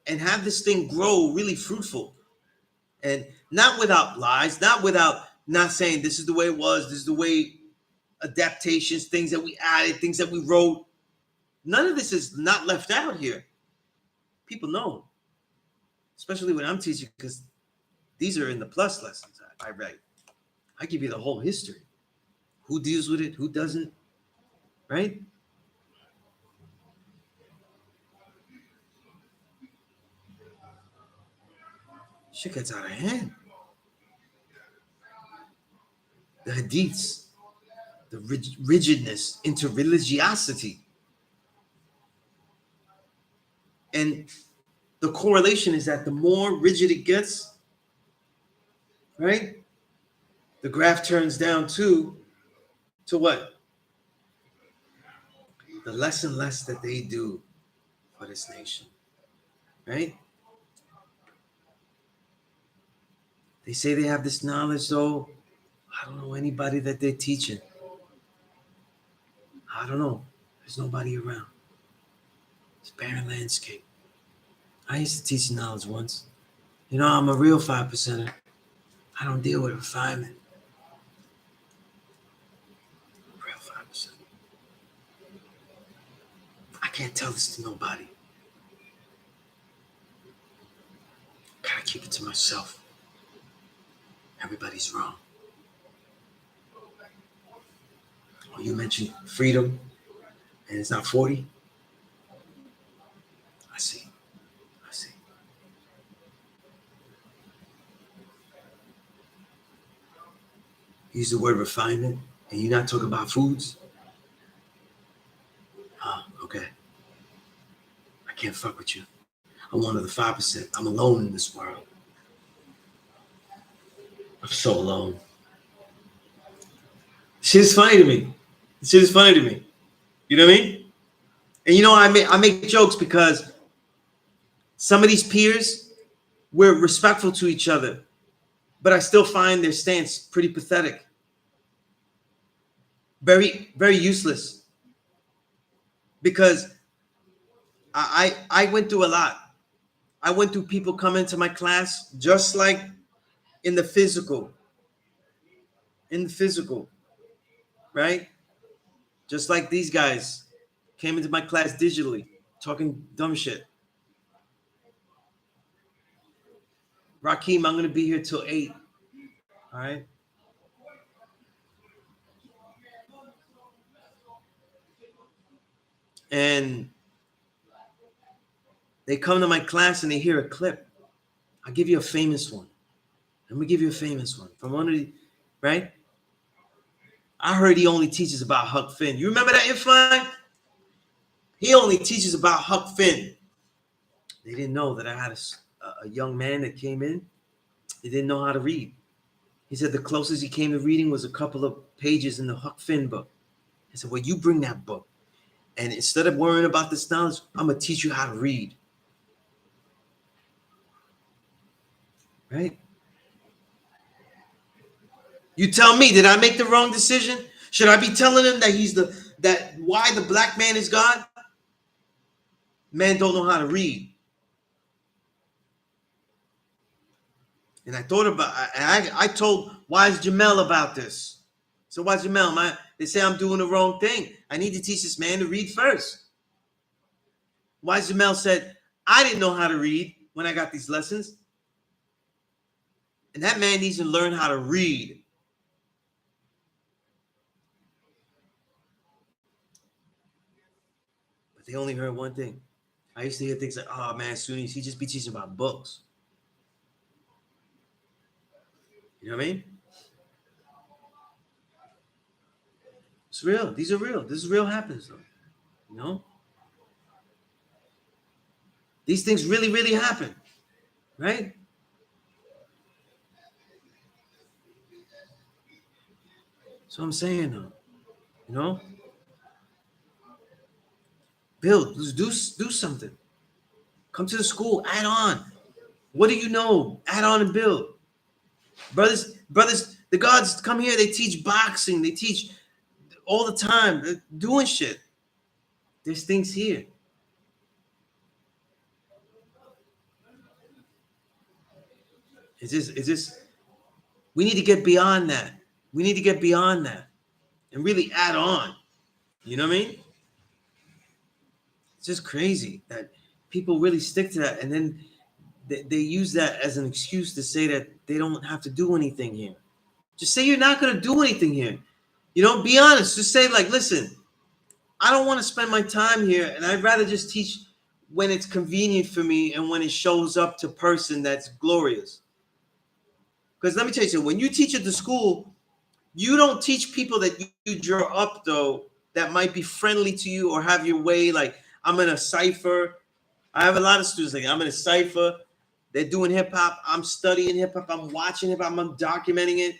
and have this thing grow really fruitful and not without lies, not saying this is the way it was, this is the way, adaptations, things that we added, things that we wrote. None of this is not left out here. People know, especially when I'm teaching, because these are in the plus lessons I write. I give you the whole history. Who deals with it, who doesn't, right? Shit gets out of hand. The hadiths, the rigidness into religiosity. And the correlation is that the more rigid it gets, right? The graph turns down to what? The less and less that they do for this nation, right? They say they have this knowledge, though. I don't know anybody that they're teaching. I don't know. There's nobody around. It's barren landscape. I used to teach knowledge once. You know, I'm a real 5%er. I don't deal with refinement. Real 5%. I can't tell this to nobody. Gotta keep it to myself. Everybody's wrong. Oh, you mentioned freedom, and it's not 40. I see. Use the word refinement, and you're not talking about foods? Oh, okay. I can't fuck with you. I'm one of the 5%. I'm alone in this world. I'm so alone. Shit is funny to me. You know what I mean? And you know, I make jokes because some of these peers, we're respectful to each other, but I still find their stance pretty pathetic. Very, very useless. Because I went through a lot. I went through people coming to my class just like in the physical, right? Just like these guys came into my class digitally, talking dumb shit. Rakeem, I'm gonna be here till 8. All right. And they come to my class and they hear a clip. I'll give you a famous one. Let me give you a famous one from one of the, right? I heard he only teaches about Huck Finn. You remember that, Irfan? He only teaches about Huck Finn. They didn't know that I had a young man that came in. He didn't know how to read. He said the closest he came to reading was a couple of pages in the Huck Finn book. I said, well, you bring that book. And instead of worrying about this knowledge, I'm going to teach you how to read. Right? You tell me, did I make the wrong decision? Should I be telling him that why the black man is God? Men don't know how to read. And I thought about, I told Wise Jamel about this. So Wise Jamel, they say I'm doing the wrong thing. I need to teach this man to read first. Wise Jamel said, I didn't know how to read when I got these lessons. And that man needs to learn how to read. But they only heard one thing. I used to hear things like, oh man, Sunnis, he just be teaching about books. You know what I mean? It's real. These are real. This is real happens though. You know? These things really, really happen. Right? So I'm saying though. You know? Build. Do something. Come to the school. Add on. What do you know? Add on and build. Brothers, the gods come here. They teach boxing. They teach all the time. They're doing shit. There's things here. It's just, we need to get beyond that. We need to get beyond that and really add on. You know what I mean? It's just crazy that people really stick to that. And then they use that as an excuse to say that they don't have to do anything here. Just say you're not going to do anything here. You know, be honest. Just say like, listen, I don't want to spend my time here. And I'd rather just teach when it's convenient for me and when it shows up to person that's glorious. Because let me tell you something, when you teach at the school, you don't teach people that you draw up, though, that might be friendly to you or have your way. Like, I'm in a cipher. I have a lot of students like, I'm in a cipher. They're doing hip hop. I'm studying hip hop. I'm watching hip hop. I'm documenting it.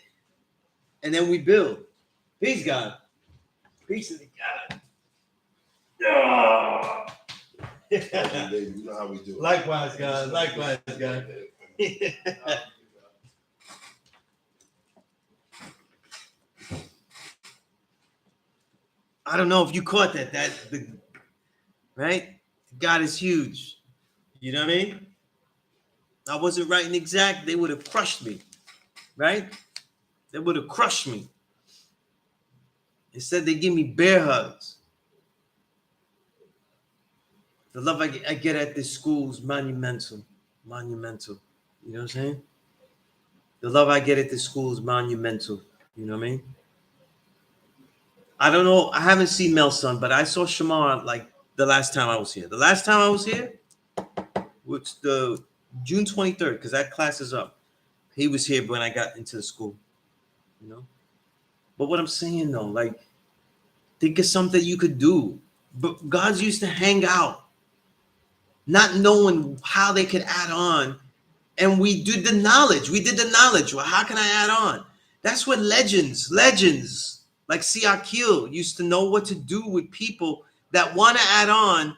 And then we build. Peace, God. Peace to the God. You know how we do it. Likewise, God. Likewise, God. I don't know if you caught that. Right? God is huge. You know what I mean? I wasn't writing exact. They would have crushed me. Right? They would have crushed me. Instead, they give me bear hugs. The love I get at this school is monumental. Monumental. You know what I'm saying? The love I get at this school is monumental. You know what I mean? I don't know. I haven't seen Melson, but I saw Shamar like the last time I was here. The last time I was here, which the June 23rd, because that class is up. He was here when I got into the school. You know? But what I'm saying though, like, think of something you could do. But God's used to hang out, not knowing how they could add on. And we did the knowledge. Well, how can I add on? That's what legends like Siakil used to know what to do with people that want to add on.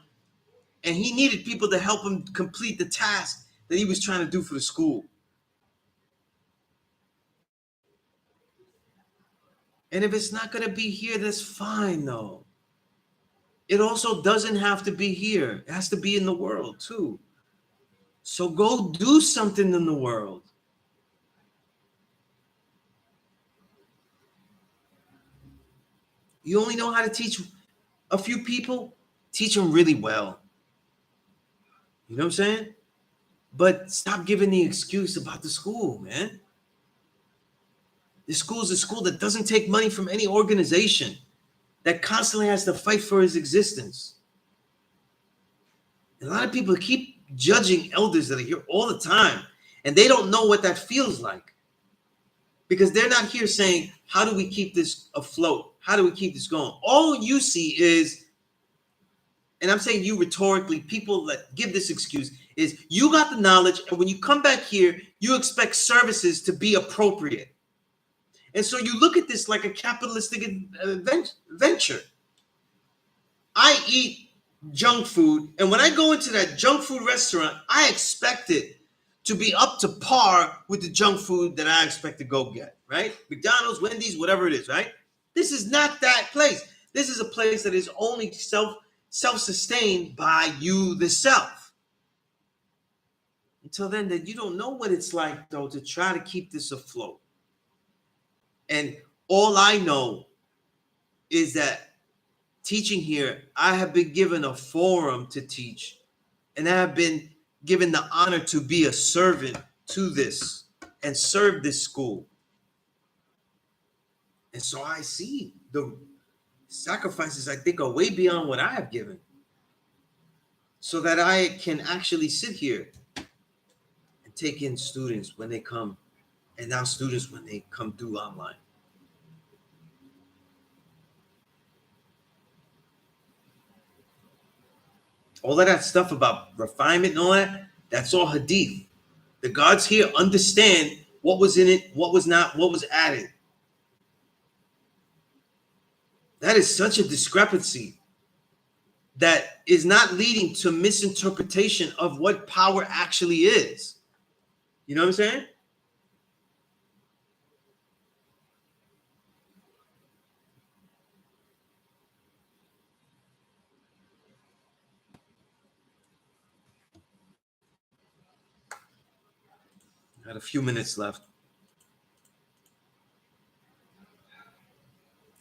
And he needed people to help him complete the task that he was trying to do for the school. And if it's not going to be here, that's fine, though. It also doesn't have to be here. It has to be in the world, too. So go do something in the world. You only know how to teach a few people, teach them really well. You know what I'm saying? But stop giving the excuse about the school, man. This school is a school that doesn't take money from any organization, that constantly has to fight for its existence. And a lot of people keep judging elders that are here all the time, and they don't know what that feels like. Because they're not here saying, how do we keep this afloat? How do we keep this going? All you see is, and I'm saying you rhetorically, people that give this excuse, is you got the knowledge, and when you come back here, you expect services to be appropriate. And so you look at this like a capitalistic venture. I eat junk food, and when I go into that junk food restaurant, I expect it to be up to par with the junk food that I expect to go get, right? McDonald's, Wendy's, whatever it is, right? This is not that place. This is a place that is only self-sustained by you, the self. Until then, that you don't know what it's like, though, to try to keep this afloat. And all I know is that teaching here, I have been given a forum to teach, and I have been given the honor to be a servant to this and serve this school. And so I see the sacrifices I think are way beyond what I have given, so that I can actually sit here and take in students when they come, and now students when they come through online. All of that stuff about refinement and all that, that's all hadith. The gods here understand what was in it, what was not, what was added. That is such a discrepancy that is not leading to misinterpretation of what power actually is. You know what I'm saying? I had a few minutes left.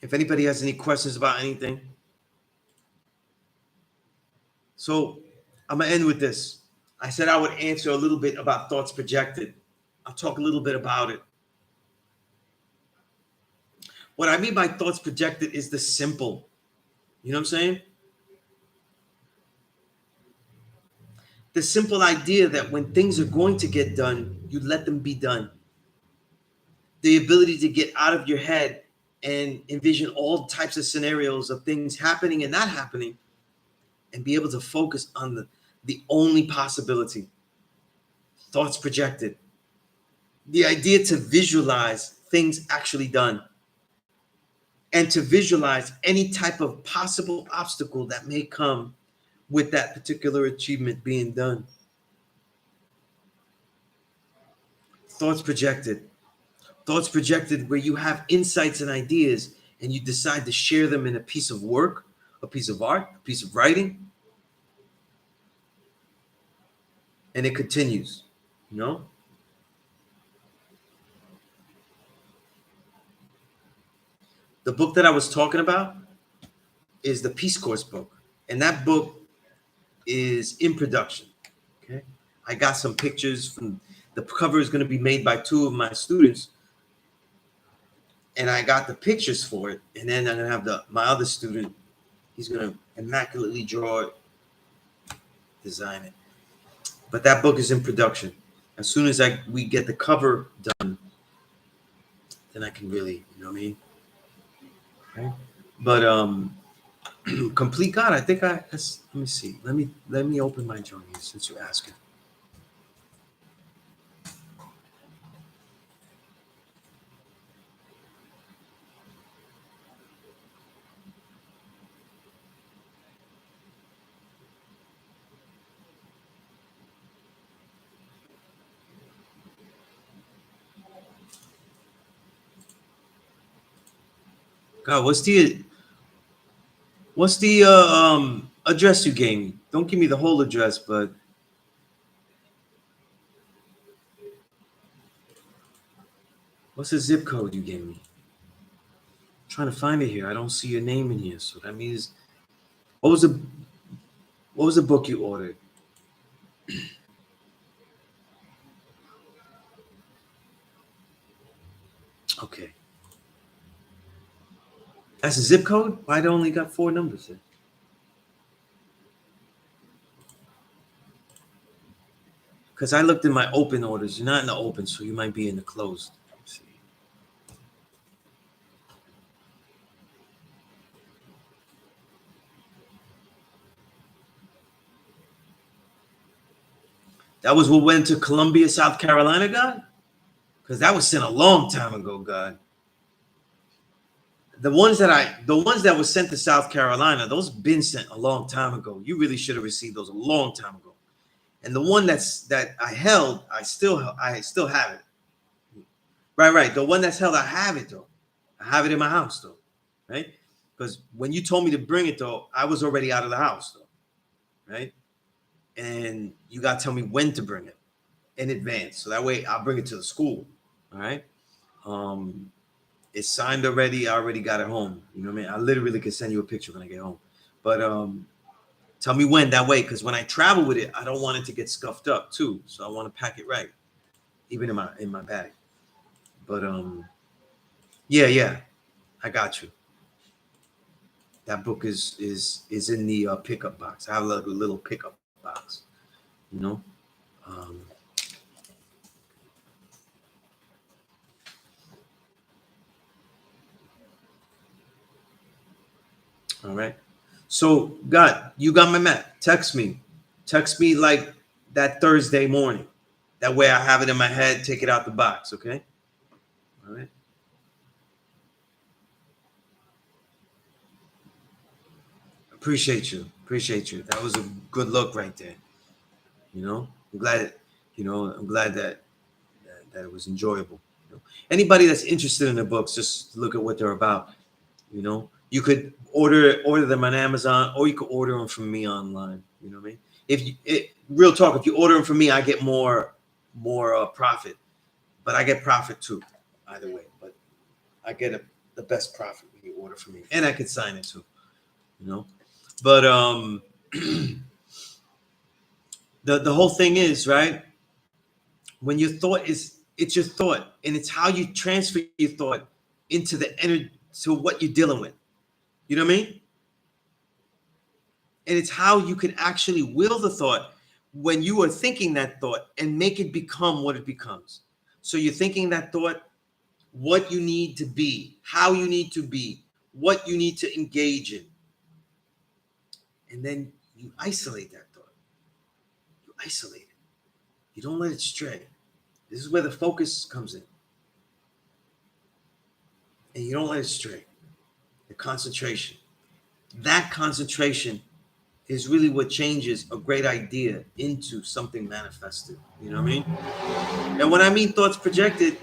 If anybody has any questions about anything. So I'm going to end with this. I said I would answer a little bit about thoughts projected. I'll talk a little bit about it. What I mean by thoughts projected is the simple. You know what I'm saying? The simple idea that when things are going to get done, you let them be done. The ability to get out of your head and envision all types of scenarios of things happening and not happening, and be able to focus on the only possibility. Thoughts projected. The idea to visualize things actually done, and to visualize any type of possible obstacle that may come with that particular achievement being done. Thoughts projected. Thoughts projected where you have insights and ideas, and you decide to share them in a piece of work, a piece of art, a piece of writing, and it continues, you know? The book that I was talking about is the Peace Course book, and that book is in production. Okay, I got some pictures from the cover is going to be made by 2 of my students, and I got the pictures for it, and then I'm going to have my other student. He's going to immaculately draw it, design it. But that book is in production. As soon as we get the cover done, then I can really, you know what I mean? Okay. But Complete God, I think let me see. Let me open my journal since you're asking. God, what's the address you gave me? Don't give me the whole address, but what's the zip code you gave me? I'm trying to find it here. I don't see your name in here, so that means what was the book you ordered? Okay, that's a zip code. Why it only got 4 numbers there? Because I looked in my open orders. You're not in the open, so you might be in the closed. Let's see. That was what went to Columbia, South Carolina, God? Because that was sent a long time ago, God. The ones that were sent to South Carolina, those been sent a long time ago. You really should have received those a long time ago. And the one that I held, I still have it. Right. The one that's held, I have it though. I have it in my house though, right? Because when you told me to bring it though, I was already out of the house though, right? And you got to tell me when to bring it in advance, so that way I'll bring it to the school. All right. It's signed already. I already got it home. You know what I mean? I literally could send you a picture when I get home. But tell me when, that way, because when I travel with it, I don't want it to get scuffed up too. So I want to pack it right, even in my bag. But yeah, I got you. That book is in the pickup box. I have like a little pickup box, you know. All right. So, God, you got my map. Text me like that Thursday morning. That way, I have it in my head. Take it out the box. Okay. All right. Appreciate you. That was a good look right there. You know, I'm glad that it was enjoyable. You know? Anybody that's interested in the books, just look at what they're about. You know, you could order them on Amazon, or you could order them from me online. You know what I mean? Real talk, if you order them from me, I get more profit, but I get profit too, either way. But I get the best profit when you order from me, and I could sign it too. You know, but the whole thing is, right, when your thought it's your thought, and it's how you transfer your thought into the energy to what you're dealing with. You know what I mean? And it's how you can actually will the thought when you are thinking that thought and make it become what it becomes. So you're thinking that thought, what you need to be, how you need to be, what you need to engage in. And then you isolate that thought. You isolate it. You don't let it stray. This is where the focus comes in. And you don't let it stray. The concentration. That concentration is really what changes a great idea into something manifested. You know what I mean? And when I mean thoughts projected,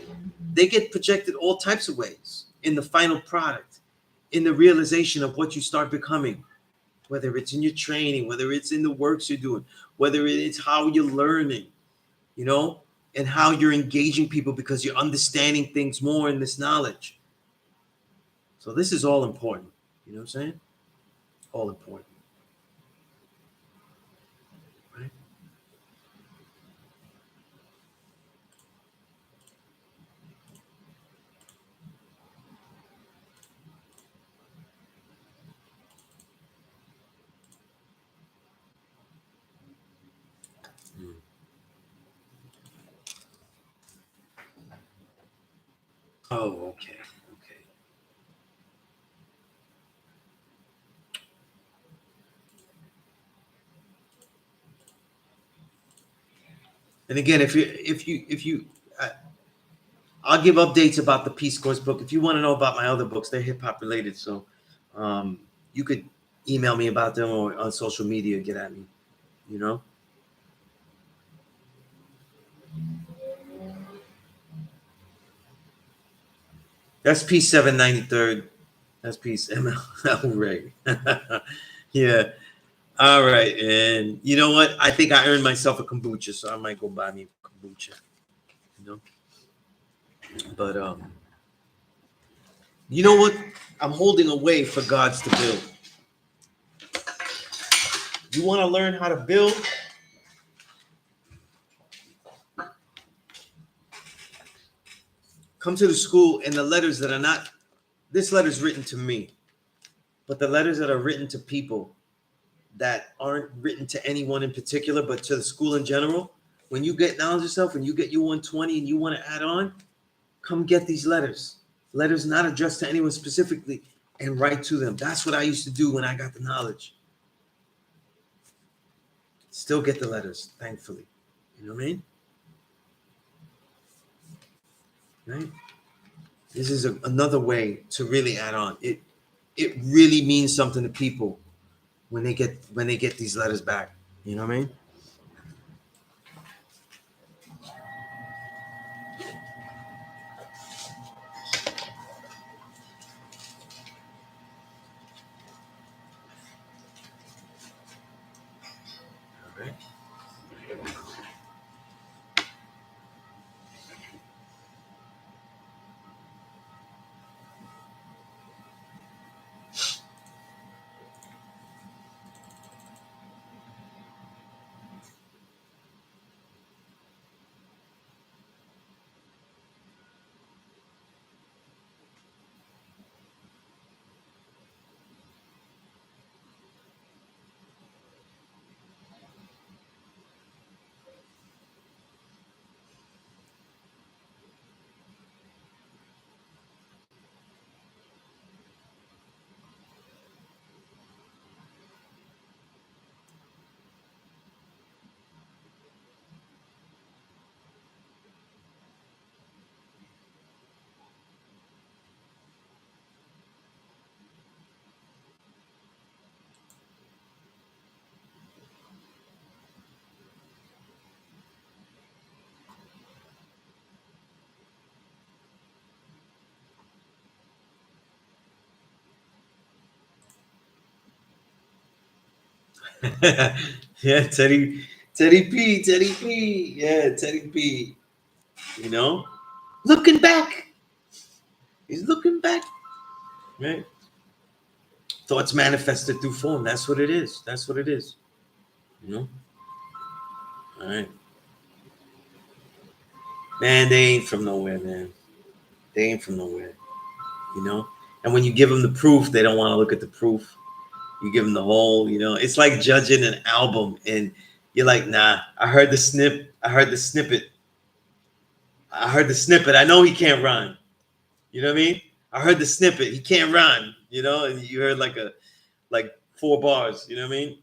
they get projected all types of ways in the final product. in the realization of what you start becoming, whether it's in your training, whether it's in the works you're doing, whether it's how you're learning, you know, and how you're engaging people because you're understanding things more in this knowledge. So this is all important. You know what I'm saying? All important. Right? Mm. Oh, okay. Okay. And again, I'll give updates about the Peace Course book. If you want to know about my other books, they're hip hop related. So you could email me about them or on social media, get at me, you know? That's Peace 793rd. That's Peace ML Ray. Yeah. All right. And you know what? I think I earned myself a kombucha, so I might go buy me a kombucha. You know? But you know what? I'm holding a way for gods to build. You want to learn how to build? Come to the school, and the letters that are not, this letter is written to me, but the letters that are written to people that aren't written to anyone in particular, but to the school in general, when you get knowledge yourself, when you get your 120 and you want to add on, come get these letters. Letters not addressed to anyone specifically, and write to them. That's what I used to do when I got the knowledge. Still get the letters, thankfully. You know what I mean? Right? This is another way to really add on. It really means something to people when they get these letters back. You know what I mean? All right. Yeah, Teddy P. Yeah, Teddy P. You know, looking back. He's looking back. Right. Thoughts manifested through form. That's what it is. That's what it is. You know. All right. Man, they ain't from nowhere, man. They ain't from nowhere. You know. And when you give them the proof, they don't want to look at the proof. You give them the whole. You know, it's like judging an album, and you're like, nah. I heard the snip. I heard the snippet. I heard the snippet. I know he can't rhyme. You know what I mean? I heard the snippet. He can't rhyme. You know, and you heard like 4 bars. You know what I mean?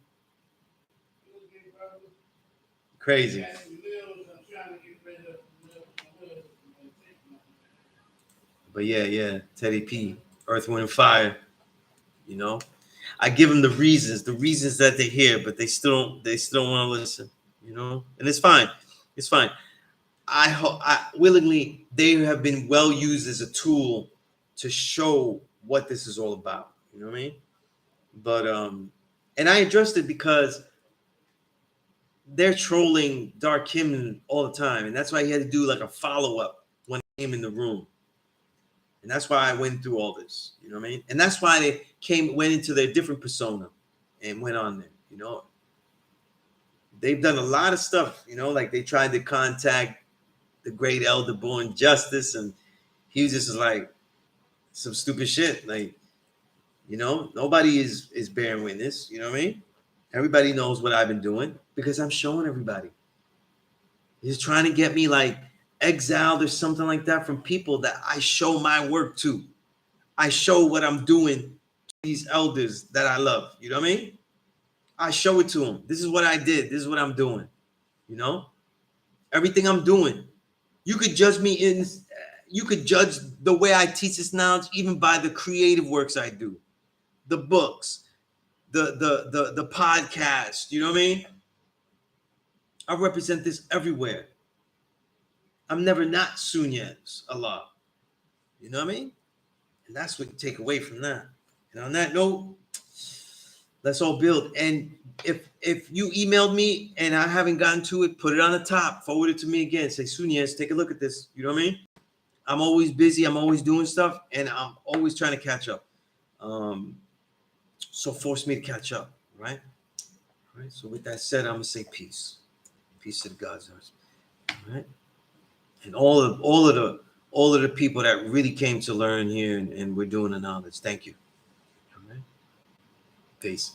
Crazy. But yeah, Teddy P, Earth, Wind, and Fire. You know, I give them the reasons that they hear, but they still don't want to listen. You know, and it's fine. It's fine. I willingly, they have been well used as a tool to show what this is all about. You know what I mean? But and I addressed it because they're trolling Dark Kim all the time, and that's why he had to do like a follow-up when he came in the room. And that's why I went through all this, you know what I mean? And that's why they went into their different persona and went on there, you know. They've done a lot of stuff, you know, like they tried to contact the great elder born justice, and he was just like some stupid shit. Like, you know, nobody is bearing witness, you know what I mean? Everybody knows what I've been doing because I'm showing everybody. He's trying to get me like exiled or something like that from people that I show my work to. I show what I'm doing to these elders that I love. You know what I mean? I show it to them. This is what I did. This is what I'm doing. You know, everything I'm doing. You could judge me in. You could judge the way I teach this knowledge even by the creative works I do, the books, the podcast. You know what I mean? I represent this everywhere. I'm never not Sunez Allah. You know what I mean? And that's what you take away from that. And on that note, let's all build. And if you emailed me and I haven't gotten to it, put it on the top, forward it to me again. Say, Sunez, take a look at this. You know what I mean? I'm always busy. I'm always doing stuff, and I'm always trying to catch up. So force me to catch up, right? All right. So with that said, I'm gonna say peace. Peace to the God's hearts. All right. And all of the people that really came to learn here, and we're doing the knowledge. Thank you. All right. Peace.